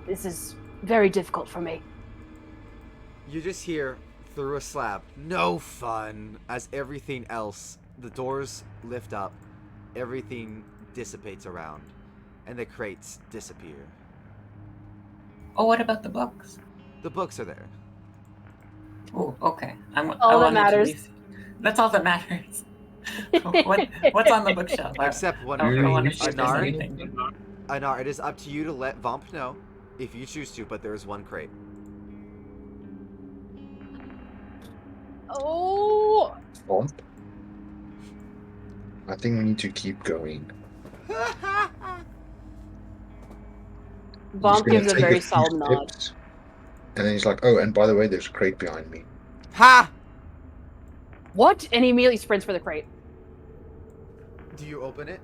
this is very difficult for me. You just hear through a slab, no fun, as everything else, the doors lift up, everything dissipates around, and the crates disappear. Oh, what about the books? The books are there. Oh, okay. All that matters. That's all that matters. What's on the bookshelf? Except one I crate. don't want to shoot Anar, anything. Anar, it is up to you to let Vomp know if you choose to, but there is one crate. oh, Vomp? I think we need to keep going. Vomp He's gonna gives a take very few solid nod. steps, and then he's like, oh, and by the way, there's a crate behind me. Ha! What? And he immediately sprints for the crate. Do you open it?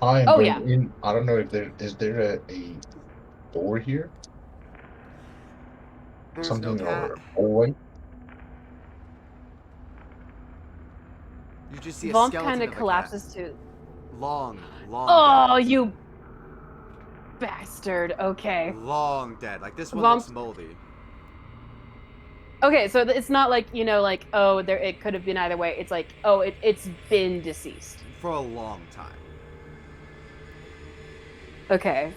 I am Oh, going yeah. in. I don't know if is there a door here? There's Something no or cat. a hallway? You just see a Vomp skeleton kind of of a collapses cat. to. Long Oh, dead. you bastard. Okay. Long dead. Like, this one Vomp- looks moldy. Okay, so it's not like, like, oh, it could have been either way. It's like, oh, it's been deceased. For a long time. Okay.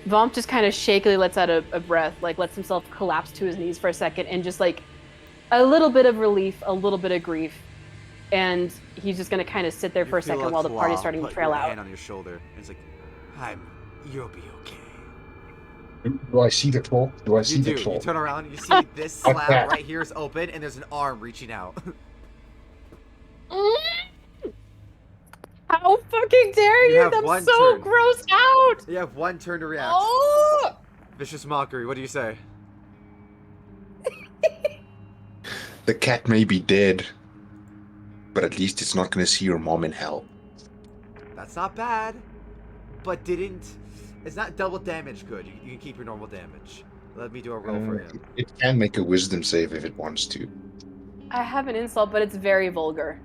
Vomp just kind of shakily lets out a breath, like lets himself collapse to his knees for a second, and just like a little bit of relief, a little bit of grief, and he's just gonna kind of sit there for a second while the party's starting to trail put your out. hand on your shoulder. And it's like, you'll be okay. Do I see the claw? Do I see You the do. claw? You turn around, you see this slab Okay. right here is open, and there's an arm reaching out. How fucking dare You you? have I'm one so turn. grossed out! You have one turn to react. Oh! Vicious mockery. What do you say? The cat may be dead, but at least it's not going to see your mom in hell. That's not bad, but it's not double damage good. You can keep your normal damage. Let me do a roll for him. It can make a wisdom save if it wants to. I have an insult, but it's very vulgar.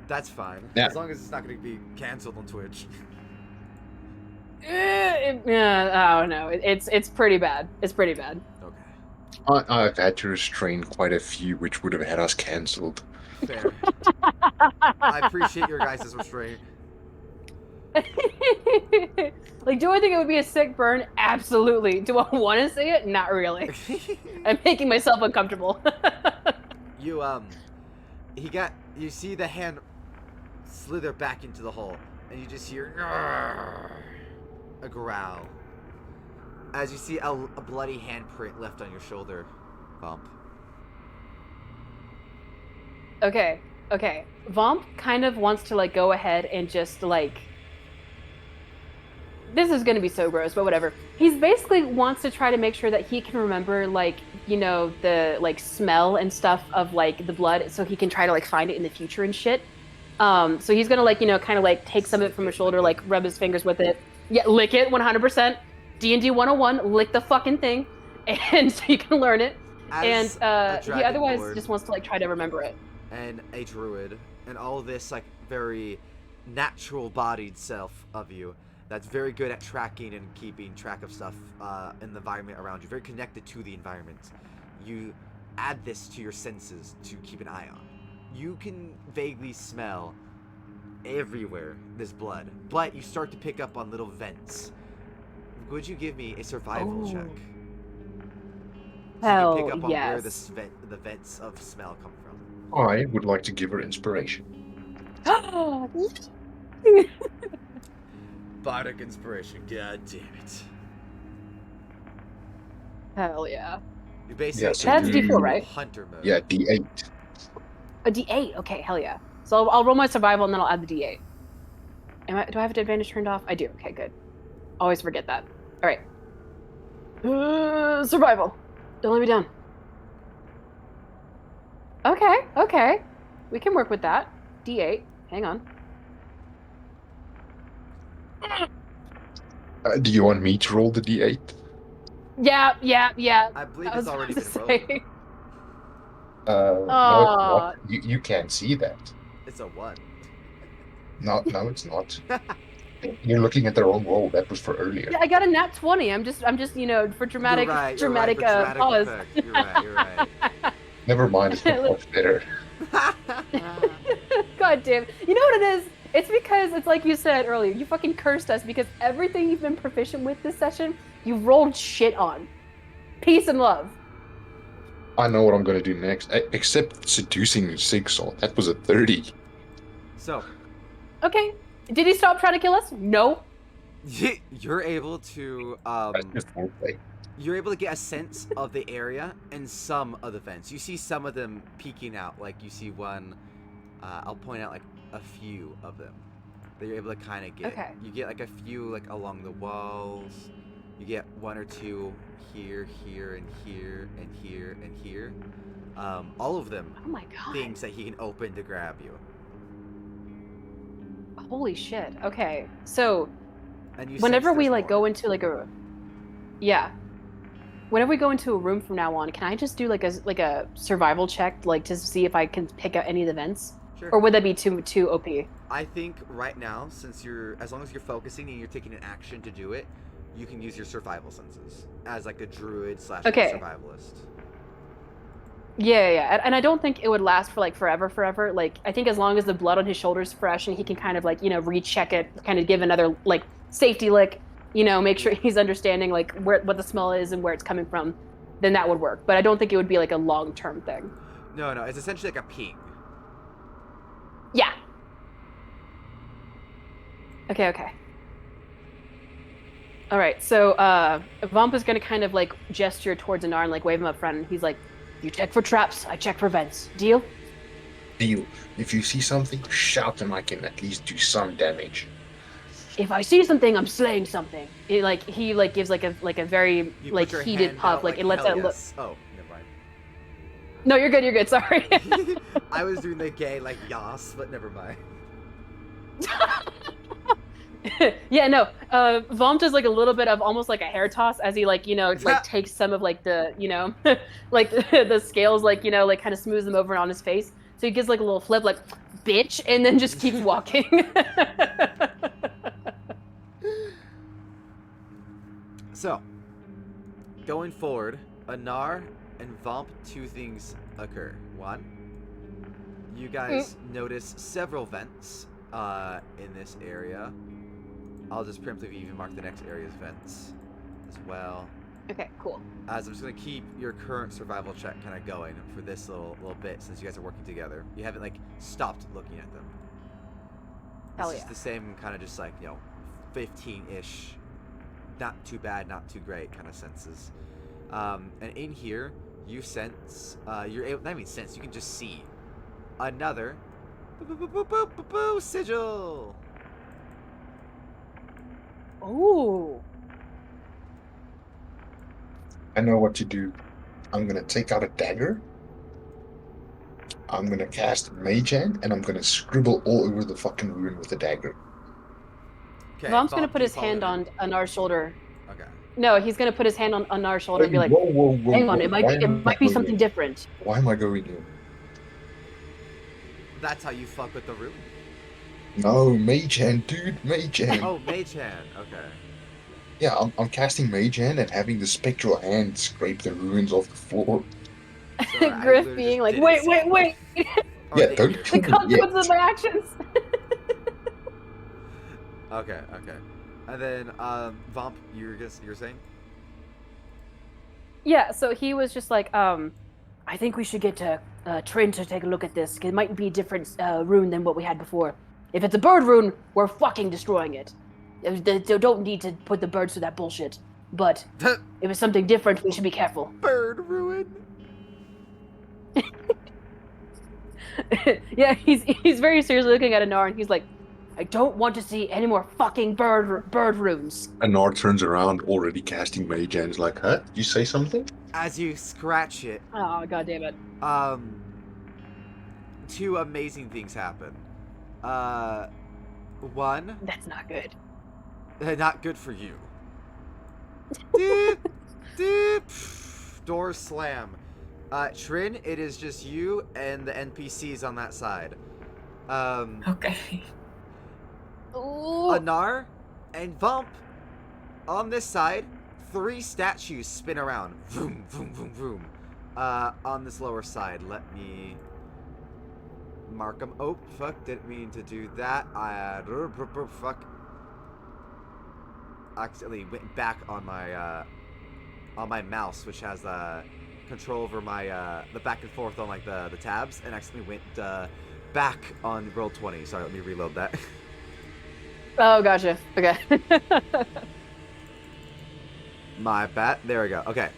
That's fine. Yeah. As long as it's not going to be canceled on Twitch. Oh no, it's pretty bad. It's pretty bad. Okay. I've had to restrain quite a few, which would have had us cancelled. Fair. I appreciate your guys' restraint. Like, do I think it would be a sick burn? Absolutely. Do I want to see it? Not really. I'm making myself uncomfortable. You see the hand slither back into the hole, and you just hear a growl as you see a bloody handprint left on your shoulder, Bump. Okay. Okay, Vomp kind of wants to like go ahead and just like. This is gonna be so gross, but whatever. He's basically wants to try to make sure that he can remember like the like smell and stuff of like the blood, so he can try to like find it in the future and shit. So he's gonna like kind of like take some of it from his shoulder, like rub his fingers with it. Yeah, lick it 100%. D&D 101, lick the fucking thing, and so you can learn it. As And a he otherwise dragonborn just wants to like try to remember it. and a druid, and all this like very natural-bodied self of you that's very good at tracking and keeping track of stuff in the environment around you, very connected to the environment. You add this to your senses to keep an eye on. You can vaguely smell everywhere this blood, but you start to pick up on little vents. Would you give me a survival check? Hell So you can pick up on where yes. the vents of smell come from. I would like to give her inspiration. Bardic inspiration, god damn it. Hell yeah. You basically Yeah, so That's do D4, you- right? hunter mode. Yeah, D8. A D8. Okay, hell yeah. So I'll roll my survival and then I'll add the D8. Do I have the advantage turned off? I do. Okay, good. Always forget that. All right. Survival. Don't let me down. Okay. We can work with that. D8. Hang on. Do you want me to roll the D8? Yeah. I believe I was it's already about been to rolled. say. No, it's Aw. not. You can't see that. It's a 1. No, it's not. You're looking at the wrong roll. That was for earlier. Yeah, I got a nat 20. I'm just for dramatic You're right, dramatic for dramatic pause. effect. You're right. Never mind, it's not much better. God damn. You know what it is? It's because it's like you said earlier, you fucking cursed us because everything you've been proficient with this session, you rolled shit on. Peace and love. I know what I'm going to do next. Except seducing Sigsaw. That was a 30. So, Okay. Did he stop trying to kill us? No. you're able to That's just foreplay. you're able to get a sense of the area and some of the vents. You see some of them peeking out, like you see one. I'll point out like a few of them that you're able to kind of get. Okay. You get like a few like along the walls. You get one or two here, and here, and here, and here. All of them Oh my god. things that he can open to grab you. Holy shit. Okay. So And you whenever sense we there's like more. go into like a whenever we go into a room from now on, can I just do like a survival check, like to see if I can pick out any of the vents? Sure. Or would that be too OP? I think right now, since as long as you're focusing and you're taking an action to do it, you can use your survival senses as like a druid / Okay. survivalist. Yeah. And I don't think it would last for like forever. Like I think as long as the blood on his shoulder's fresh and he can kind of like, recheck it, kind of give another like safety lick, make sure he's understanding like what the smell is and where it's coming from, then that would work. But I don't think it would be like a long-term thing. No, it's essentially like a ping. Yeah. Okay. All right, so Vamp is gonna kind of like gesture towards Anar and like wave him up front, and he's like, "You check for traps, I check for vents. Deal?" Deal. If you see something, shout and I can at least do some damage. If I see something, I'm slaying something. He gives like a very You like put your heated hand puff, out, like it lets hell out look. yes. Oh, never mind. No, you're good. Sorry. I was doing the gay like yas, but never mind. Yeah, no. Vomp does like a little bit of almost like a hair toss as he like takes some of like the like the scales like kind of smooths them over on his face. So he gives like a little flip like bitch and then just keeps walking. So, going forward, Anar and Vomp, two things occur. One, you guys notice several vents in this area. I'll just preemptively even mark the next area's vents as well. Okay, cool. As I'm just going to keep your current survival check kind of going for this little bit since you guys are working together. You haven't like stopped looking at them. Hell It's yeah. just the same kind of just like, 15-ish, not too bad, not too great kind of senses. And in here, you sense, you're able, not even sense, you can just see another Sigil. Ooh. I know what to do. I'm gonna take out a dagger. I'm gonna cast Mage Hand, and I'm gonna scribble all over the fucking ruin with a dagger. Okay. Mom's gonna Vomp, put do you his follow hand him? on our shoulder. Okay. No, he's gonna put his hand on our shoulder and be Hey, like, whoa, whoa, whoa, "Hang on, whoa. it Why am I might be going something in? different." Why am I going in? That's how you fuck with the room. No, Mage Hand, dude, Mage Hand. Oh, Mage Hand. Okay. Yeah, I'm casting Mage Hand and having the spectral hand scrape the ruins off the floor. Sorry, I Griff literally being just like, did "Wait, it. wait, wait!" Oh, Yeah, did don't you? kill The me consequences yet. of my actions. Okay. And then, Vomp, you're saying? Yeah, so he was just like, I think we should get Trin to take a look at this. It might be a different rune than what we had before. If it's a bird rune, we're fucking destroying it. They don't need to put the birds through that bullshit. But if it's something different, we should be careful. Bird ruin. yeah, he's very seriously looking at Anar, and he's like, I don't want to see any more fucking bird runes. Anar turns around, already casting Mage Hand. Is like, huh? Did you say something? As you scratch it, "Oh, god damn it!" two amazing things happen. One, That's not good. not good for you. Deep, deep. Doors slam. Trin, it is just you and the NPCs on that side. Okay. Ooh. Anar and Vump on this side. 3 statues spin around. Vroom, vroom, vroom, vroom. On this lower side. Let me mark them. Oh, fuck. Didn't mean to do that. Fuck. Accidentally went back on my mouse, which has control over my the back and forth on like the tabs, and accidentally went back on Roll20. Sorry, let me reload that. Oh, gotcha. Okay. My bad. There we go. Okay.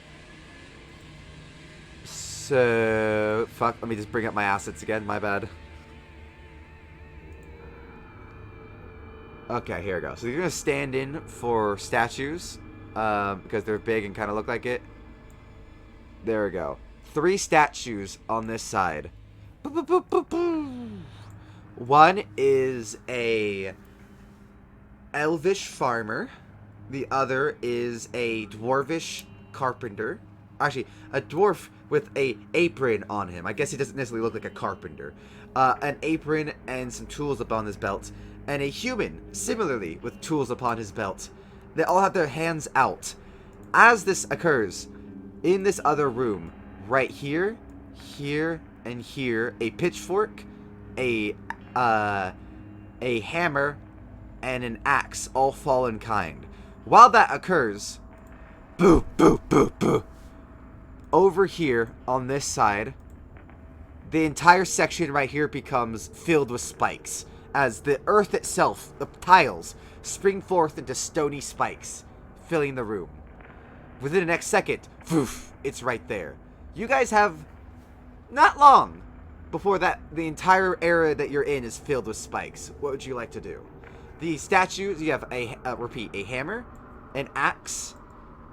So fuck. Let me just bring up my assets again. My bad. Okay, here we go. So you're gonna stand in for statues, because they're big and kind of look like it. There we go. 3 statues on this side. Boop, boop, boop, boop, boop. One is a elvish farmer. The other is a dwarvish carpenter. Actually, a dwarf with a apron on him. I guess he doesn't necessarily look like a carpenter. An apron and some tools upon his belt. And a human, similarly, with tools upon his belt. They all have their hands out. As this occurs, in this other room, right here, here, and here, a pitchfork, a hammer, and an axe all fall in kind. While that occurs, boo, boo, boo, boo. Over here, on this side, the entire section right here becomes filled with spikes, as the earth itself, the tiles, spring forth into stony spikes, filling the room. Within the next second, poof, it's right there. You guys have not long before that the entire area that you're in is filled with spikes. What would you like to do? The statues, you have a hammer, an axe,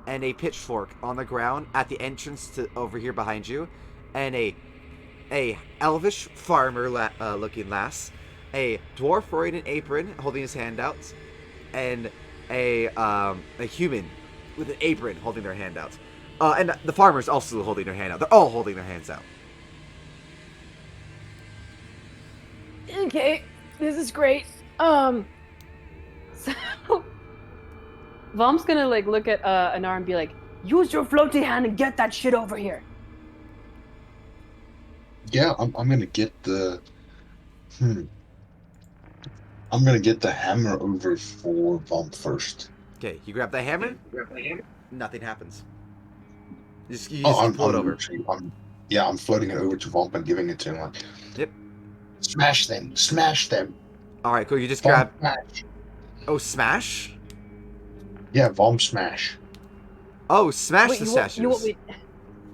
and a pitchfork on the ground at the entrance to over here behind you, and a elvish farmer looking lass, a dwarf wearing an apron holding his hand out, and a human with an apron holding their hand out. And the farmer's also holding their hand out. They're all holding their hands out. Okay, this is great. So Vomp's gonna like look at Anar and be like, Use your floaty hand and get that shit over here. Yeah, I'm gonna get the. I'm gonna get the hammer over for Vomp first. Okay, you grab the hammer. Nothing happens. You just I'm pull it over. I'm floating it over to Vomp and giving it to him. Like, Yep. Smash them! Smash them! All right, cool. You just Vomp grab. smash. Oh, smash. Yeah, Vomp smash. Oh, smash "Wait, the you statues. want me?"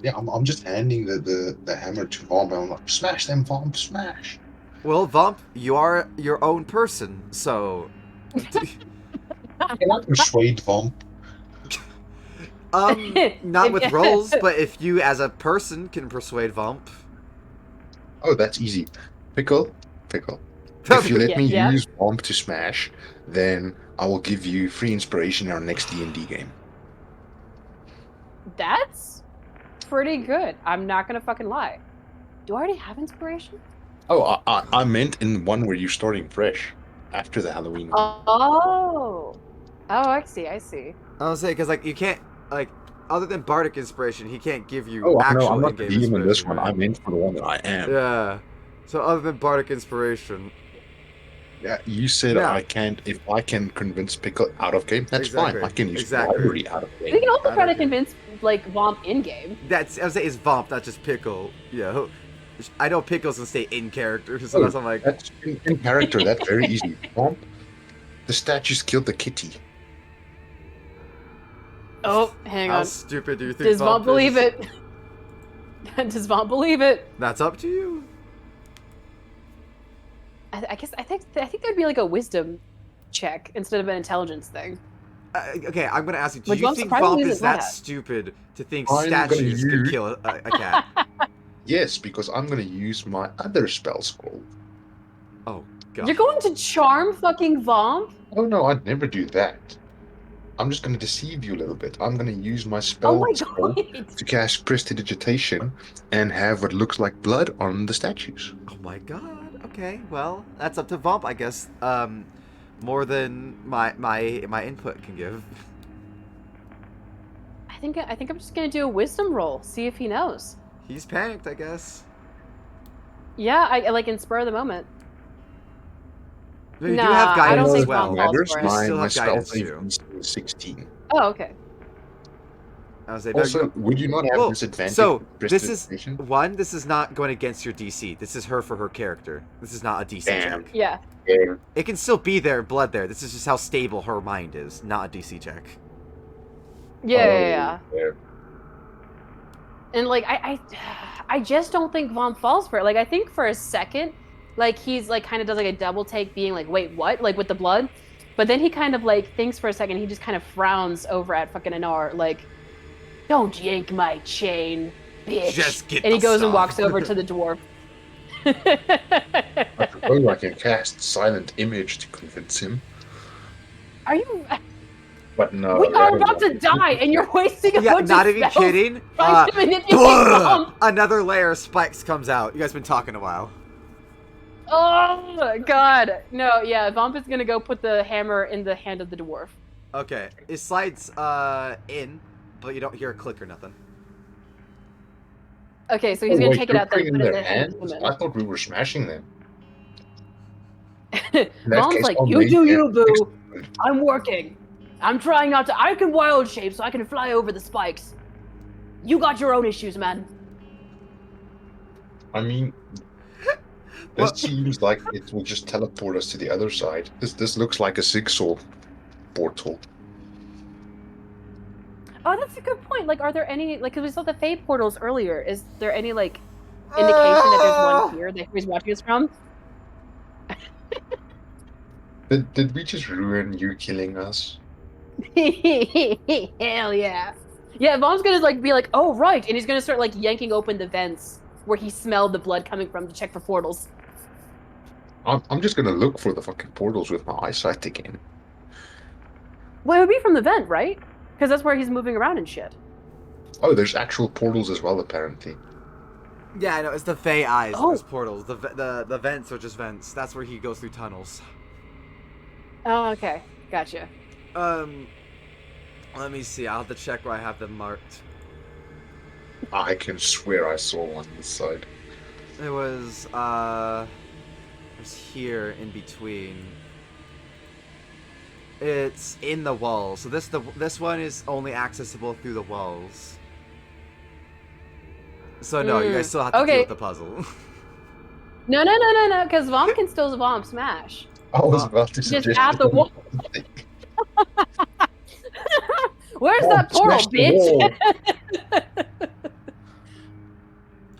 Yeah, I'm just handing the hammer to Vomp and I'm like, smash them, Vomp, smash! Well, Vomp, you are your own person, so. Can I persuade Vomp? Not If- with rolls, but if you as a person can persuade Vomp. Oh, that's easy. Pickle. If you let me Yeah. use Vomp to smash, then I will give you free inspiration in our next D&D game. That's pretty good. I'm not gonna fucking lie. Do I already have inspiration? Oh, I meant in one where you're starting fresh after the Halloween one. Oh, I see. I was saying because like you can't like other than bardic inspiration, he can't give you Oh, actual no, I'm not the in-game DM in this inspiration, one. right? I meant for the one that I am. Yeah. So other than bardic inspiration, Yeah, you said Yeah. I can't. If I can convince Pickle out of game, that's Exactly. fine. I can use Exactly. bribery out of We game. can also I try to don't care. convince like Vomp in game. that's I was saying it's Vomp, not just Pickle. Yeah. I know Pickles can stay in character, so Oh, that's why I'm like, That's in character. That's very easy. Vomp, the statues killed the kitty. Oh, hang how on. stupid do you think Does Vomp is? believe it? Does Vomp believe it? That's up to you. I think there'd be like a wisdom check instead of an intelligence thing. Okay, I'm gonna ask you. Do Which you one think surprisingly Vomp is isn't that that at? stupid to think I'm gonna statues can use- kill a cat? Yes, because I'm going to use my other spell scroll. Oh god. You're going to charm fucking Vomp? Oh no, I'd never do that. I'm just going to deceive you a little bit. I'm going to use my spell Oh my scroll god! to cast prestidigitation and have what looks like blood on the statues. Oh my god. Okay, well, that's up to Vomp, I guess. More than my input can give. I think I'm just gonna do a wisdom roll, see if he knows. He's panicked, I guess. Yeah, I like in spur of the moment. No, you Nah, do have I guidance don't as think well. Vomp falls Matters. for it. You My, still my have spell guidance save too. is 16. Oh, okay. I was saying, Also, would you not have Whoa, disadvantage? so with this is prestidigitation? this is not going against your DC. This is her for her character. This is not a DC Damn. check. Yeah. Yeah. It can still be there, blood there. This is just how stable her mind is, not a DC check. Yeah. Yeah. And like I just don't think Vaughn falls for it. Like I think for a second, like he's like kind of does like a double take, being like, wait, what? Like with the blood. But then he kind of like thinks for a second, he just kind of frowns over at fucking Anar, like, don't yank my chain, bitch. Just get and he the goes and stuff. walks over to the dwarf. I suppose I can cast Silent Image to convince him. Are you But no. we that are is about to not- die and you're wasting a Yeah, bunch not of even spells kidding. trying to manipulate Vaughn. Another layer of spikes comes out. You guys been talking a while. Oh god. No, yeah, Vomp is gonna go put the hammer in the hand of the dwarf. Okay, it slides in, but you don't hear a click or nothing. Okay, so he's Oh, gonna wait, take it you're out there and putting put in it in their the hand of hands? the I human. thought we were smashing them. In that Mom's case, like, I'll you make do it you, boo. extra. I'm working. I'm trying not to. I can wild shape so I can fly over the spikes. You got your own issues, man. I mean, this seems like it will just teleport us to the other side. This looks like a jigsaw portal. Oh, that's a good point. Like, are there any, like, because we saw the Fate portals earlier. Is there any, like, indication that there's one here that he's watching us from? Did we just ruin you killing us? Hell yeah. Yeah, Mom's gonna, like, be like, oh, right. And he's gonna start, like, yanking open the vents where he smelled the blood coming from to check for portals. I'm just gonna look for the fucking portals with my eyesight again. Well, it would be from the vent, right? Because that's where he's moving around and shit. Oh, there's actual portals as well, apparently. Yeah, I know. It's the Fey eyes. Oh. There's portals. The vents are just vents. That's where he goes through tunnels. Oh, okay. Gotcha. Let me see. I'll have to check where I have them marked. I can swear I saw one this side. It was here in between. It's in the walls. So this one is only accessible through the walls. So no, you guys still have to deal Okay. with the puzzle. No, because Vom can still Vom smash. I was about to Just suggest at the wall. Where's Oh, that portal, smash the bitch?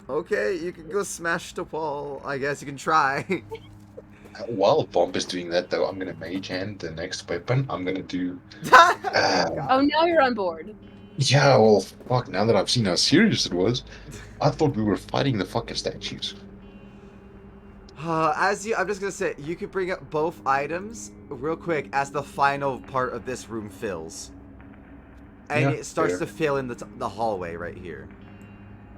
Okay, you can go smash the wall. I guess you can try. While Bomb is doing that, though, I'm gonna mage hand the next weapon. I'm gonna do. Oh, God. Oh, now you're on board. Yeah, well, fuck. Now that I've seen how serious it was, I thought we were fighting the fucking statues. I'm just gonna say, you could bring up both items real quick as the final part of this room fills, and Yeah, it starts fair. to fill in the hallway right here.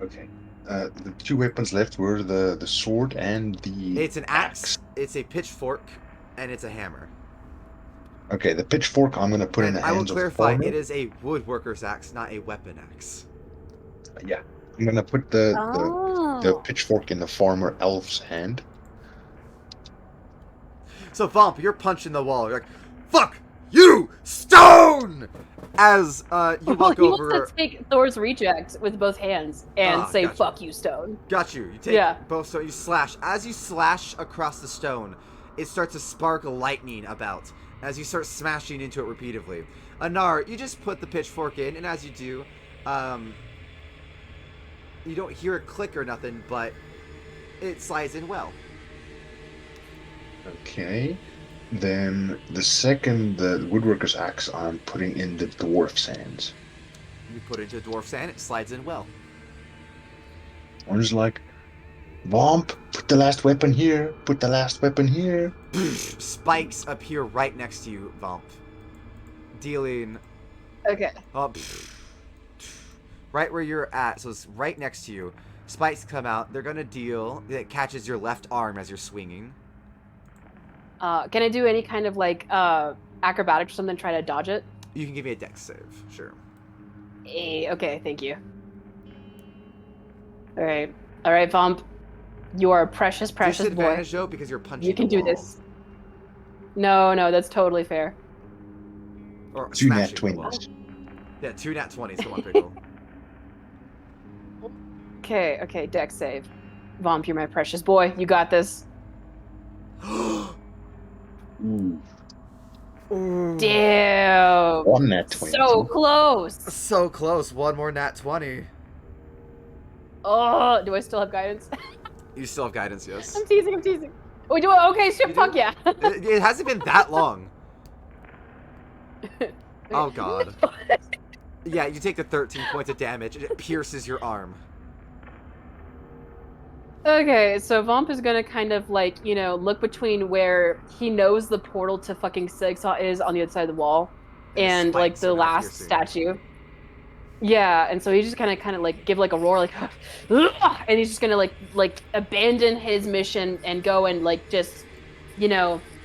Okay. The two weapons left were the sword and the It's an axe, it's a pitchfork, and it's a hammer. Okay, the pitchfork I'm gonna put in And the I will hands of clarify, farmer. it is a woodworker's axe, not a weapon axe. Yeah, I'm gonna put the Oh. pitchfork in the farmer elf's hand. So Vomp, you're punching the wall. You're like, "Fuck you, stone!" As you walk He over. wants to take Thor's reject with both hands and Ah, say, gotcha. "Fuck you, stone." Got you. You take Yeah. both stones. You slash. As you slash across the stone, it starts to spark lightning about. As you start smashing into it repeatedly. Anar, you just put the pitchfork in, and as you do, you don't hear a click or nothing, but it slides in well. Okay. Then the woodworker's axe I'm putting in the dwarf's hands. You put it into the dwarf's hand, it slides in well. I'm just like, Vomp, put the last weapon here, put the last weapon here. Spikes appear right next to you, Vomp. Dealing Okay. right where you're at, so it's right next to you. Spikes come out. They're gonna deal. It catches your left arm as you're swinging. Can I do any kind of like acrobatics or something? Try to dodge it. You can give me a dex save, sure. Okay, thank you. All right, Vomp. You are a precious boy. Disadvantage though because you're punching. You can the do wall. this. No, that's totally fair. Or Two nat smashing the wall. 20s. Yeah, 2 nat 20s. Come on, Pickle. Okay, dex save. Vomp, you're my precious boy. You got this. Ooh, Damn. one nat 20. So close. So close. One more nat 20. Oh, do I still have guidance? You still have guidance, yes. I'm teasing. Oh, do I? Okay, shit, You fuck do? yeah. It hasn't been that long. Oh god. Yeah, you take the 13 points of damage and it pierces your arm. Okay, so Vomp is gonna kind of like, look between where he knows the portal to fucking Sigsaw is on the other side of the wall and like spikes the are now last piercing. statue. Yeah, and so he's just kind of like give like a roar like and he's just gonna like abandon his mission and go and like just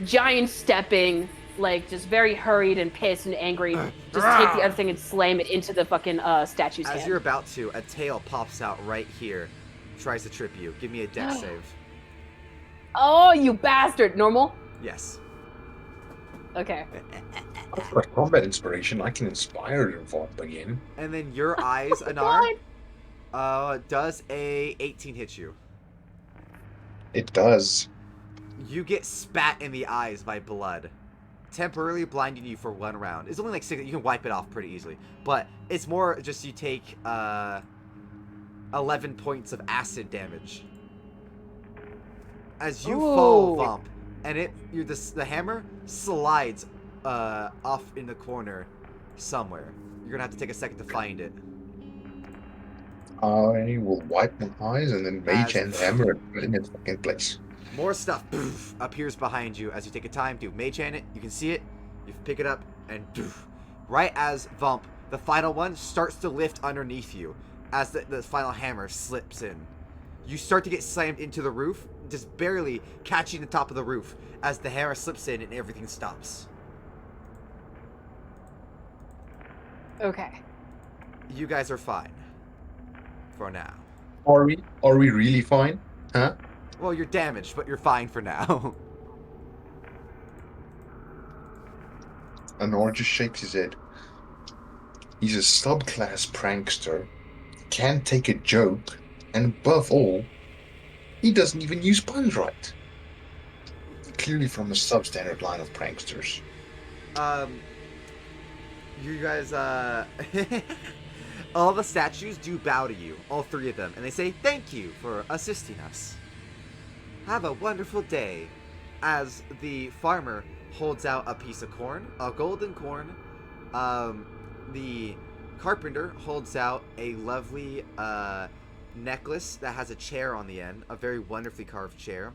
giant stepping, like just very hurried and pissed and angry, just take the other thing and slam it into the fucking statue's As hand. you're about to, a tail pops out right here, tries to trip you. Give me a dex save. Oh, you bastard! Normal? Yes. Okay. For combat inspiration, I can inspire Vomp again. And then your eyes, Anar, does a 18 hit you? It does. You get spat in the eyes by blood, temporarily blinding you for 1 round. It's only like 6. You can wipe it off pretty easily, but it's more just you take 11 points of acid damage as you fall, Vomp, and the hammer slides off in the corner somewhere. You're gonna have to take a second to find it. I will wipe my eyes and then mage hand hammer and put it in its fucking place. More stuff appears behind you as you take a time to mage hand it. You can see it. You pick it up, and right as Vomp, the final one, starts to lift underneath you as the final hammer slips in. You start to get slammed into the roof, just barely catching the top of the roof as the hammer slips in and everything stops. Okay. You guys are fine. For now. Are we really fine? Huh? Well, you're damaged, but you're fine for now. Anor just shakes his head. He's a subclass prankster, can't take a joke, and above all, he doesn't even use puns right. Clearly from a substandard line of pranksters. You guys, All the statues do bow to you, all three of them, and they say thank you for assisting us. Have a wonderful day. As the farmer holds out a piece of corn, a golden corn, the carpenter holds out a lovely necklace that has a chair on the end, a very wonderfully carved chair,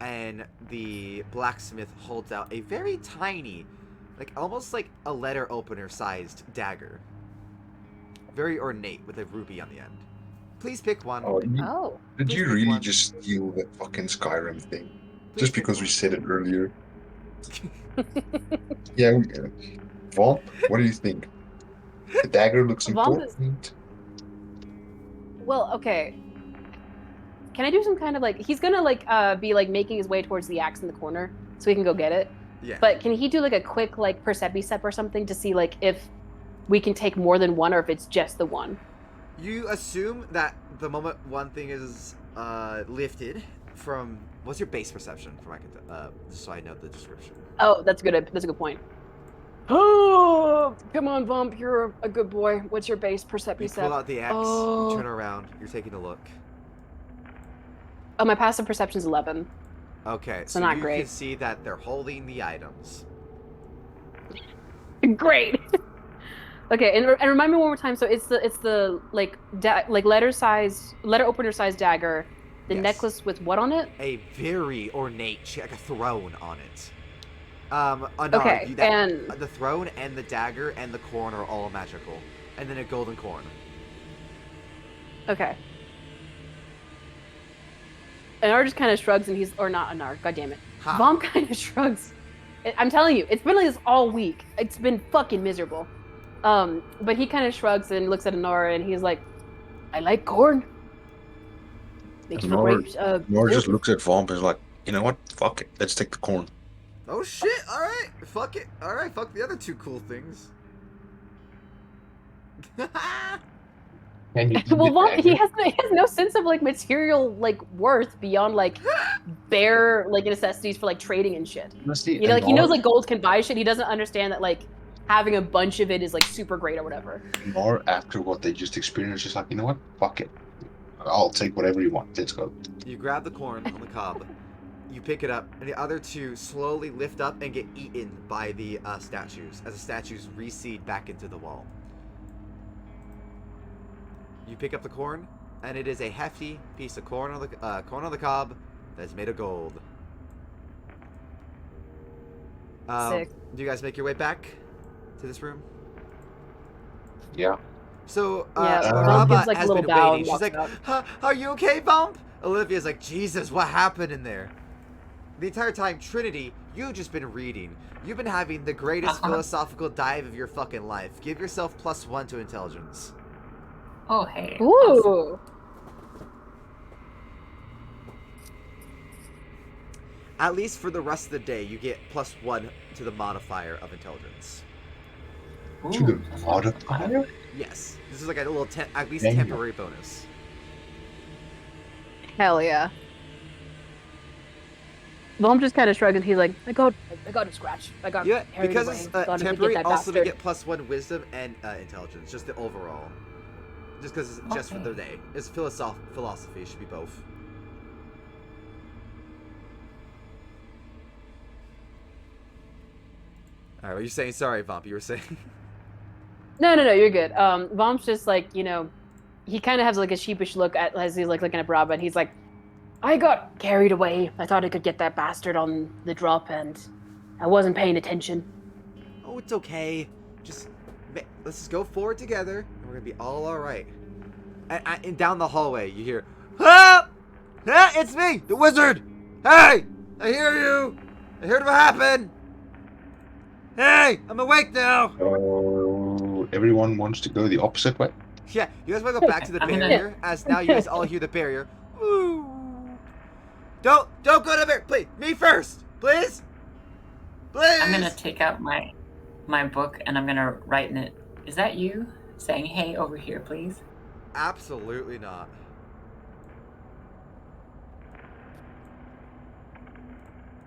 and the blacksmith holds out a very tiny, like almost like a letter opener sized dagger. Very ornate with a ruby on the end. Please pick one. Oh. Did Please you pick really one. just steal that fucking Skyrim thing? Please Just pick because we one. said it earlier. Yeah, Vomp, what do you think? The dagger looks Vomp is- important. Well, okay. Can I do some kind of like he's gonna like be like making his way towards the axe in the corner so he can go get it. Yeah. But can he do like a quick like percepticep or something to see like if we can take more than one or if it's just the one? You assume that the moment one thing is lifted from, what's your base perception from just so I know the description. Oh, that's a good point. Oh, come on, Vomp, you're a good boy. What's your base You percepticep? pull out the axe, Oh. you turn around, you're taking a look. Oh, my passive perception's 11. Okay, So so not you great. can see that they're holding the items. Great. Okay, and remind me one more time. So it's the like letter opener size dagger, the Yes. necklace with what on it? A very ornate, like a throne on it. No, Okay, and the throne and the dagger and the corn are all magical, and then a golden corn. okay. Anar just kind of shrugs, and he's or not Anar. God damn it. Ha. Vom kind of shrugs. I'm telling you, it's been like this all week. It's been fucking miserable. But he kind of shrugs and looks at Anar, and he's like, "I like corn. Makes for Nor great." just looks at Vomp and is like, you know what? Fuck it. Let's take the corn. Oh shit! All right, fuck it. All right, fuck the other two cool things. Can you eat Well, the Vaughn, he dagger? has no sense of like material like worth beyond like bare like necessities for like trading and shit. Honestly, You know, like he Anar- knows like gold can buy shit. He doesn't understand that like having a bunch of it is like super great or whatever. Anar, after what they just experienced, is like, you know what? Fuck it. I'll take whatever you want. Let's go. You grab the corn on the cob, you pick it up, and the other two slowly lift up and get eaten by the statues as the statues recede back into the wall. You pick up the corn, and it is a hefty piece of corn on the cob that is made of gold. Sick. Do you guys make your way back to this room? Yeah. So, Yeah, Vaughn gives, Raba like, a has little been bow waiting. and She's walks like, out. huh, are you okay, Bump? Olivia's like, Jesus, what happened in there? The entire time, Trinity, you've just been reading. You've been having the greatest philosophical dive of your fucking life. Give yourself +1 to intelligence. Oh, hey. Awesome. Ooh. At least for the rest of the day, you get +1 to the modifier of intelligence. To the Ooh, that's modifier? Yes. This is like a little, at least Damn. temporary bonus. Hell yeah. Vom just kind of shrugs and he's like, I got a scratch. I got Yeah, carried because away. it's Thought I could temporary, get that also they bastard. get +1 wisdom and intelligence, just the overall. Just because it's just for the day. It's philosophy, it should be both. Alright, what are you saying? Sorry, Vomp, you were saying? No, you're good. Vom's just like, you know, he kind of has like a sheepish look at as he's like looking at Braba, and he's like, I got carried away. I thought I could get that bastard on the drop, and I wasn't paying attention. Oh, it's okay. Let's just go forward together, and we're gonna be all alright. And down the hallway, you hear, ah! Ah, it's me, the wizard! Hey! I hear you! I heard what happened! Hey! I'm awake now! So everyone wants to go the opposite way? Yeah, you guys want to go back to the I'm gonna- barrier, as now you guys all hear the barrier. Ooh. Don't go to the barrier! Please! Me first! Please! Please! I'm gonna take out my book and I'm gonna write in it. Is that you? Saying, hey, over here, please. Absolutely not.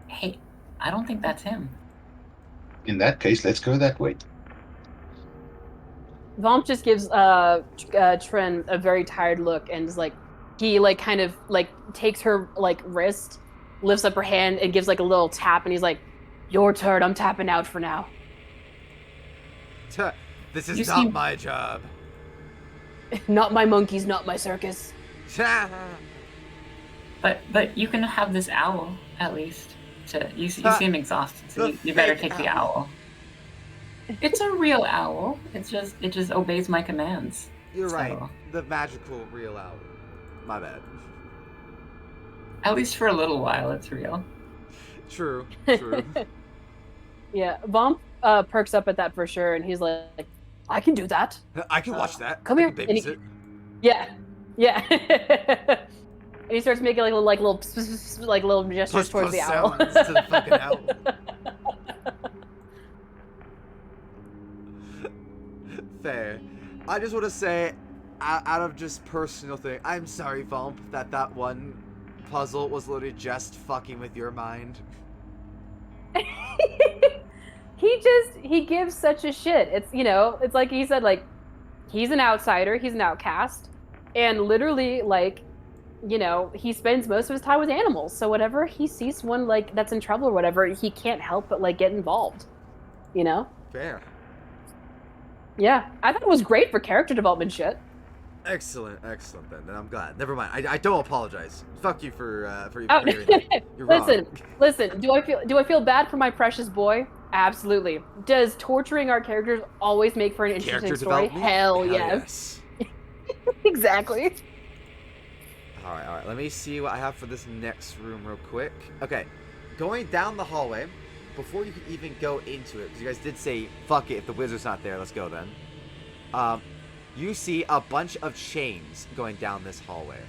Hey, I don't think that's him. In that case, let's go that way. Vomp just gives Tren a very tired look and is like, he like kind of like takes her like wrist, lifts up her hand and gives like a little tap, and he's like, "Your turn. I'm tapping out for now." This is You not seem- my job. Not my monkeys, not my circus. But you can have this owl at least. You seem exhausted, so The you better fake take the owl. It's a real owl. It just obeys my commands. You're So, right. The magical real owl. My bad. At least for a little while, it's real. True. Yeah, Vomp perks up at that for sure, and he's like, "I can do that." I can watch that. Come I here. can And he- babysit. Yeah. And he starts making like little gestures towards the owl. sounds to the fucking owl. Fair. I just want to say, out of just personal thing, I'm sorry, Vomp, that one puzzle was literally just fucking with your mind. He gives such a shit. It's, it's like he said, like, he's an outsider, he's an outcast, and literally, like, he spends most of his time with animals. So whenever he sees one like that's in trouble or whatever, he can't help but like get involved. Fair. Yeah, I thought it was great for character development shit. Excellent then I'm glad. Never mind. I don't apologize. Fuck you for Oh, hearing that. You're wrong. listen. Do I feel bad for my precious boy? Absolutely. Does torturing our characters always make for an interesting Character story? development? Hell yes. Alright. Exactly. Let me see what I have for this next room real quick. Okay. Going down the hallway, before you can even go into it, because you guys did say, fuck it, if the wizard's not there, let's go then. You see a bunch of chains going down this hallway.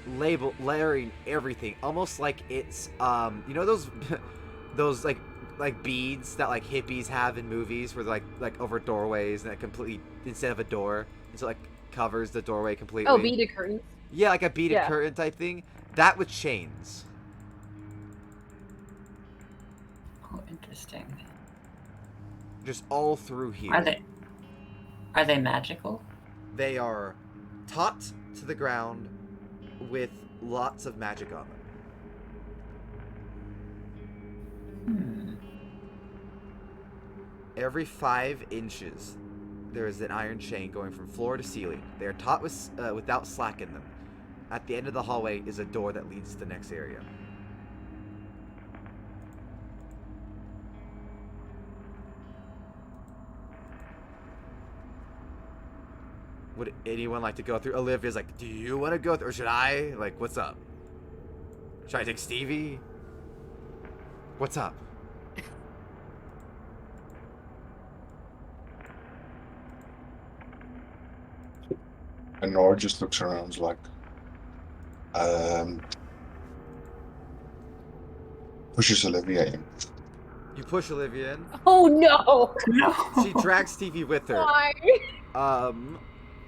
Layering everything, almost like it's, those, those, like beads that, like, hippies have in movies, where they're, like over doorways, and it completely, instead of a door, it's like, covers the doorway completely. Oh, beaded curtains. Yeah, like a beaded curtain type thing. That with chains. Oh, interesting. Just all through here. Are they magical? They are taut to the ground with lots of magic on them. Every 5 inches, there is an iron chain going from floor to ceiling. They are taut without slack in them. At the end of the hallway is a door that leads to the next area. Would anyone like to go through? Olivia's like, do you want to go through, or should I? Like, what's up? Should I take Stevie? What's up? And Nora just looks around and is like, pushes Olivia in. You push Olivia in. Oh no! She drags Stevie with her. Why?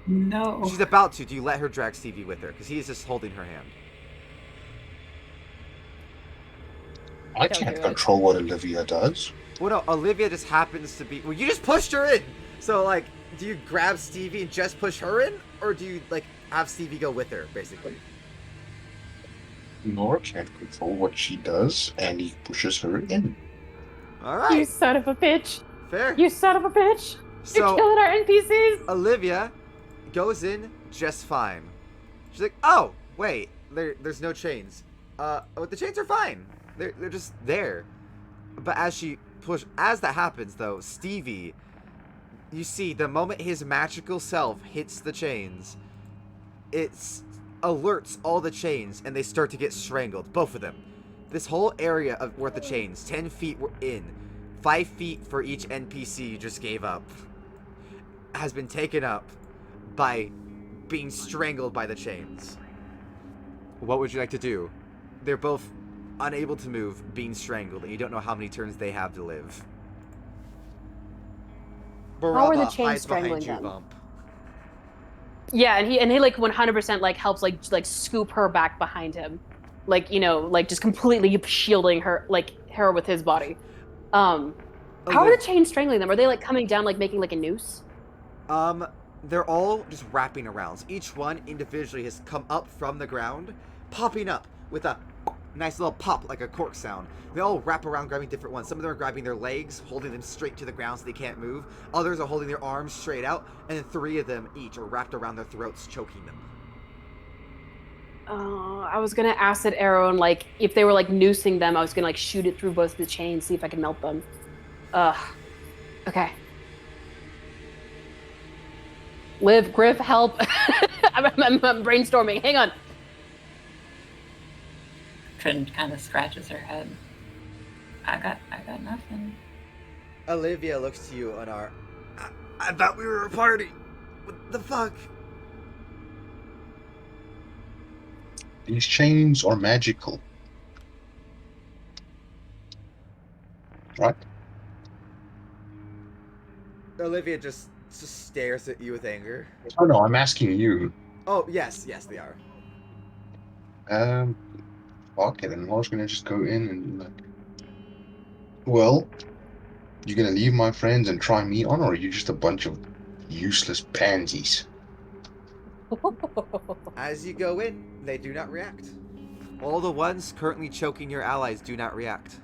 No. She's about to. Do you let her drag Stevie with her? Because he is just holding her hand. I Don't can't do it. control what Olivia does. Well, no, Olivia just happens to be... Well, you just pushed her in! So, like, do you grab Stevie and just push her in? Or do you, like, have Stevie go with her, basically? Nora can't control what she does, and he pushes her in. You Alright, son of a bitch! fair. You son of a bitch! You're So, killing our NPCs! Olivia goes in just fine. She's like, oh, wait, there's no chains. The chains are fine. They're just there. But as that happens, though, Stevie, you see, the moment his magical self hits the chains, it alerts all the chains, and they start to get strangled, both of them. This whole area worth the chains, 10 feet were in, 5 feet for each NPC you just gave up, has been taken up by being strangled by the chains. What would you like to do? They're both unable to move, being strangled, and you don't know how many turns they have to live. How are the Baraba chains hides behind strangling you, them? Bump. Yeah, and he like 100% like helps like scoop her back behind him, like like just completely shielding her with his body. How are the chains strangling them? Are they like coming down, like making like a noose? They're all just wrapping around. So each one individually has come up from the ground, popping up with a nice little pop, like a cork sound. They all wrap around, grabbing different ones. Some of them are grabbing their legs, holding them straight to the ground so they can't move. Others are holding their arms straight out, and then 3 of them each are wrapped around their throats, choking them. I was gonna acid arrow and like if they were like noosing them, I was gonna like shoot it through both the chains, see if I could melt them. Okay. Liv, Griff, help! I'm brainstorming. Hang on. Trin kind of scratches her head. I got nothing. Olivia looks to you and I thought we were a party. What the fuck? These chains are magical. Right? Olivia just stares at you with anger. Oh no, I'm asking you. Oh, yes, they are. Okay, then I was gonna just go in and like, well, you gonna leave my friends and try me on, or are you just a bunch of useless pansies? As you go in, they do not react. All the ones currently choking your allies do not react.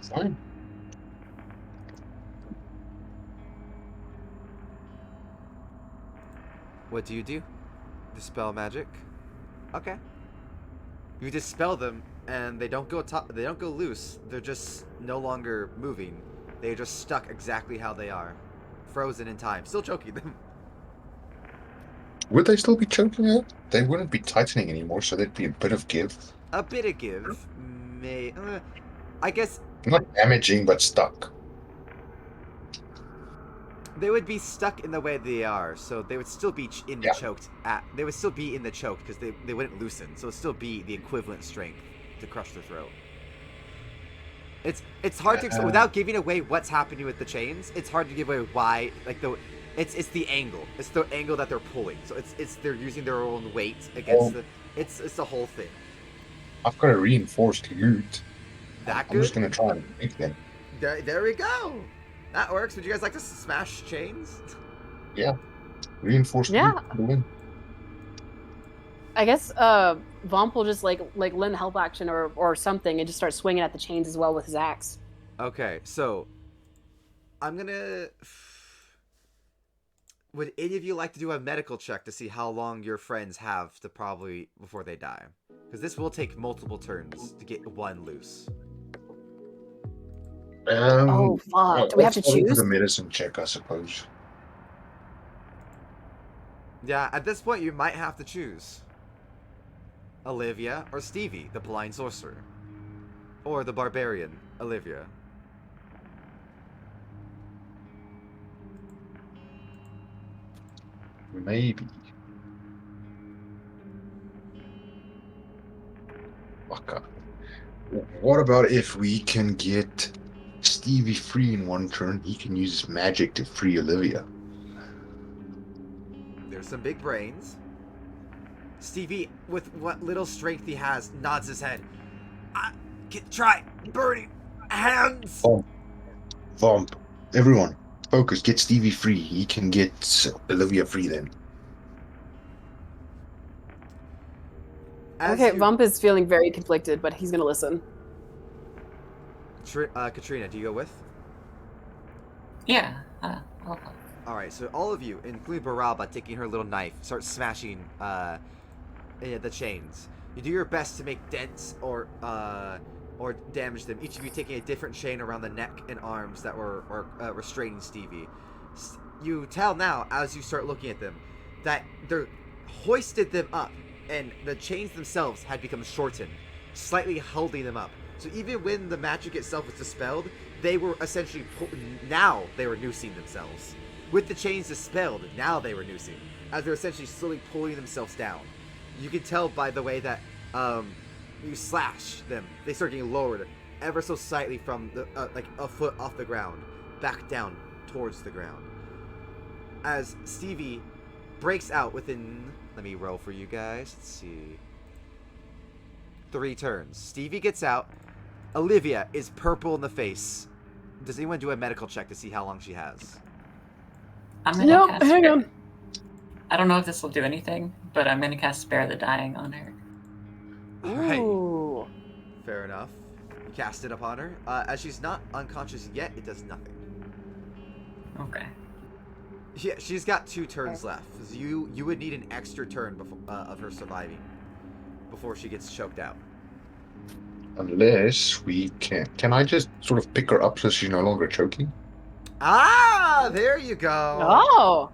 Fine. What do? Dispel magic? Okay. You dispel them, and they don't go loose. They're just no longer moving. They're just stuck exactly how they are, frozen in time. Still choking them. Would they still be choking it? They wouldn't be tightening anymore, so there'd be a bit of give. A bit of give, I guess Not damaging, but stuck. they would be stuck in the way they are, so they would still be in the choked. They would still be in the choke because they wouldn't loosen, so it'd still be the equivalent strength to crush their throat. It's hard to explain without giving away what's happening with the chains. It's hard to give away why, like it's the angle. It's the angle that they're pulling. So it's they're using their own weight against it's the whole thing. I've got a reinforced loot. That good? I'm just gonna try and make them. There we go. That works. Would you guys like to smash chains? Yeah. Reinforced Yeah. loot. I guess Vomp will just like lend help action or something and just start swinging at the chains as well with his axe. Okay, so I'm gonna. Would any of you like to do a medical check to see how long your friends have to probably before they die? Because this will take multiple turns to get one loose. Oh fuck! Do we have to choose? For the medicine check, I suppose. Yeah, at this point you might have to choose Olivia or Stevie, the blind sorcerer, or the barbarian, Olivia. Maybe. Okay. What about if we can get Stevie free in one turn? He can use his magic to free Olivia. There's some big brains. Stevie, with what little strength he has, nods his head. Try burning hands. Vomp. Everyone, focus. Get Stevie free. He can get Olivia free then. Okay, Vomp is feeling very conflicted, but he's gonna listen. Katrina, do you go with? Yeah. I'll All right, so all of you, including Baraba, taking her little knife, start smashing the chains. You do your best to make dents or damage them. Each of you taking a different chain around the neck and arms that were restraining Stevie. You tell now, as you start looking at them, that they're hoisted them up, and the chains themselves had become shortened, slightly holding them up. So even when the magic itself was dispelled, they were essentially now they were noosing themselves. With the chains dispelled, now they were noosing, as they're essentially slowly pulling themselves down. You can tell by the way that you slash them, they start getting lowered ever so slightly from the like a foot off the ground, back down towards the ground. As Stevie breaks out within, let me roll for you guys. Let's see. 3 turns. Stevie gets out, Olivia is purple in the face. Does anyone do a medical check to see how long she has? I'm gonna No, cast hang Spare- on. I don't know if this will do anything, but I'm gonna cast Spare the Dying on her. Alright. Ooh. Fair enough. You cast it upon her. As she's not unconscious yet, it does nothing. Okay. Yeah, she's got 2 turns left. So you would need an extra turn before, of her surviving before she gets choked out. Unless we can. Can I just sort of pick her up so she's no longer choking? Ah, there you go. Oh.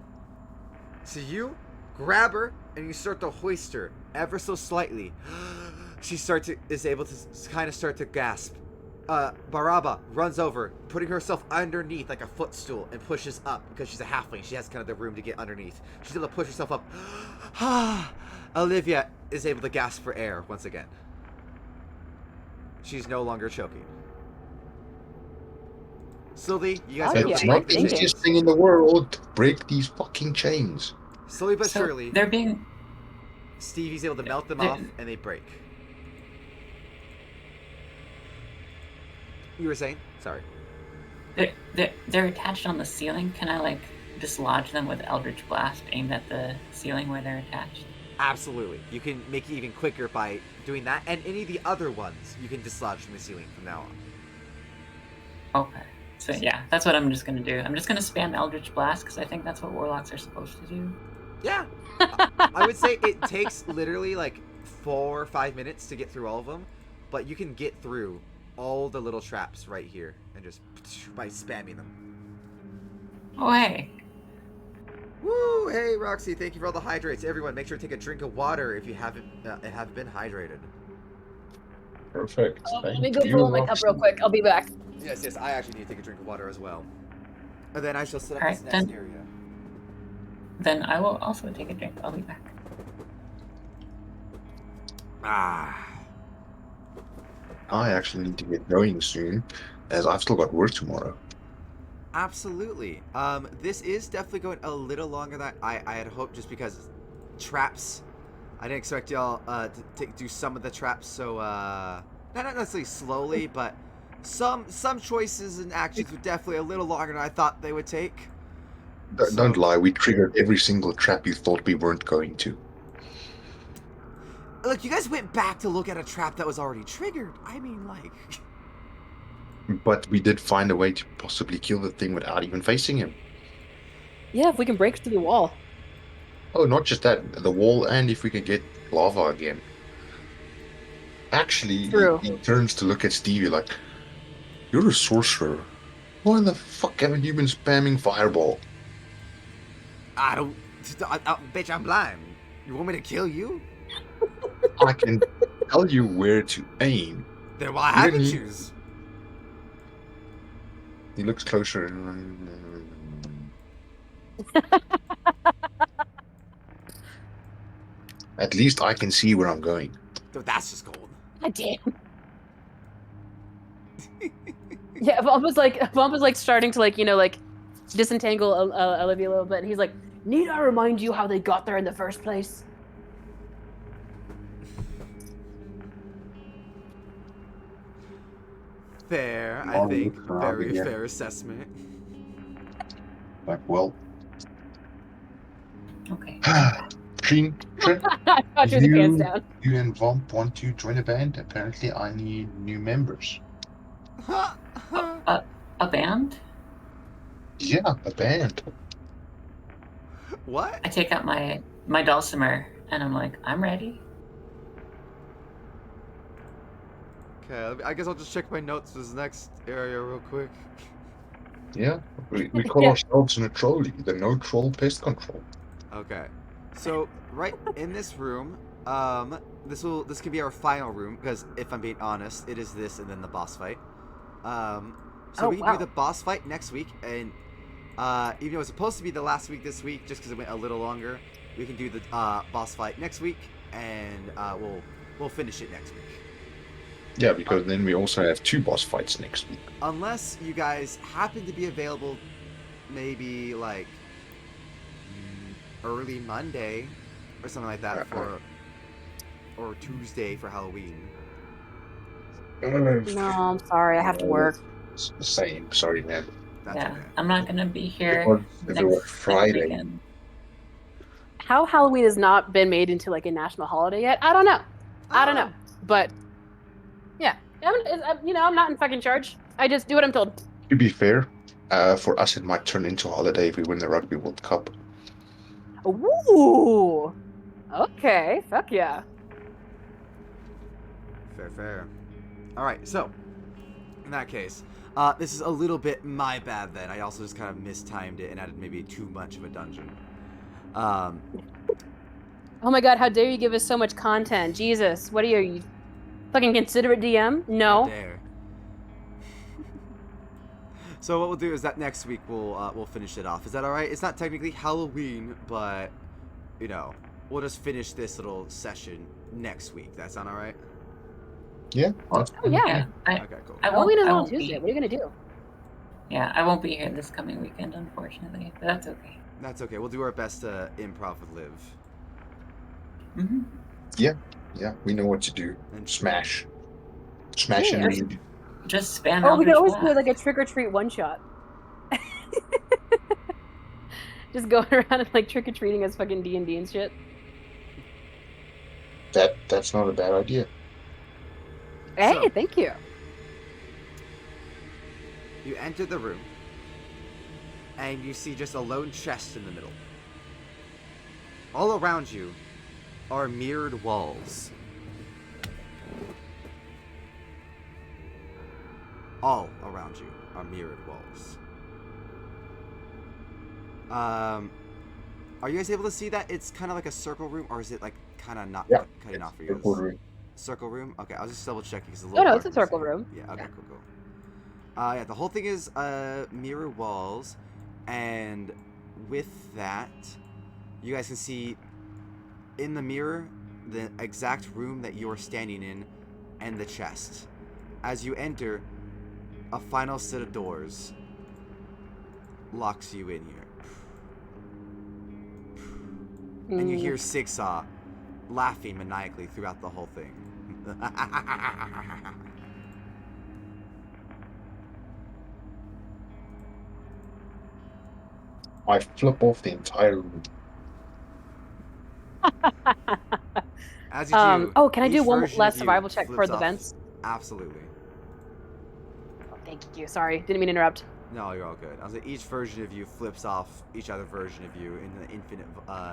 So you grab her and you start to hoist her ever so slightly. She is able to kind of start to gasp. Baraba runs over, putting herself underneath like a footstool and pushes up because she's a halfling. She has kind of the room to get underneath. She's able to push herself up. Olivia is able to gasp for air once again. She's no longer choking. Sylvie, you guys Oh, are able yeah. to It's not break the the thinking. easiest chains. thing in the world to break these fucking chains. Slowly but So surely, they're being Stevie's able to melt them They're- off and they break. You were saying? Sorry. they're attached on the ceiling. Can I like dislodge them with Eldritch Blast aimed at the ceiling where they're attached? Absolutely. You can make it even quicker by doing that, and any of the other ones you can dislodge from the ceiling from now on. Okay. So yeah, that's what I'm just gonna do. I'm just gonna spam Eldritch Blast because I think that's what warlocks are supposed to do. Yeah. I would say it takes literally like 4 or 5 minutes to get through all of them, but you can get through all the little traps right here and just by spamming them. Oh hey. Woo! Hey Roxy, thank you for all the hydrates. Everyone, make sure to take a drink of water if you haven't been hydrated. Perfect. Let Thank me go you, fill up my cup Roxy. real quick. I'll be back. Yes, I actually need to take a drink of water as well. And then I shall set up Alright, this next then- area. Then I will also take a drink. I'll be back. Ah. I actually need to get going soon, as I've still got work tomorrow. Absolutely. This is definitely going a little longer than I had hoped, just because traps. I didn't expect y'all to do some of the traps so not necessarily slowly, but some choices and actions were definitely a little longer than I thought they would take. Don't lie, we triggered every single trap you thought we weren't going to. Look, you guys went back to look at a trap that was already triggered. I mean, like. But we did find a way to possibly kill the thing without even facing him. Yeah, if we can break through the wall. Oh, not just that, the wall, and if we can get lava again. Actually, True. he turns to look at Stevie like, "You're a sorcerer. Why the fuck haven't you been spamming Fireball?" I don't. Bitch, I'm blind. You want me to kill you? I can tell you where to aim. Then why have you Really? choose? He looks closer. At least I can see where I'm going. Dude, that's just gold. God damn. Yeah, Vamp was like starting to like disentangle Olivia a little bit, and he's like, "Need I remind you how they got there in the first place?" Fair, I Long think. look around Very again. fair assessment. Like, well, Okay. Treen, I threw the pants down. you and Vomp want to join a band? Apparently, I need new members. A band? Yeah, a band. What? I take out my dulcimer and I'm like, I'm ready. Okay, I guess I'll just check my notes for this next area real quick. Yeah, we call Yeah. ourselves in a trolley, the No Troll Pest Control. Okay. So, right in this room, this can be our final room, because if I'm being honest, it is this and then the boss fight. So Oh, we can wow. do the boss fight next week, and even though it's supposed to be the last week this week, just because it went a little longer, we can do the boss fight next week, and we'll finish it next week. Yeah, because then we also have 2 boss fights next week. Unless you guys happen to be available, maybe like early Monday or something like that or Tuesday for Halloween. No, I'm sorry. I have to work. It's the same. Sorry, man. That's Yeah, okay. I'm not gonna be here If it was next Friday. weekend. How Halloween has not been made into like a national holiday yet? I don't know. I don't know. But yeah, I'm not in fucking charge. I just do what I'm told. To be fair, for us it might turn into a holiday if we win the Rugby World Cup. Ooh. Okay. Fuck yeah. Fair. All right, so in that case, this is a little bit my bad then. I also just kind of mistimed it and added maybe too much of a dungeon. Oh my god, how dare you give us so much content? Jesus, what are you fucking considerate DM? How No. dare. So what we'll do is that next week we'll finish it off. Is that all right? It's not technically Halloween, but we'll just finish this little session next week. That sound all right? Yeah. Oh yeah. Yeah, Okay, cool. Halloween is I on won't Tuesday. be. What are you gonna do? Yeah, I won't be here this coming weekend, unfortunately, but that's okay. That's okay. We'll do our best to improv with Liv. Mm-hmm. Yeah, we know what to do. And Smash Yeah. and lead. Just spam Oh, we could always Eldritch do like a Blast. trick or treat one shot. Just going around and like trick or treating as fucking D&D and shit. That's not a bad idea. Hey, So- thank you. You enter the room, and you see just a lone chest in the middle. All around you are mirrored walls. All around you are mirrored walls. Are you guys able to see that? It's kind of like a circle room, or is it like kind of not Yeah, cutting off for you guys? Ordering. Circle room? Okay, I'll just double check because it's a Oh little no, hard it's a to circle see. room. Yeah, okay, Yeah. cool. Yeah, the whole thing is mirror walls, and with that, you guys can see in the mirror the exact room that you're standing in and the chest. As you enter, a final set of doors locks you in here. And you hear Sigsaw laughing maniacally throughout the whole thing. I flip off the entire room. As you do, oh, can I do each one version last of you survival check for flips the off- vents? Absolutely. Oh, thank you. Sorry, didn't mean to interrupt. No, you're all good. I was like, each version of you flips off each other version of you in the infinite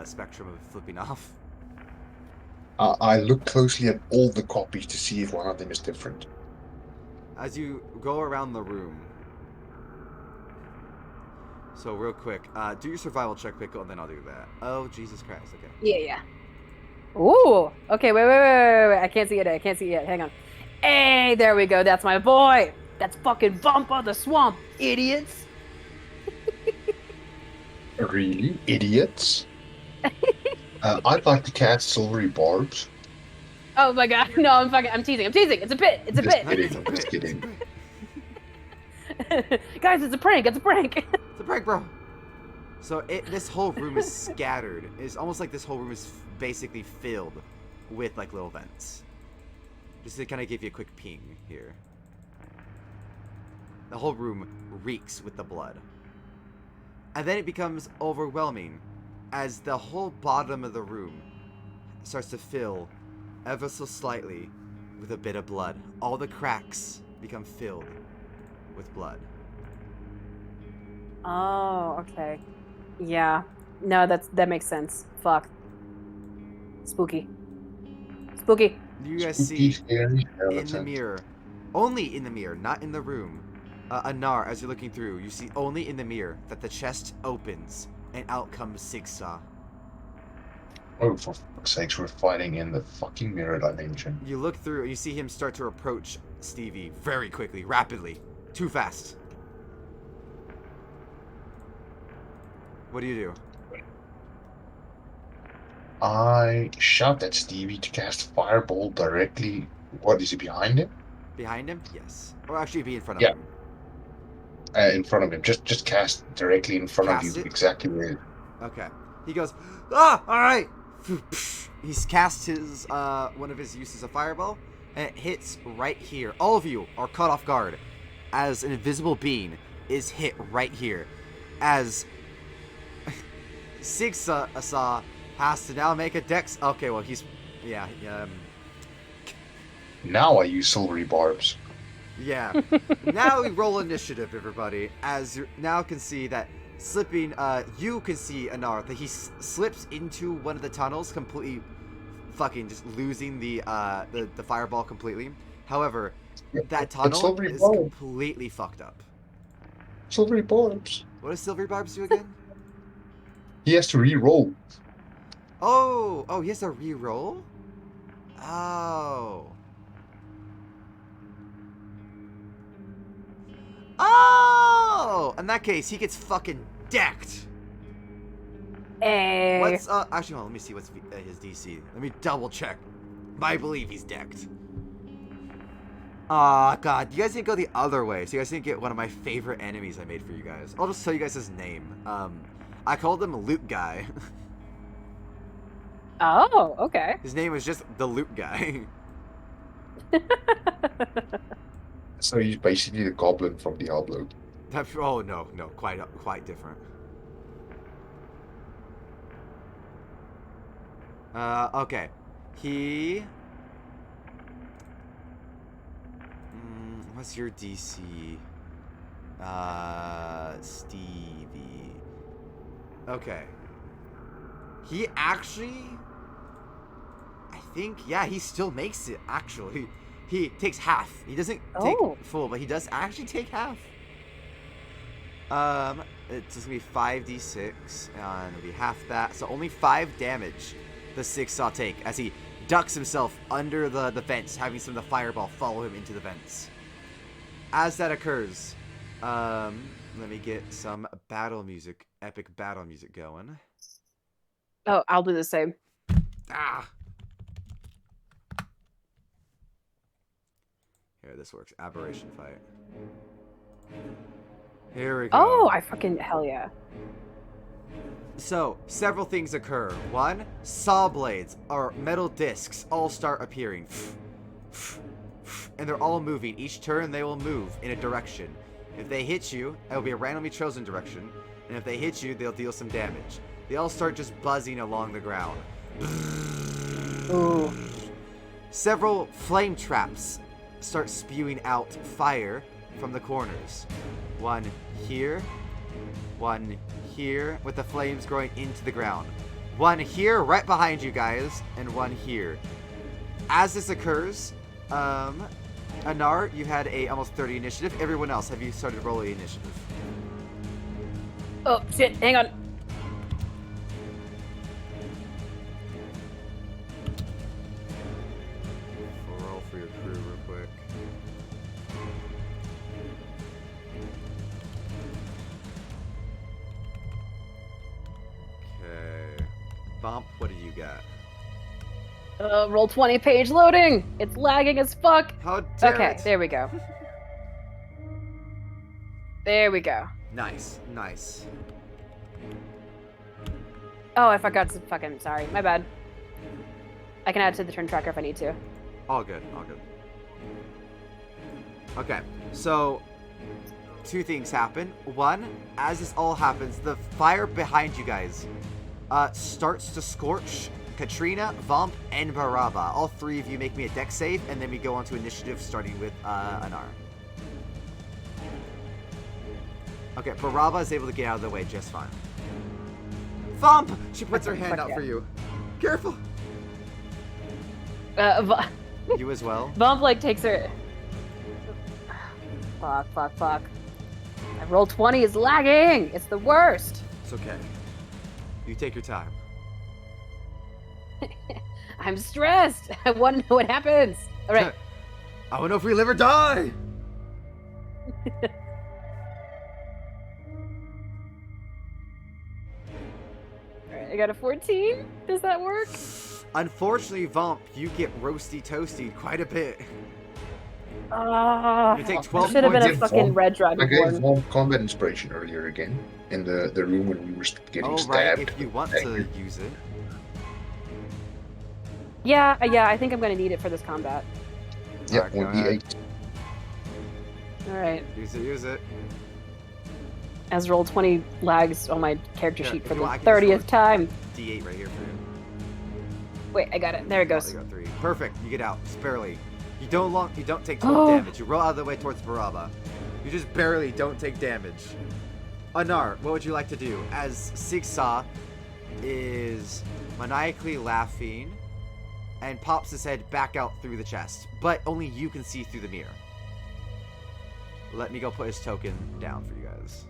spectrum of flipping off. I look closely at all the copies to see if one of them is different. As you go around the room. So real quick, do your survival check, Pickle, and then I'll do that. Oh, Jesus Christ, okay. Yeah. Ooh. Okay, wait. I can't see it. Hang on. Hey, there we go. That's my boy. That's fucking Bumper the Swamp, idiots. Really? Idiots? I'd like to cast Silvery Barbs. Oh my god. No, I'm teasing. It's a bit. It's a Just bit. kidding. It's Just kidding. Guys, it's a prank. It's a prank, bro. So this whole room is scattered. It's almost like this whole room is basically filled with like little vents. Just to kind of give you a quick ping here. The whole room reeks with the blood. And then it becomes overwhelming as the whole bottom of the room starts to fill ever so slightly with a bit of blood. All the cracks become filled with blood. Oh, okay. Yeah. No, that makes sense. Fuck. Spooky. You guys Spooky, see scary in the skeletons. mirror, only in the mirror, not in the room, Anar, as you're looking through, you see only in the mirror that the chest opens and out comes Sigsaw. Oh, for fuck's sakes, we're fighting in the fucking mirror dimension. You look through and you see him start to approach Stevie very quickly, rapidly. Too fast. What do you do? I shout at Stevie to cast Fireball directly. What is he behind him? Behind him? Yes. Or actually be in front of Yeah. him. In front of him. Just cast directly in front Cast of you. it? Exactly where. Okay. He goes, ah, alright! He's cast his, one of his uses of Fireball, and it hits right here. All of you are caught off guard as an invisible being is hit right here. As Sigsaw has to now make a dex. Okay, well, he's. Yeah, Now I use silvery barbs. yeah. Now we roll initiative, everybody. As you now can see that slipping, you can see Anar that he slips into one of the tunnels, completely fucking just losing the fireball completely. However, that tunnel is completely fucked up. Silvery barbs. What does Silvery Barbs do again? He has to re-roll. Oh, he has to re-roll? Oh! In that case, he gets fucking decked. Hey. What's actually, hold on, let me see what's his DC. Let me double check. I believe he's decked. Aw, God, you guys didn't go the other way, so you guys didn't get one of my favorite enemies I made for you guys. I'll just tell you guys his name. I called him Loot Guy. Oh, okay. His name was just the Loot Guy. So he's basically the goblin from Diablo. Oh, no, quite different. Okay. He... what's your DC? Stevie. Okay. He actually... I think, yeah, he still makes it, actually. He takes half. He doesn't take full, but he does actually take half. It's just gonna be 5d6, and it'll be half that. So only 5 damage the Sigsaw take as he ducks himself under the vents, having some of the fireball follow him into the vents. As that occurs, let me get some battle music, epic battle music going. Oh, I'll do the same. Ah! Here, this works. Aberration fight. Here we go. Oh, I fucking hell yeah. So, several things occur. One, saw blades or metal discs all start appearing. And they're all moving. Each turn, they will move in a direction. If they hit you, it will be a randomly chosen direction. And if they hit you, they'll deal some damage. They all start just buzzing along the ground. Ooh. Several flame traps start spewing out fire from the corners. One here, with the flames growing into the ground. One here, right behind you guys, and one here. As this occurs, Anar, you had a almost 30 initiative. Everyone else, have you started rolling initiative? Oh, shit, hang on. Roll for your crew real quick. Okay. Bump, what do you got? Roll 20 page loading. It's lagging as fuck. How dare Okay, it? there we go. There we go. Nice, nice. Oh, I forgot to fucking, sorry, my bad. I can add to the turn tracker if I need to. All good, all good. Okay, so 2 things happen. One, as this all happens, the fire behind you guys starts to scorch Katrina, Vomp, and Baraba. All 3 of you make me a dex save, and then we go on to initiative, starting with Anar. Okay, Baraba is able to get out of the way just fine. Vomp! She puts her hand out for you. Careful! You as well? Vomp, like, takes her... Fuck. I rolled 20 is lagging! It's the worst! It's okay. You take your time. I'm stressed! I want to know what happens! Alright. I want to know if we live or die! Alright, I got a 14. Does that work? Unfortunately, Vomp, you get roasty toasty quite a bit. Ah, You take 12 should have been a points. fucking red I gave dragonborn. one combat inspiration earlier again in the room when we were getting Oh, stabbed. right, if you want to use it. Yeah, I think I'm gonna need it for this combat. Yeah, Alright, go 1d8. All right. Use it. As roll 20 lags on my character Here, sheet if for you the want, I can just 30th time. D8 right here for you. Wait, I got it. There it Oh, goes. you got 3. Perfect. You get out. Just barely. You don't take 12 Oh. damage. You roll out of the way towards Baraba. You just barely don't take damage. Anar, what would you like to do? As Sigsaw is maniacally laughing and pops his head back out through the chest, but only you can see through the mirror. Let me go put his token down for you guys.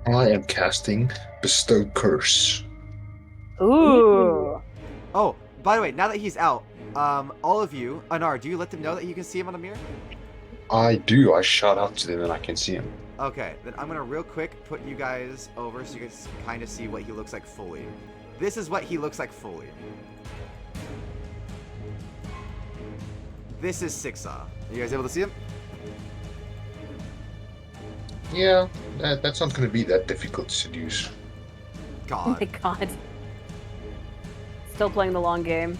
I am casting Bestow Curse. Ooh. Oh, by the way, now that he's out, all of you, Anar, do you let them know that you can see him on the mirror? I do. I shout out to them and I can see him. Okay, then I'm gonna real quick put you guys over so you guys can kind of see what he looks like fully. This is what he looks like fully. This is Sigsaw. Are you guys able to see him? Yeah, that's not going to be that difficult to seduce. Oh my God, god. Still playing the long game.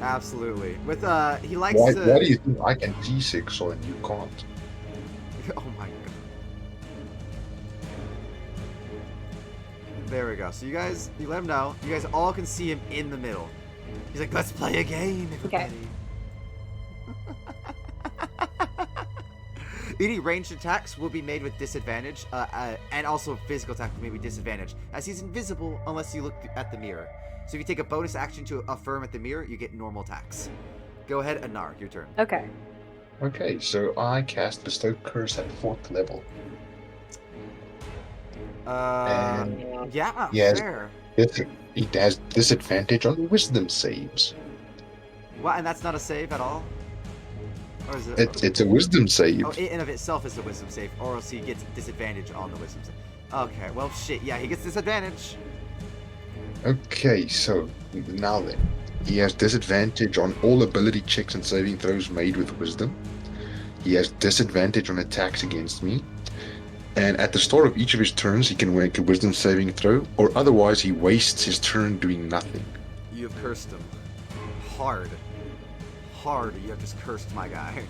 absolutely. With he likes Why to. do you think I can T6 and you can't? Oh my god. There we go. So you let him know. You guys all can see him in the middle. He's like, let's play a game, everybody. Any ranged attacks will be made with disadvantage, and also physical attack will be made with disadvantage, as he's invisible unless you look at the mirror. So if you take a bonus action to affirm at the mirror, you get normal attacks. Go ahead, Anar, your turn. Okay. Okay, so I cast Bestow Curse at 4th level. And Yeah, yes. fair. It has disadvantage on Wisdom saves. What, and that's not a save at all? Or is it? It's a Wisdom save. Oh, it in of itself is a wisdom save, or else he gets disadvantage on the wisdom save. Okay, well, shit, yeah, he gets disadvantage. Okay, so now then. He has disadvantage on all ability checks and saving throws made with Wisdom. He has disadvantage on attacks against me. And at the start of each of his turns, he can make a Wisdom saving throw, or otherwise he wastes his turn doing nothing. You have cursed him. Hard. You have just cursed my guy.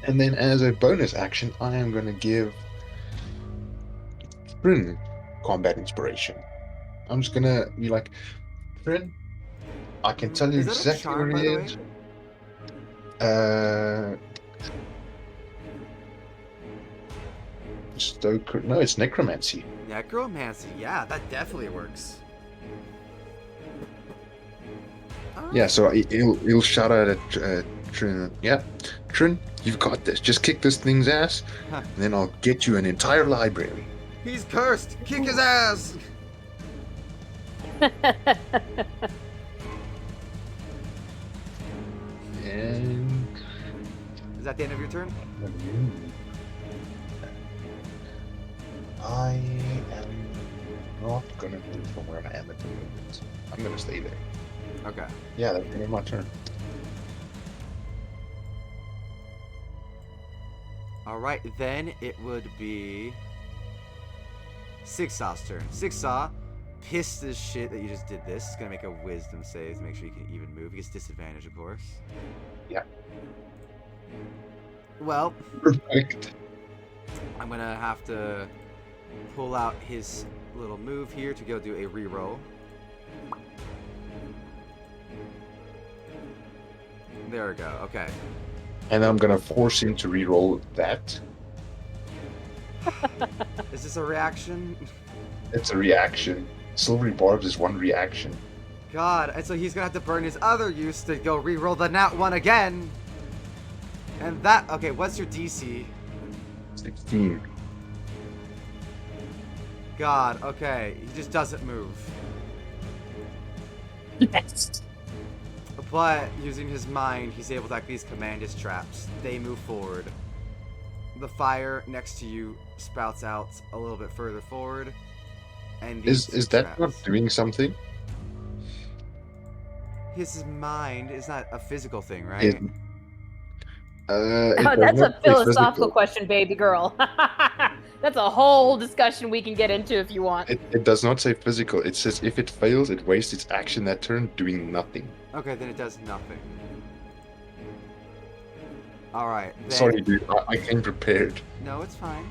And then as a bonus action, I am going to give Trin Combat Inspiration. I'm just going to be like, Trin, I can tell you Is that a exactly charm, where by he the is. No, it's Necromancy. Necromancy, yeah, that definitely works. Yeah, so he'll shout out at Trin. Yeah, Trin, you've got this. Just kick this thing's ass, and then I'll get you an entire library. He's cursed! Kick his ass! And Is that the end of your turn? I am not gonna move from where I am at the moment. I'm gonna stay there. Okay. Yeah, that's gonna be my turn. Alright, then it would be Sigsaw's turn. Sigsaw, pissed as shit that you just did this. He's gonna make a wisdom save to make sure you can even move. He gets disadvantage, of course. Yeah. Well, Perfect. I'm gonna have to pull out his little move here to go do a reroll. There we go, okay. And then I'm gonna force him to reroll that. Is this a reaction? It's a reaction. Silvery Barbs is one reaction. God, and so he's gonna have to burn his other use to go reroll the nat 1 again. And that, okay, what's your DC? 16. God, okay, he just doesn't move. Yes. But using his mind, he's able to at least command his traps. They move forward. The fire next to you spouts out a little bit further forward. And these Is two that traps. not doing something? His mind is not a physical thing, right? It Oh, does that's not a say philosophical physical. question, baby girl. That's a whole discussion we can get into if you want. It does not say physical. It says if it fails, it wastes its action that turn doing nothing. Okay, then it does nothing. Alright, then... Sorry, dude. I came prepared. No, it's fine.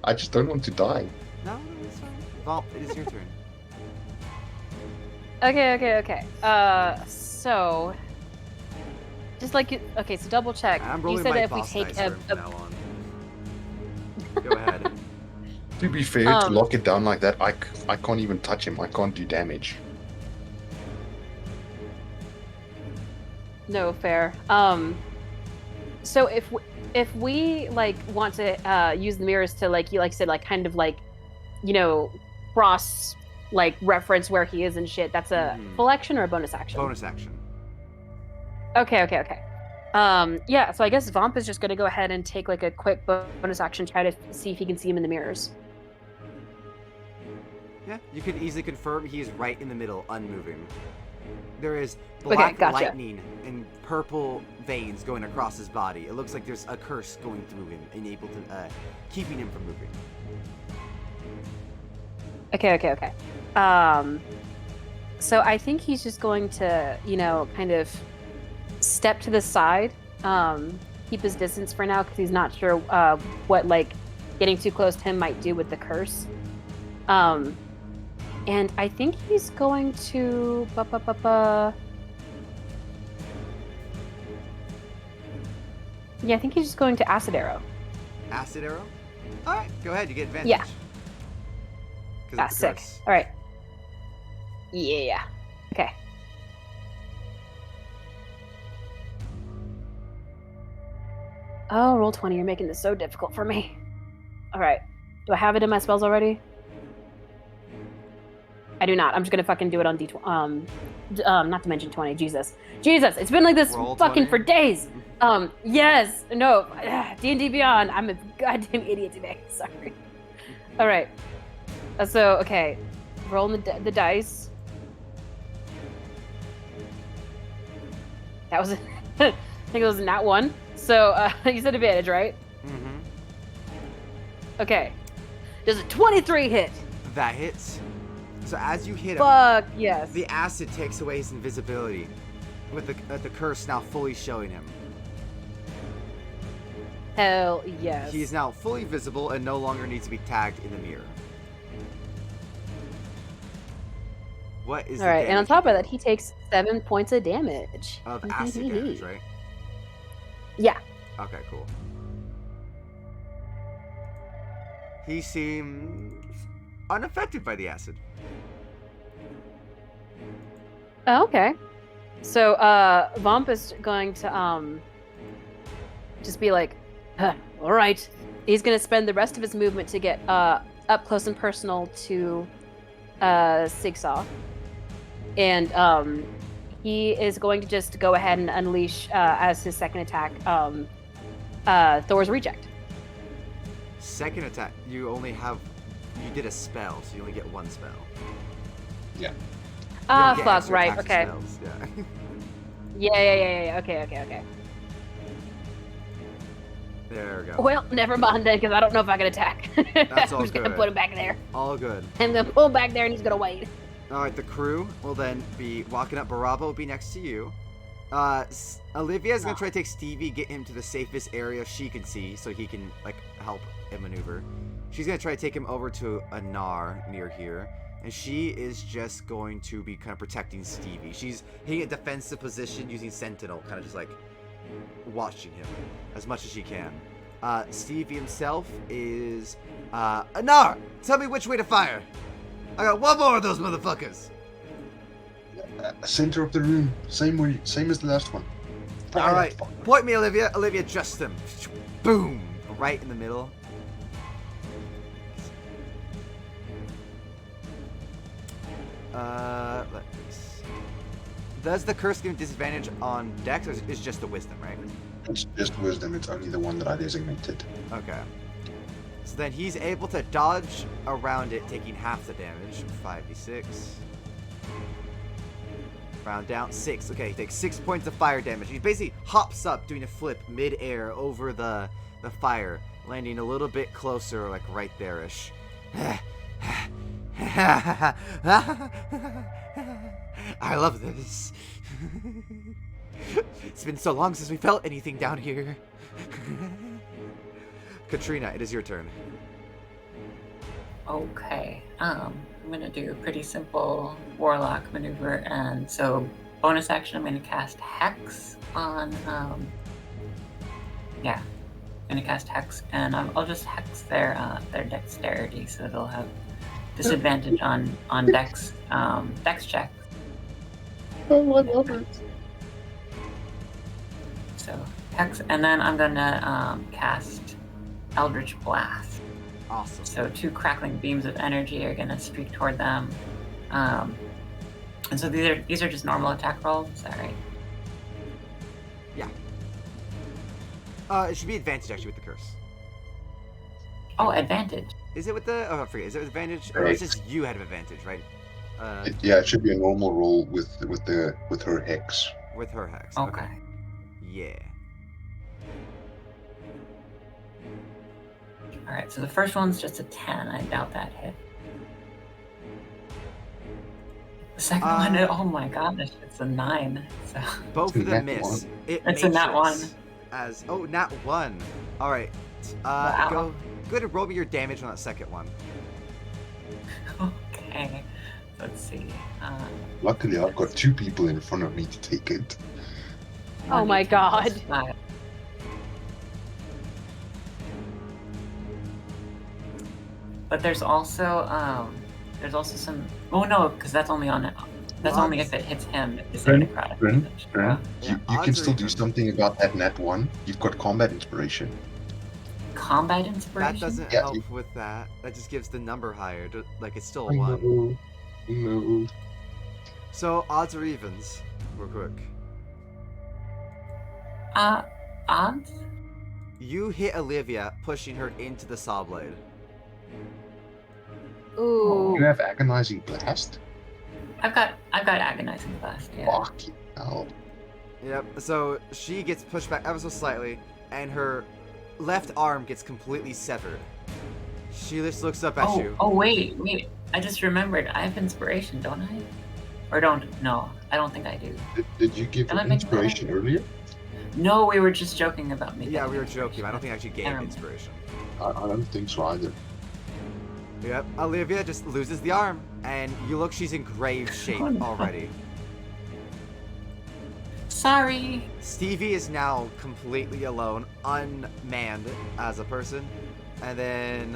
I just don't want to die. No, it's fine. Vomp, it is your turn. Okay. So just like you, okay, so double check. I'm You rolling said my that if we boss take dice from now on. Go ahead. To be fair, to lock it down like that, I can't even touch him. I can't do damage. No, fair. So if we like want to use the mirrors to like you like said like kind of like cross like reference where he is and shit, that's a full action or a bonus action? Bonus action. Okay. Yeah, so I guess Vomp is just gonna go ahead and take like a quick bonus action, try to see if he can see him in the mirrors. Yeah, you can easily confirm he is right in the middle, unmoving. There is black lightning and purple veins going across his body. It looks like there's a curse going through him and able to keeping him from moving. Okay. So I think he's just going to, kind of step to the side, keep his distance for now because he's not sure what like getting too close to him might do with the curse. And I think he's going to Yeah, I think he's just going to Acid Arrow. Acid Arrow? Alright, go ahead, you get advantage. Yeah. That's sick. Alright. Yeah. Okay. Oh, roll 20. You're making this so difficult for me. Alright. Do I have it in my spells already? I do not. I'm just gonna fucking do it on D20. Not to mention 20. Jesus, it's been like this Roll fucking 20? for days. Yes, no, D&D Beyond. I'm a goddamn idiot today. Sorry. All right. So okay, rolling the dice. That was, I think it was not one. So you said advantage, right? Mm-hmm. Okay. Does a 23 hit? That hits. So as you hit him, Fuck yes. the acid takes away his invisibility, with the curse now fully showing him. Hell yes. He is now fully visible and no longer needs to be tagged in the mirror. What is all right? And on top of that, he takes 7 points of damage. of acid damage, right? Yeah. Okay, cool. He seems unaffected by the acid. Oh, okay. So, Vomp is going to, just be like, all right. He's going to spend the rest of his movement to get, up close and personal to, Sigsaw. And, he is going to just go ahead and unleash, as his second attack, Thor's Reject. Second attack, you did a spell, so you only get one spell. Yeah. You don't get Fuck, extra right, attacks okay. and spells, yeah. Yeah, okay. There we go. Well, never mind then, because I don't know if I can attack. That's all I'm just gonna good. put him back there. All good. I'm gonna pull him back there, and he's gonna wait. Alright, the crew will then be walking up. Baraba will be next to you. Olivia's gonna try to take Stevie, get him to the safest area she can see, so he can, like, help him maneuver. She's gonna try to take him over to a Nar near here. And she is just going to be kind of protecting Stevie. She's hitting a defensive position using Sentinel, kind of just like watching him as much as she can. Stevie himself is Anar, tell me which way to fire. I got one more of those motherfuckers. Center of the room, same as the last one. All right, point me, Olivia. Olivia, just them. Boom, right in the middle. Let me see. Does the curse give disadvantage on Dex, or is just the wisdom, right? It's just wisdom. It's only the one that I designated. Okay. So then he's able to dodge around it, taking half the damage. 5d6. Round down 6. Okay, he takes 6 points of fire damage. He basically hops up, doing a flip mid-air over the fire, landing a little bit closer, like right there-ish. I love this. It's been so long since we felt anything down here. Katrina, it is your turn. Okay. I'm gonna do a pretty simple warlock maneuver, and so bonus action, I'm gonna cast Hex on. Yeah, I'm gonna cast Hex, and I'll just hex their dexterity, so they'll have disadvantage on dex check. Oh, I love it. So Hex, and then I'm gonna cast Eldritch Blast. Awesome. So 2 crackling beams of energy are gonna streak toward them, and so these are just normal attack rolls. Is that right? Yeah. It should be advantage actually with the curse. Oh, advantage. Is it with the? Oh, I forget. Is it with advantage? Or Right. it's just you had advantage, right? Yeah, it should be a normal roll with her hex. With her hex. Okay. Yeah. All right. So the first one's just a 10. I doubt that hit. The second one, oh my gosh, it's a 9. So Both of them miss. Nat It's a nat matrix 1. As nat 1. All right. Wow. Go ahead and roll me your damage on that second one. Okay. Let's see. Luckily, I've got 2 people in front of me to take it. Oh my 1d10 God. plus 5. But there's also some. Oh no, because that's only on it. That's only if it hits him. It's a necrotic damage. You Yeah, can odds still or do evens. something about that nat 1. You've got combat inspiration. Combat inspiration. That doesn't Yeah, help you- with that. That just gives the number higher. Like it's still a I 1. know. No. So odds or evens, real quick. Odds. You hit Olivia, pushing her into the saw blade. Ooh. You have agonizing blast? I've got agonizing blast. Yeah. Fuck hell. Yep. So she gets pushed back ever so slightly, and her left arm gets completely severed. She just looks up at you. Oh wait. I just remembered. I have inspiration, don't I? Or don't? No, I don't think I do. Did you give Am I her making that inspiration earlier? No, we were just joking about me. Yeah, we were joking. I don't think I actually gave Never mind. inspiration. I don't think so either. Yep. Olivia just loses the arm, and you look, she's in grave shape Oh, no. already. Sorry. Stevie is now completely alone, unmanned as a person. And then,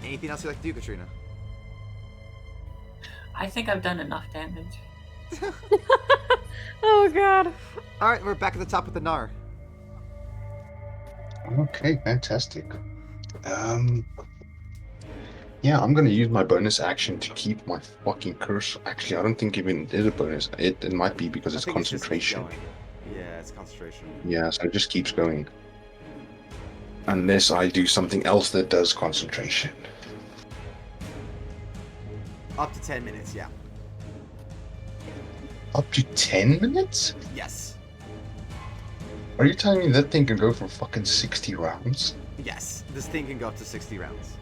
anything else you'd like to do, Katrina? I think I've done enough damage. Oh God. Alright, we're back at the top with the Gnar. Okay, fantastic. Yeah, I'm gonna use my bonus action to keep my fucking curse. Actually, I don't think even it is a bonus. It might be because it's I think just keeps concentration. going. Yeah, it's concentration. Yeah, so it just keeps going. Unless I do something else that does concentration. Up to 10 minutes, yeah. Up to 10 minutes? Yes. Are you telling me that thing can go for fucking 60 rounds? Yes. This thing can go up to 60 rounds.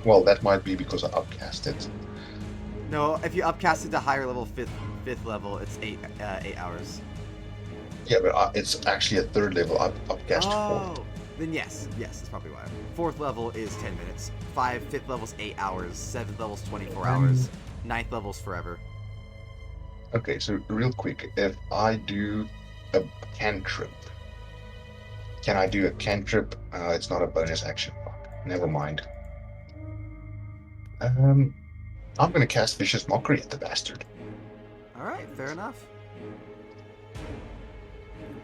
Well, that might be because I upcast it. No, if you upcast it to higher level, fifth level, it's 8 hours. Yeah, but it's actually a 3rd level upcast to 4th. Then yes, that's probably why. 4th level is 10 minutes. 5th level's 8 hours. 7th level's 24 hours. 9th level's forever. Okay, so real quick, if I do a cantrip, can I do a cantrip? It's not a bonus action. Fuck, never mind. I'm gonna cast Vicious Mockery at the bastard. Alright, fair enough.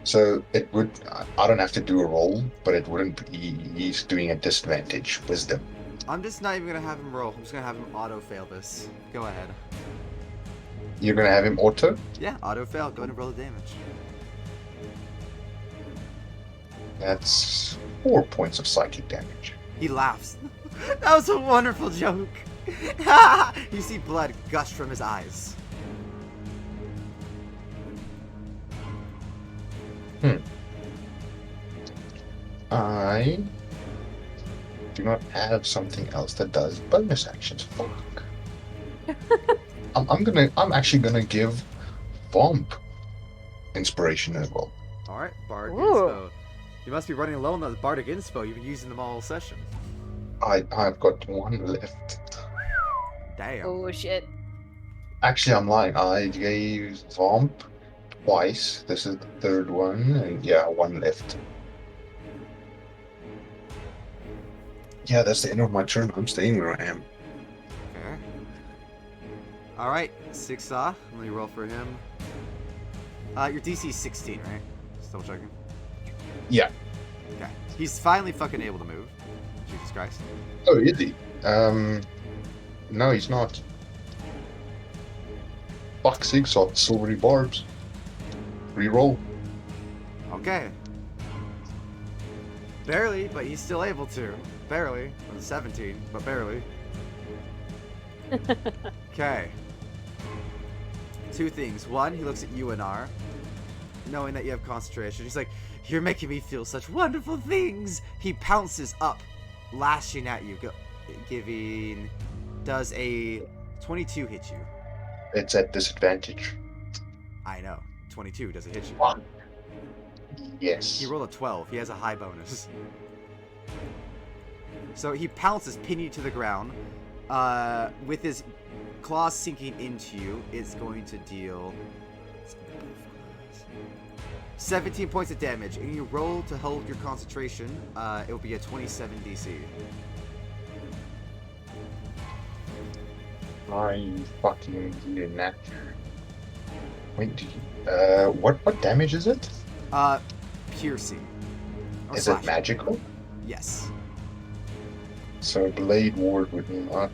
So it would, I don't have to do a roll, but it wouldn't be, he's doing a disadvantage wisdom. I'm just not even gonna have him roll. I'm just gonna have him auto fail this. Go ahead. You're gonna have him auto? Yeah, auto fail. Go ahead and roll the damage. That's 4 points of psychic damage. He laughs. That was a wonderful joke. You see blood gush from his eyes. I do not have something else that does bonus actions. Fuck. I'm actually gonna give Vomp inspiration as well. All right, Bardic Ooh. Inspo. You must be running low on those Bardic Inspo. You've been using them all session. I've got one left. Damn. Oh shit. Actually, I'm lying. I gave Vomp twice. This is the third one, and yeah, one left. Yeah, that's the end of my turn. I'm staying where I am. Okay. All right, Sixsaw. Let me roll for him. Your DC is 16, right? Just double checking. Yeah. Okay. He's finally fucking able to move. Jesus Christ. Oh, is he? No, he's not. Fuck Sigsaw, silvery barbs. Reroll. Okay. Barely, but he's still able to. Barely. 17, but barely. Okay. Two things. One, he looks at you and R, knowing that you have concentration. He's like, "You're making me feel such wonderful things." He pounces up, lashing at you, giving... Does a 22 hit you? It's at disadvantage. I know. 22 doesn't hit you. One. Yes. He rolled a 12. He has a high bonus. So he pounces, pinning you to the ground. With his claws sinking into you, it's going to deal 17 points of damage. And you roll to hold your concentration. It will be a 27 DC. I fucking did that. Wait, what damage is it? Piercing. Or Is slashing. it magical? Yes. So Blade Ward would not.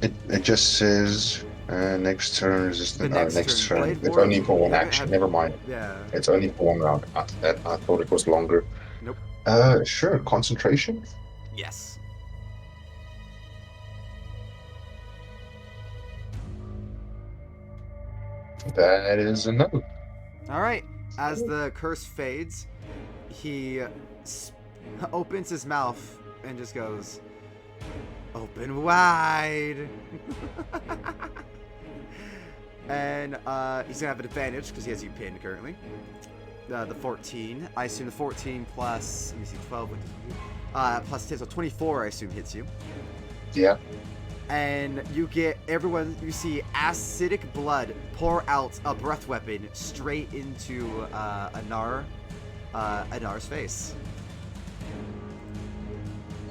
It just says next turn resistant. The next Next turn, turn. Blade It's Ward, only for one you action. have- Never mind. Yeah. It's only for one round. I thought it was longer. Nope. Sure. Concentration. Yes. That is a no. All right. As the curse fades, he opens his mouth and just goes, "Open wide." And he's gonna have an advantage because he has you pinned currently. The 14. I assume the 14 plus. Let me see. 12. Plus 10, so 24. I assume hits you. Yeah. And you get everyone. You see acidic blood pour out a breath weapon straight into Anar's face.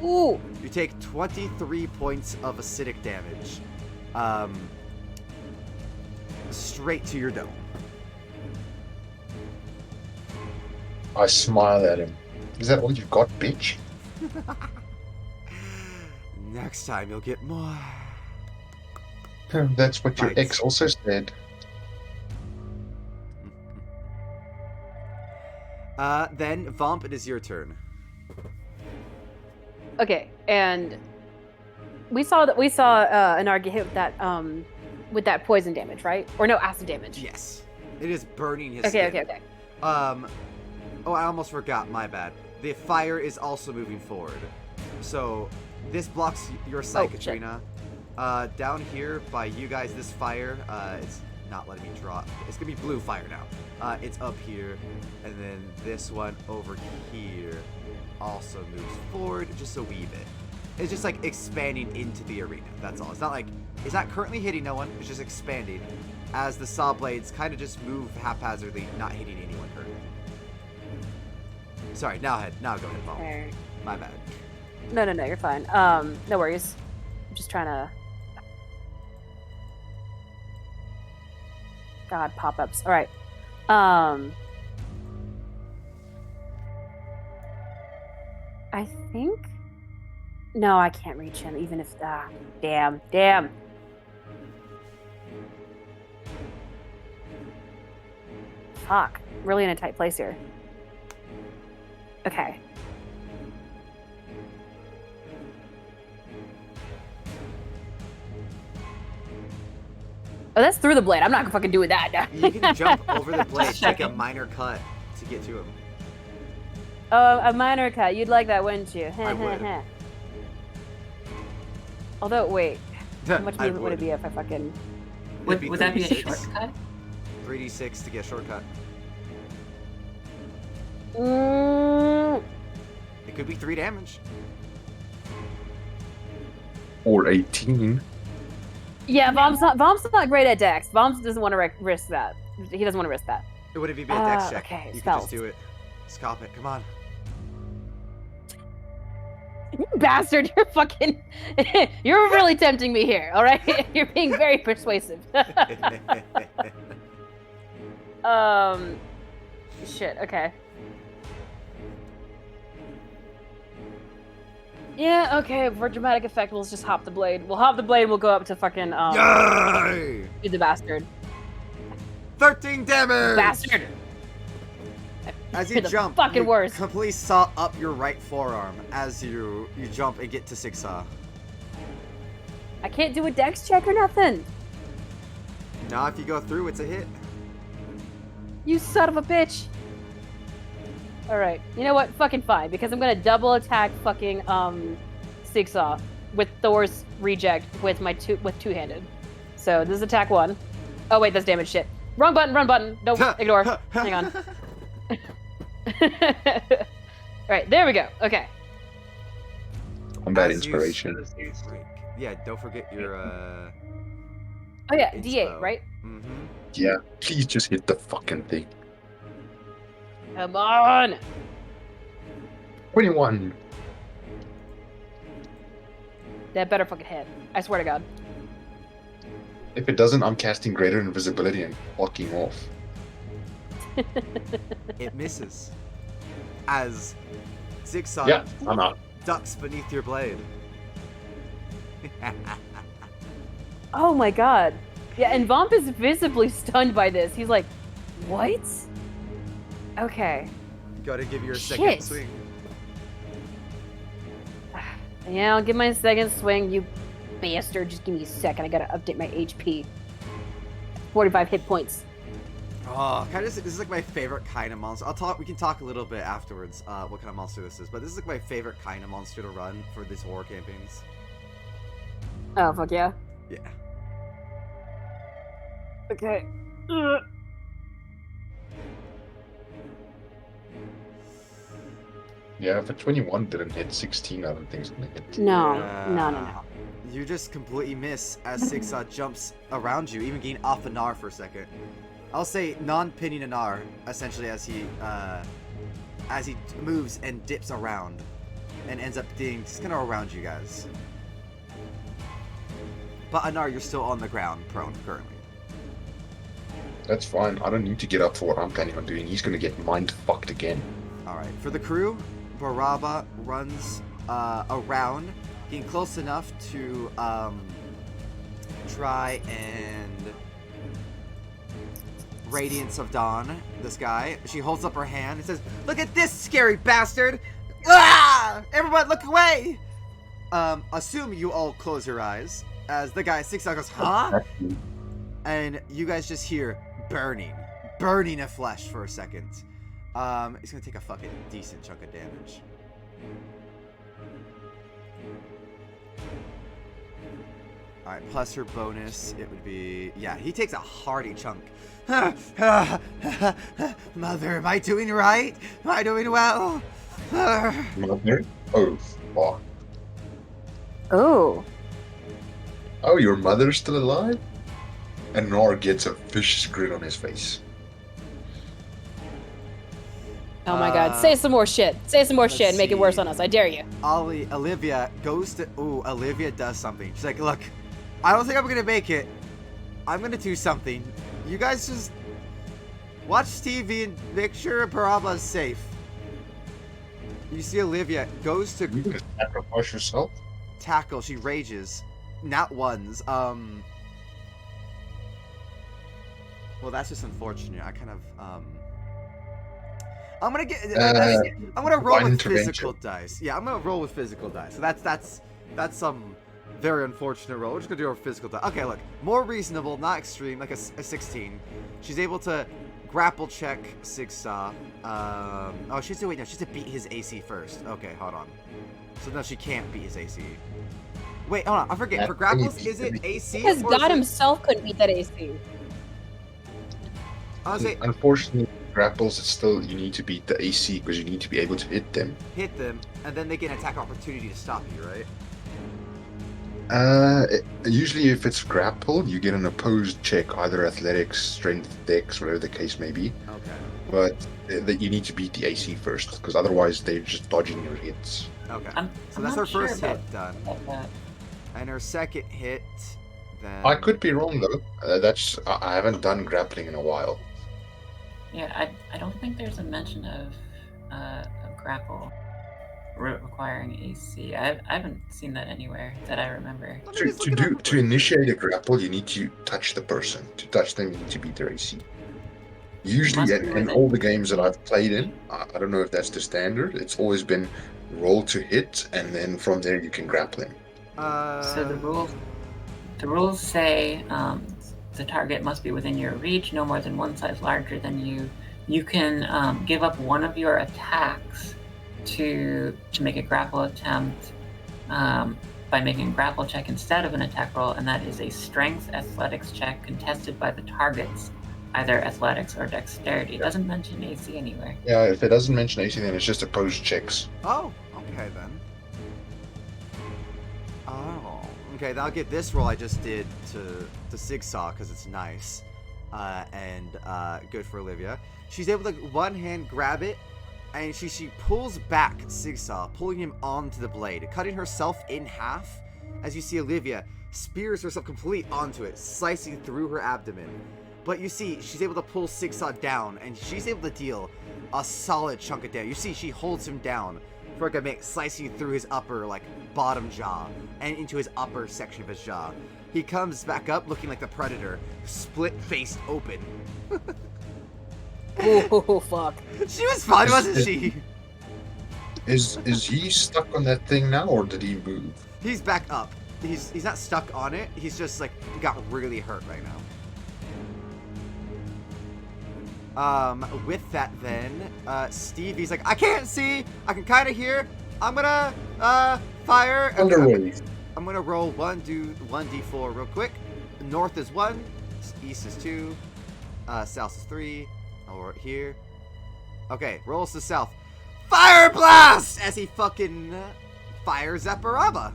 Ooh. You take 23 points of acidic damage, straight to your dome. I smile at him. Is that all you've got, bitch? Next time you'll get more. That's what your Bites. ex also said. Then Vomp, it is your turn. Okay, and we saw Anar get hit with that poison damage, right? Or no, acid damage. Yes, it is burning his Okay, skin. okay. Oh, I almost forgot. My bad. The fire is also moving forward, so this blocks your sight, shit. Katrina. Down here by you guys, this fire, it's not letting me draw. It's gonna be blue fire now. It's up here, and then this one over here also moves forward just a wee bit. It's just like expanding into the arena. That's all. It's not currently hitting no one. It's just expanding as the saw blades kind of just move haphazardly, not hitting anyone currently. Sorry, now go ahead, Paul. Alright. My bad. No, you're fine. No worries. I'm just trying to. God, pop-ups. All right. I think. No, I can't reach him, even if. Damn. Fuck. Really in a tight place here. Okay. Oh, that's through the blade. I'm not gonna fucking do with that. You can jump over the blade, take a minor cut to get to him. Oh, a minor cut. You'd like that, wouldn't you? I would. Although, wait, how much I movement would it be if I fucking? Would that be a 3d6. shortcut? 3d6 to get a shortcut. Mm, It could be 3 damage. Or 18. yeah, Vom's not great at Dex. Vom doesn't want to risk that. He doesn't want to risk that. It would be a dex check. Okay, You could spells. just do it. Stop it. Come on. You bastard! You're fucking. You're really tempting me here. All right, you're being very persuasive. Shit. Okay. Yeah. Okay. For dramatic effect, we'll just hop the blade. We'll hop the blade. We'll go up to fucking Yay! do the bastard. 13 damage! Bastard. As you You're the jump, fucking you worst. completely saw up your right forearm as you jump and get to Sigsaw. I can't do a Dex check or nothing. Now if you go through, it's a hit. You son of a bitch. All right. You know what? Fucking fine, because I'm gonna double attack fucking Sigsaw with Thor's reject with my two-handed. So this is attack 1. Oh wait, that's damage shit. Wrong button. Run button. Don't ignore. Hang on. All right, there we go. Okay. Combat As you inspiration. Yeah, don't forget your Oh yeah, inspo. D8, right? Mm-hmm. Yeah, please just hit the fucking thing. Come on. 21. That better fucking hit. I swear to God. If it doesn't, I'm casting greater invisibility and walking off. It misses. As Zigzag Yeah, I'm out. ducks beneath your blade. Oh my God. Yeah, and Vomp is visibly stunned by this. He's like, what? Okay. Gotta give your second Shit. swing. Yeah, I'll give my second swing, you bastard. Just give me a second. I gotta update my HP. 45 hit points. Oh, kind of. This is like my favorite kind of monster. We can talk a little bit afterwards. What kind of monster this is, but this is like my favorite kind of monster to run for these horror campaigns. Oh, fuck yeah. Yeah. Okay. Yeah, if a 21 didn't hit, 16 I don't think is gonna hit. No. You just completely miss as Sigsaw jumps around you, even getting off Anar for a second. I'll say non-pinning Anar, essentially, as he moves and dips around and ends up being just kind of around you guys. But Anar, you're still on the ground, prone currently. That's fine. I don't need to get up for what I'm planning on doing. He's gonna get mind fucked again. Alright, for the crew, Baraba runs around, getting close enough to try and Radiance of Dawn this guy. She holds up her hand and says, "Look at this scary bastard! Ah! Everyone look away!" Assume you all close your eyes as the guy 6 goes, "Huh?" And you guys just hear burning of flesh for a second. He's gonna take a fucking decent chunk of damage. Alright, plus her bonus, it would be... Yeah, he takes a hearty chunk. Mother, am I doing right? Am I doing well? Mother? Oh, fuck. Oh. Oh, your mother's still alive? And Nor gets a vicious grin on his face. Oh my God. Say some more shit. Say some more let's shit and make it see. worse on us. I dare you. Olivia goes to... Ooh, Olivia does something. She's like, "Look, I don't think I'm gonna make it. I'm gonna do something. You guys just watch TV and make sure Paraba's safe." You see Olivia goes to You gonna sacrifice yourself? tackle. She rages. Not once. Well, that's just unfortunate. I kind of, I'm gonna get... I'm gonna roll divine with physical intervention. dice. Yeah, I'm gonna roll with physical dice. So that's some very unfortunate roll. We're just gonna do our physical dice. Okay, look. More reasonable, not extreme, like a 16. She's able to grapple check Sigsaw. Oh, she has to wait. No, she has to beat his AC first. Okay, hold on. So no, she can't beat his AC. Wait, hold on. I forget. For grapples, is it AC? Because or is God it- himself couldn't beat that AC. I was say Unfortunately, grapples, it's still, you need to beat the AC because you need to be able to hit them. hit them, and then they get an attack opportunity to stop you, right? Usually if it's grapple, you get an opposed check, either athletics, strength, dex, whatever the case may be. Okay. But that you need to beat the AC first, because otherwise they're just dodging your hits. Okay. I'm So I'm that's not her sure first about hit done. that. And her second hit, then... I could be wrong though. I haven't done grappling in a while. Yeah, I don't think there's a mention of a grapple requiring AC. I haven't seen that anywhere that I remember. Let me just look it up To quick. initiate a grapple, you need to touch the person. To touch them, you need to beat their AC. Usually, Must be in within- all the games that I've played in, I don't know if that's the standard. It's always been roll to hit, and then from there you can grapple him. So the rules say the target must be within your reach, no more than one size larger than you. You can give up one of your attacks to make a grapple attempt by making a grapple check instead of an attack roll, and that is a strength athletics check contested by the targets, either athletics or dexterity. It doesn't mention AC anywhere. Yeah, if it doesn't mention AC, then it's just opposed checks. Oh, okay then. Oh, okay. Then I'll get this roll I just did to Sigsaw because it's nice, and good for Olivia. She's able to one hand grab it, and she pulls back Sigsaw, pulling him onto the blade, cutting herself in half. As you see, Olivia spears herself completely onto it, slicing through her abdomen. But you see, she's able to pull Sigsaw down, and she's able to deal a solid chunk of damage. You see, she holds him down for like a minute, slicing through his upper, like, bottom jaw, and into his upper section of his jaw. He comes back up looking like the Predator, split-faced open. Oh, fuck. She was fine, wasn't she? Is he stuck on that thing now, or did he move? He's back up. He's not stuck on it. He's just, like, got really hurt right now. With that then, Stevie's like, I can't see, I can kind of hear, I'm gonna, fire. Underway. I'm gonna roll 1d4 real quick. North is 1, east is 2, south is 3, over here. Okay, rolls to south. Fire blast! As he fucking fires at Baraba.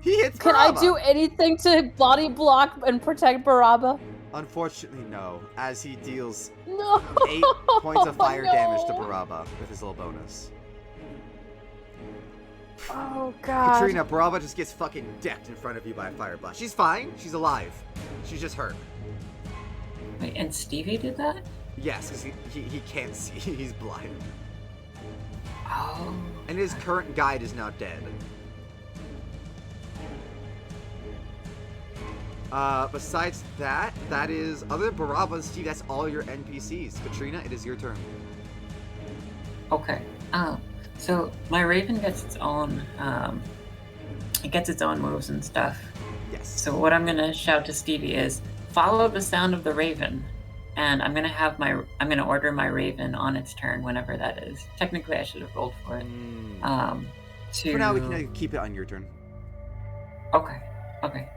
He hits Can I Baraba. do anything to body block and protect Baraba? Unfortunately, no, as he deals No. 8 points of fire No. damage to Baraba with his little bonus. Oh god. Katrina, Baraba just gets fucking decked in front of you by a fire blast. She's fine. She's alive. She's just hurt. Wait, and Stevie did that? Yes, because he can't see. He's blind. Oh. And his current guide is now dead. Besides that, that is, other than Baraba and Steve, that's all your NPCs. Katrina, it is your turn. Okay. So my Raven gets its own moves and stuff. Yes. So what I'm gonna shout to Stevie is, follow the sound of the Raven, and I'm gonna order my Raven on its turn whenever that is. Technically, I should have rolled for it. For now, we can keep it on your turn. Okay.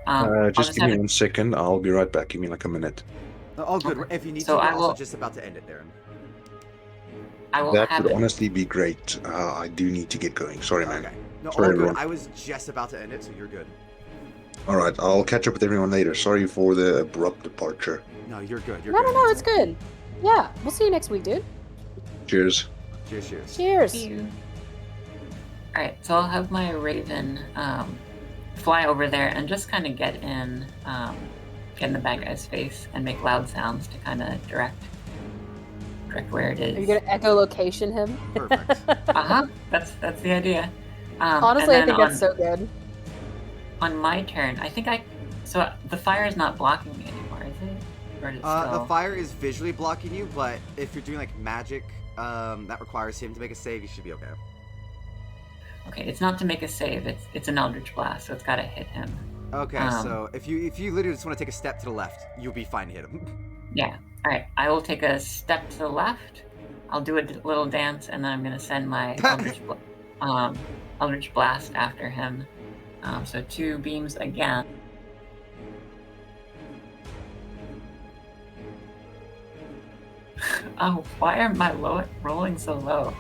I'll Just give have me it- 1 second. I'll be right back. Give me like a minute. Oh, good. Okay. If you need So to, we're I also will- just about to end it, Darren. I will That have would it. honestly be great. I do need to get going. Sorry, man. Okay. No, Sorry, all good. everyone. I was just about to end it, so you're good. All right, I'll catch up with everyone later. Sorry for the abrupt departure. No, you're good. You're No, good. it's good. Yeah, we'll see you next week, dude. Cheers. Cheers, cheers. Cheers. Alright, so I'll have my Raven fly over there and just kind of get in the bad guy's face and make loud sounds to kind of direct where it is. Are you gonna echolocation him? Perfect. That's the idea. Honestly, I and then think that's so good. On my turn, so the fire is not blocking me anymore, is it? Or is it still... The fire is visually blocking you, but if you're doing like magic that requires him to make a save, you should be okay. Okay, it's not to make a save. It's an Eldritch Blast, so it's got to hit him. Okay, so if you literally just want to take a step to the left, you'll be fine to hit him. Yeah. All right. I will take a step to the left. I'll do a little dance, and then I'm gonna send my Eldritch Blast. Eldritch Blast after him. So 2 beams again. Oh, why am I rolling so low?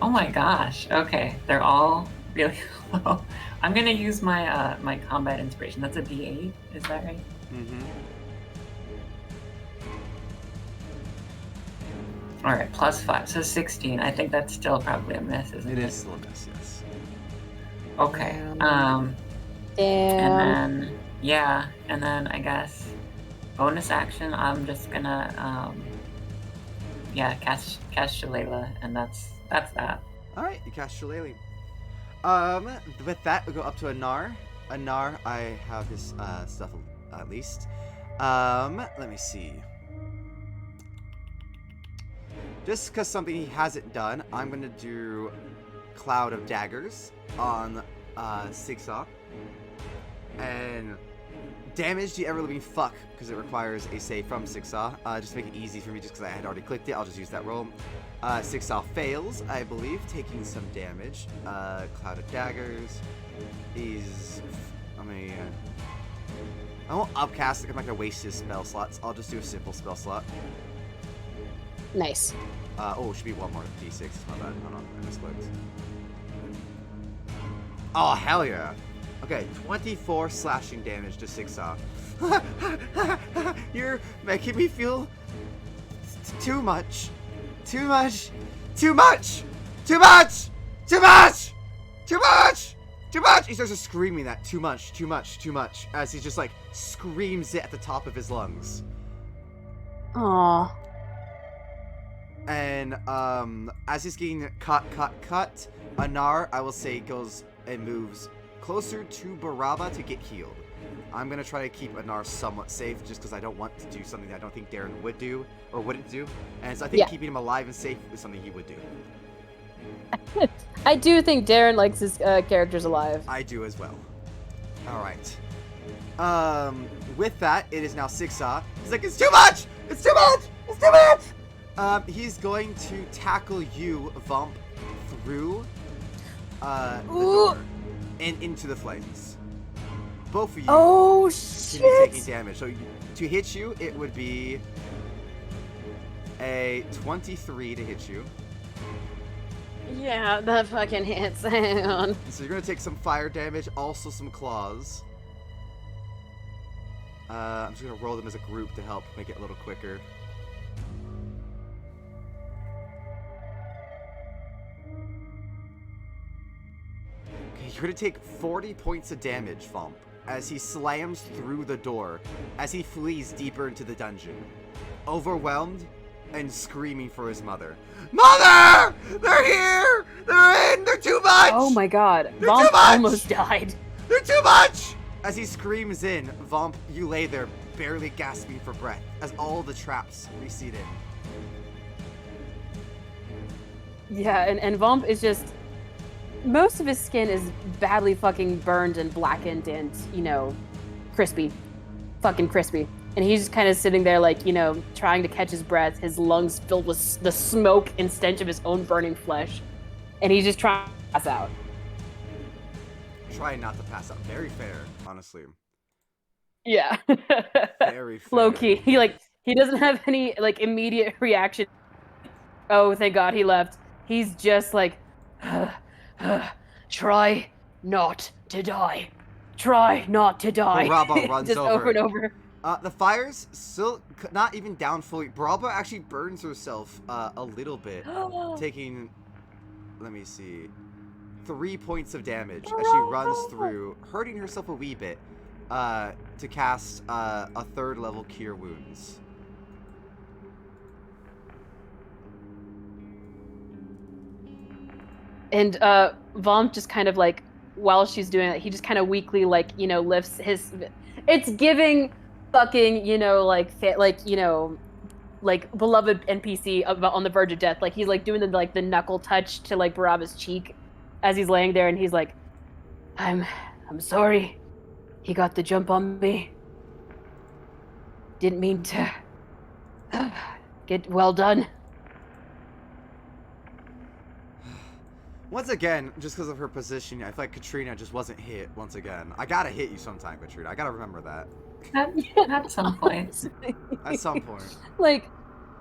Oh my gosh. Okay, they're all really low. I'm gonna use my my combat inspiration. That's a D8, is that right? Mm-hmm. All right, +5, so 16. I think that's still probably a miss, isn't it? It is still a miss, yes. Okay. Damn. And then and then I guess bonus action. I'm just gonna cast Shillelagh, and that's that. All right, you cast Shillelagh. With that, we'll go up to Anar. Anar, I have his stuff at least. Let me see. Just because something he hasn't done, I'm gonna do Cloud of Daggers on Sigsaw. And damage the ever-living fuck, because it requires a save from Sigsaw. Just to make it easy for me, just because I had already clicked it, I'll just use that roll. Sigsaw fails, I believe, taking some damage. Cloud of Daggers is... I won't upcast it, I'm not going to waste his spell slots. I'll just do a simple spell slot. Nice. It should be one more d6. My bad. Hold on, I misclicked. Oh, hell yeah. Okay, 24 slashing damage to Sigsaw. You're making me feel too much. Too much. Too much. Too much. Too much. Too much. Too much. He starts to screaming that too much, too much, too much, as he just like screams it at the top of his lungs. Aww. And as he's getting cut, Anar, I will say, goes and moves closer to Baraba to get healed. I'm going to try to keep Anar somewhat safe just because I don't want to do something that I don't think Darren would do or wouldn't do. And so I think keeping him alive and safe is something he would do. I do think Darren likes his characters alive. I do as well. Alright. With that, it is now Sigsaw. He's like, it's too much! It's too much! It's too much! He's going to tackle you, Vomp, through the door and into the flames. Both of you Oh, can be shit! taking damage. So to hit you, it would be a 23 to hit you. Yeah, that fucking hits. Hang on. So you're going to take some fire damage, also some claws. I'm just going to roll them as a group to help make it a little quicker. Okay, you're going to take 40 points of damage, Vomp, as he slams through the door, as he flees deeper into the dungeon. Overwhelmed and screaming for his mother. Mother! They're here! They're in! They're too much! Oh my god. They're Vomp too much! almost died. They're too much! As he screams in, Vomp, you lay there, barely gasping for breath, as all the traps recede in. Yeah, and Vomp is just... Most of his skin is badly fucking burned and blackened and, you know, crispy. Fucking crispy. And he's just kind of sitting there like, you know, trying to catch his breath, his lungs filled with the smoke and stench of his own burning flesh. And he's just trying to pass out. Trying not to pass out. Very fair, honestly. Yeah. Very fair. Low key. He doesn't have any like immediate reaction. Oh, thank God he left. He's just like, try not to die. Try not to die. Baraba runs just over. and over. The fire's still not even down fully. Baraba actually burns herself a little bit, taking, let me see, 3 points of damage as she runs through, hurting herself a wee bit, to cast a 3rd level Cure Wounds. And Vomp just kind of like, while she's doing it, he just kind of weakly like, you know, lifts his... It's giving fucking, you know, like beloved NPC on the verge of death. Like he's like doing the knuckle touch to like Baraba's cheek as he's laying there, and he's like, I'm sorry. He got the jump on me. Didn't mean to. Get well done. Once again, just because of her position, I feel like Katrina just wasn't hit once again. I gotta hit you sometime, Katrina. I gotta remember that. At some point. At some point. Like,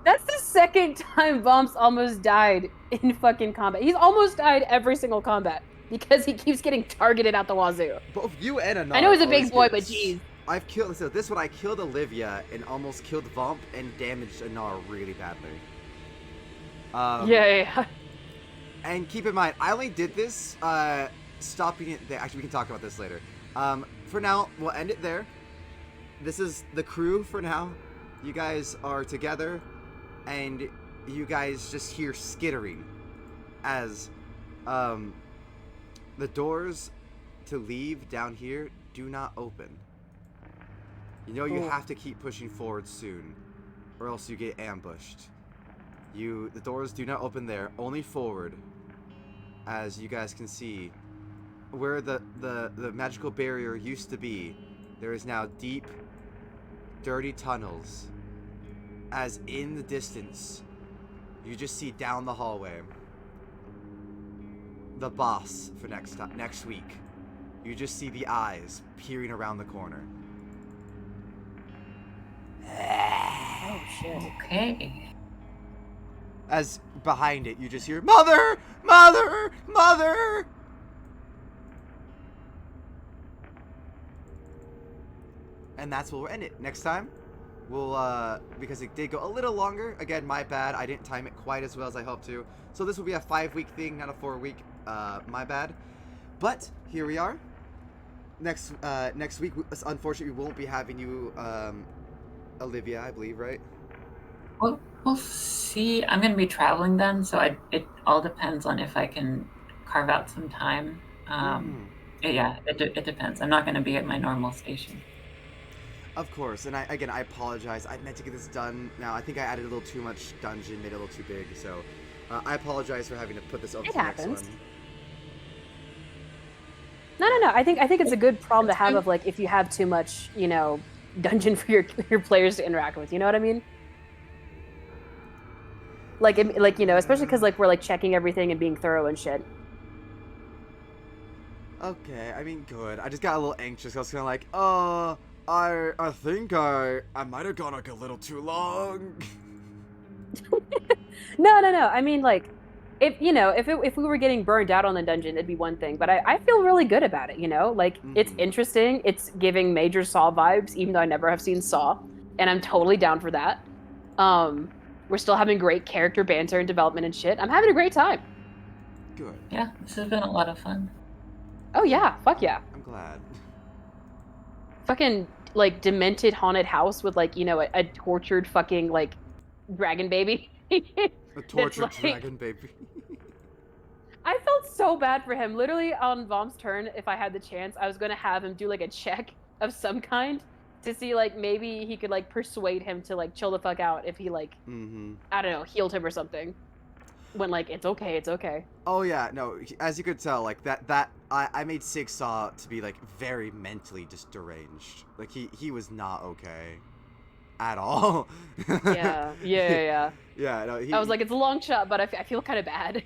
that's the second time Vomps almost died in fucking combat. He's almost died every single combat because he keeps getting targeted out the wazoo. Both you and Anar. I know he's a always big boy, get- but jeez. I've killed. So this one, I killed Olivia and almost killed Vomp and damaged Anar really badly. Yeah. And keep in mind, I only did this, stopping it there. Actually, we can talk about this later. For now, we'll end it there. This is the crew for now. You guys are together, and you guys just hear skittering as, the doors to leave down here do not open. You know you have to keep pushing forward soon, or else you get ambushed. The doors do not open there, only forward. As you guys can see, where the magical barrier used to be, there is now deep, dirty tunnels. As in the distance, you just see down the hallway the boss for next week. You just see the eyes peering around the corner. Oh shit. Okay. As behind it, you just hear, "Mother! Mother! Mother!" And that's where we'll end it. Next time, we'll, because it did go a little longer. Again, my bad. I didn't time it quite as well as I hoped to. So this will be a 5-week thing, not a 4-week. My bad. But here we are. Next week, unfortunately, we won't be having you, Olivia, I believe, right? We'll see. I'm gonna be traveling then, so it all depends on if I can carve out some time. Yeah, it depends. I'm not gonna be at my normal station. Of course, and I apologize. I meant to get this done. Now, I think I added a little too much dungeon, made it a little too big, so I apologize for having to put this over to the next one. No. I think it's a good problem to have of like if you have too much, dungeon for your players to interact with. You know what I mean? Like especially because like we're like checking everything and being thorough and shit. Okay, I mean, good. I just got a little anxious. I was kind of like, I think I might have gone like a little too long. No. I mean, like, if we were getting burned out on the dungeon, it'd be one thing. But I feel really good about it. Like it's interesting. It's giving major Saw vibes, even though I never have seen Saw, and I'm totally down for that. We're still having great character banter and development and shit. I'm having a great time. Good. Yeah, this has been a lot of fun. Oh yeah, fuck yeah. I'm glad. Fucking like demented haunted house with like a tortured fucking like dragon baby. A tortured like, dragon baby. I felt so bad for him. Literally on Vom's turn, if I had the chance, I was gonna have him do like a check of some kind to see like maybe he could like persuade him to like chill the fuck out if he like I don't know, healed him or something. When like it's okay. Oh yeah, no. As you could tell, like that I made Sigsaw to be like very mentally just deranged. Like he was not okay at all. Yeah. Yeah. No, I was like, it's a long shot, but I feel kind of bad.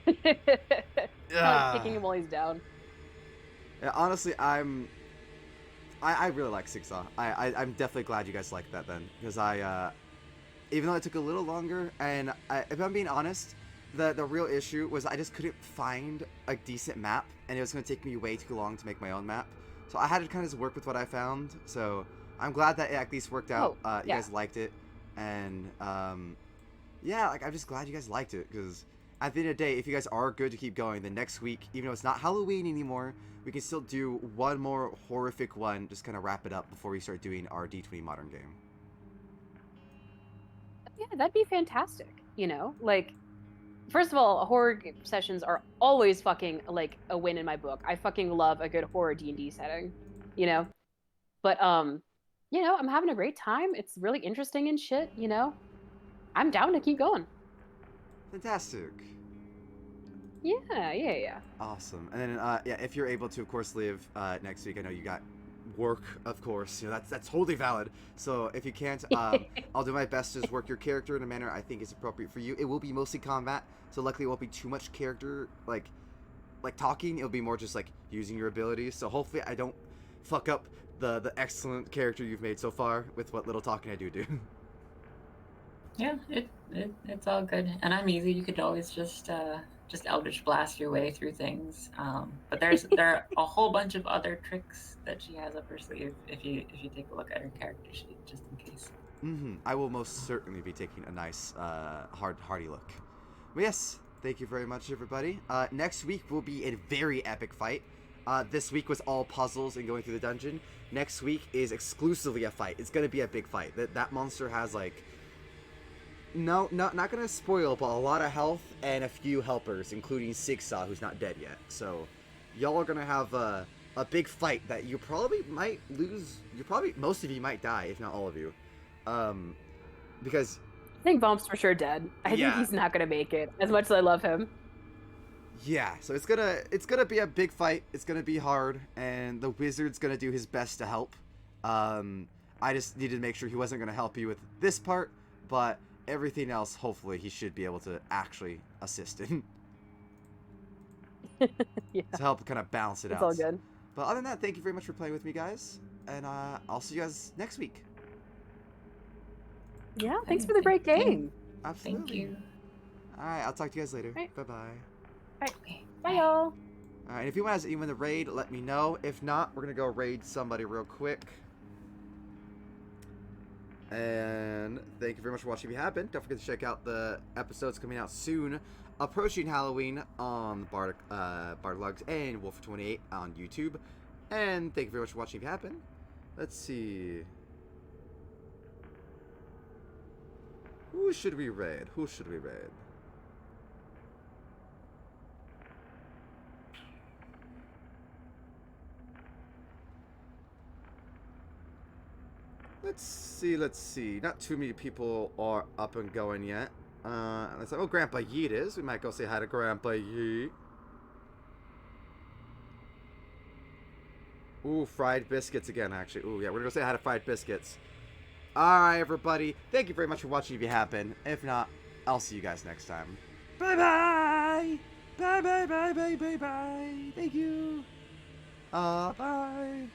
Yeah. Like kicking him while he's down. Yeah, honestly, I really like Sigsaw. I'm definitely glad you guys like that then, because even though it took a little longer, and if I'm being honest. The real issue was I just couldn't find a decent map, and it was going to take me way too long to make my own map. So I had to kind of just work with what I found. So I'm glad that it at least worked out. You guys liked it. And, yeah, like, I'm just glad you guys liked it. Because at the end of the day, if you guys are good to keep going, then next week, even though it's not Halloween anymore, we can still do one more horrific one, just kind of wrap it up before we start doing our D20 modern game. Yeah, that'd be fantastic. Like... First of all, horror sessions are always fucking like a win in my book. I fucking love a good horror D&D setting, But I'm having a great time. It's really interesting and shit, I'm down to keep going. Fantastic. Yeah. Awesome. And then if you're able to, of course, live next week, I know you got work, of course. That's totally valid. So if you can't, I'll do my best to just work your character in a manner I think is appropriate for you. It will be mostly combat, so luckily it won't be too much character like like talking. It'll be more just like using your abilities. So hopefully I don't fuck up the excellent character you've made so far with what little talking I do. Yeah, it's all good, and I'm easy. You could always just Eldritch Blast your way through things. But there are a whole bunch of other tricks that she has up her sleeve if you take a look at her character sheet, just in case. I will most certainly be taking a nice hardy look. Well, yes, thank you very much, everybody. Next week will be a very epic fight. This week was all puzzles and going through the dungeon. Next week is exclusively a fight. It's gonna be a big fight. That monster has like. No, not gonna spoil, but a lot of health and a few helpers, including Sigsaw, who's not dead yet. So, y'all are gonna have a big fight that you probably might lose. Most of you might die, if not all of you, because I think Vomp's for sure dead. I think he's not gonna make it. As much as I love him. Yeah, so it's gonna be a big fight. It's gonna be hard, and the wizard's gonna do his best to help. I just needed to make sure he wasn't gonna help you with this part, but everything else, hopefully, he should be able to actually assist in. Yeah. To help kind of balance it out. It's all good. But other than that, thank you very much for playing with me, guys. And I'll see you guys next week. Yeah, thanks for the great game. Absolutely. Thank you. Alright, I'll talk to you guys later. Right. Bye-bye. Bye, y'all. Alright, if you want to win the raid, let me know. If not, we're going to go raid somebody real quick. And thank you very much for watching if you have been. Don't forget to check out the episodes coming out soon. Approaching Halloween on Bardic Logs and Wolf28 on YouTube. And thank you very much for watching if you have been. Let's see. Who should we raid? Let's see. Not too many people are up and going yet. Let's say, oh, Grandpa Yeet is. We might go say hi to Grandpa Yeet. Ooh, fried biscuits again, actually. Ooh, yeah, we're gonna go say hi to fried biscuits. Alright, everybody. Thank you very much for watching if you have been. If not, I'll see you guys next time. Bye-bye! Bye-bye. Thank you. Bye.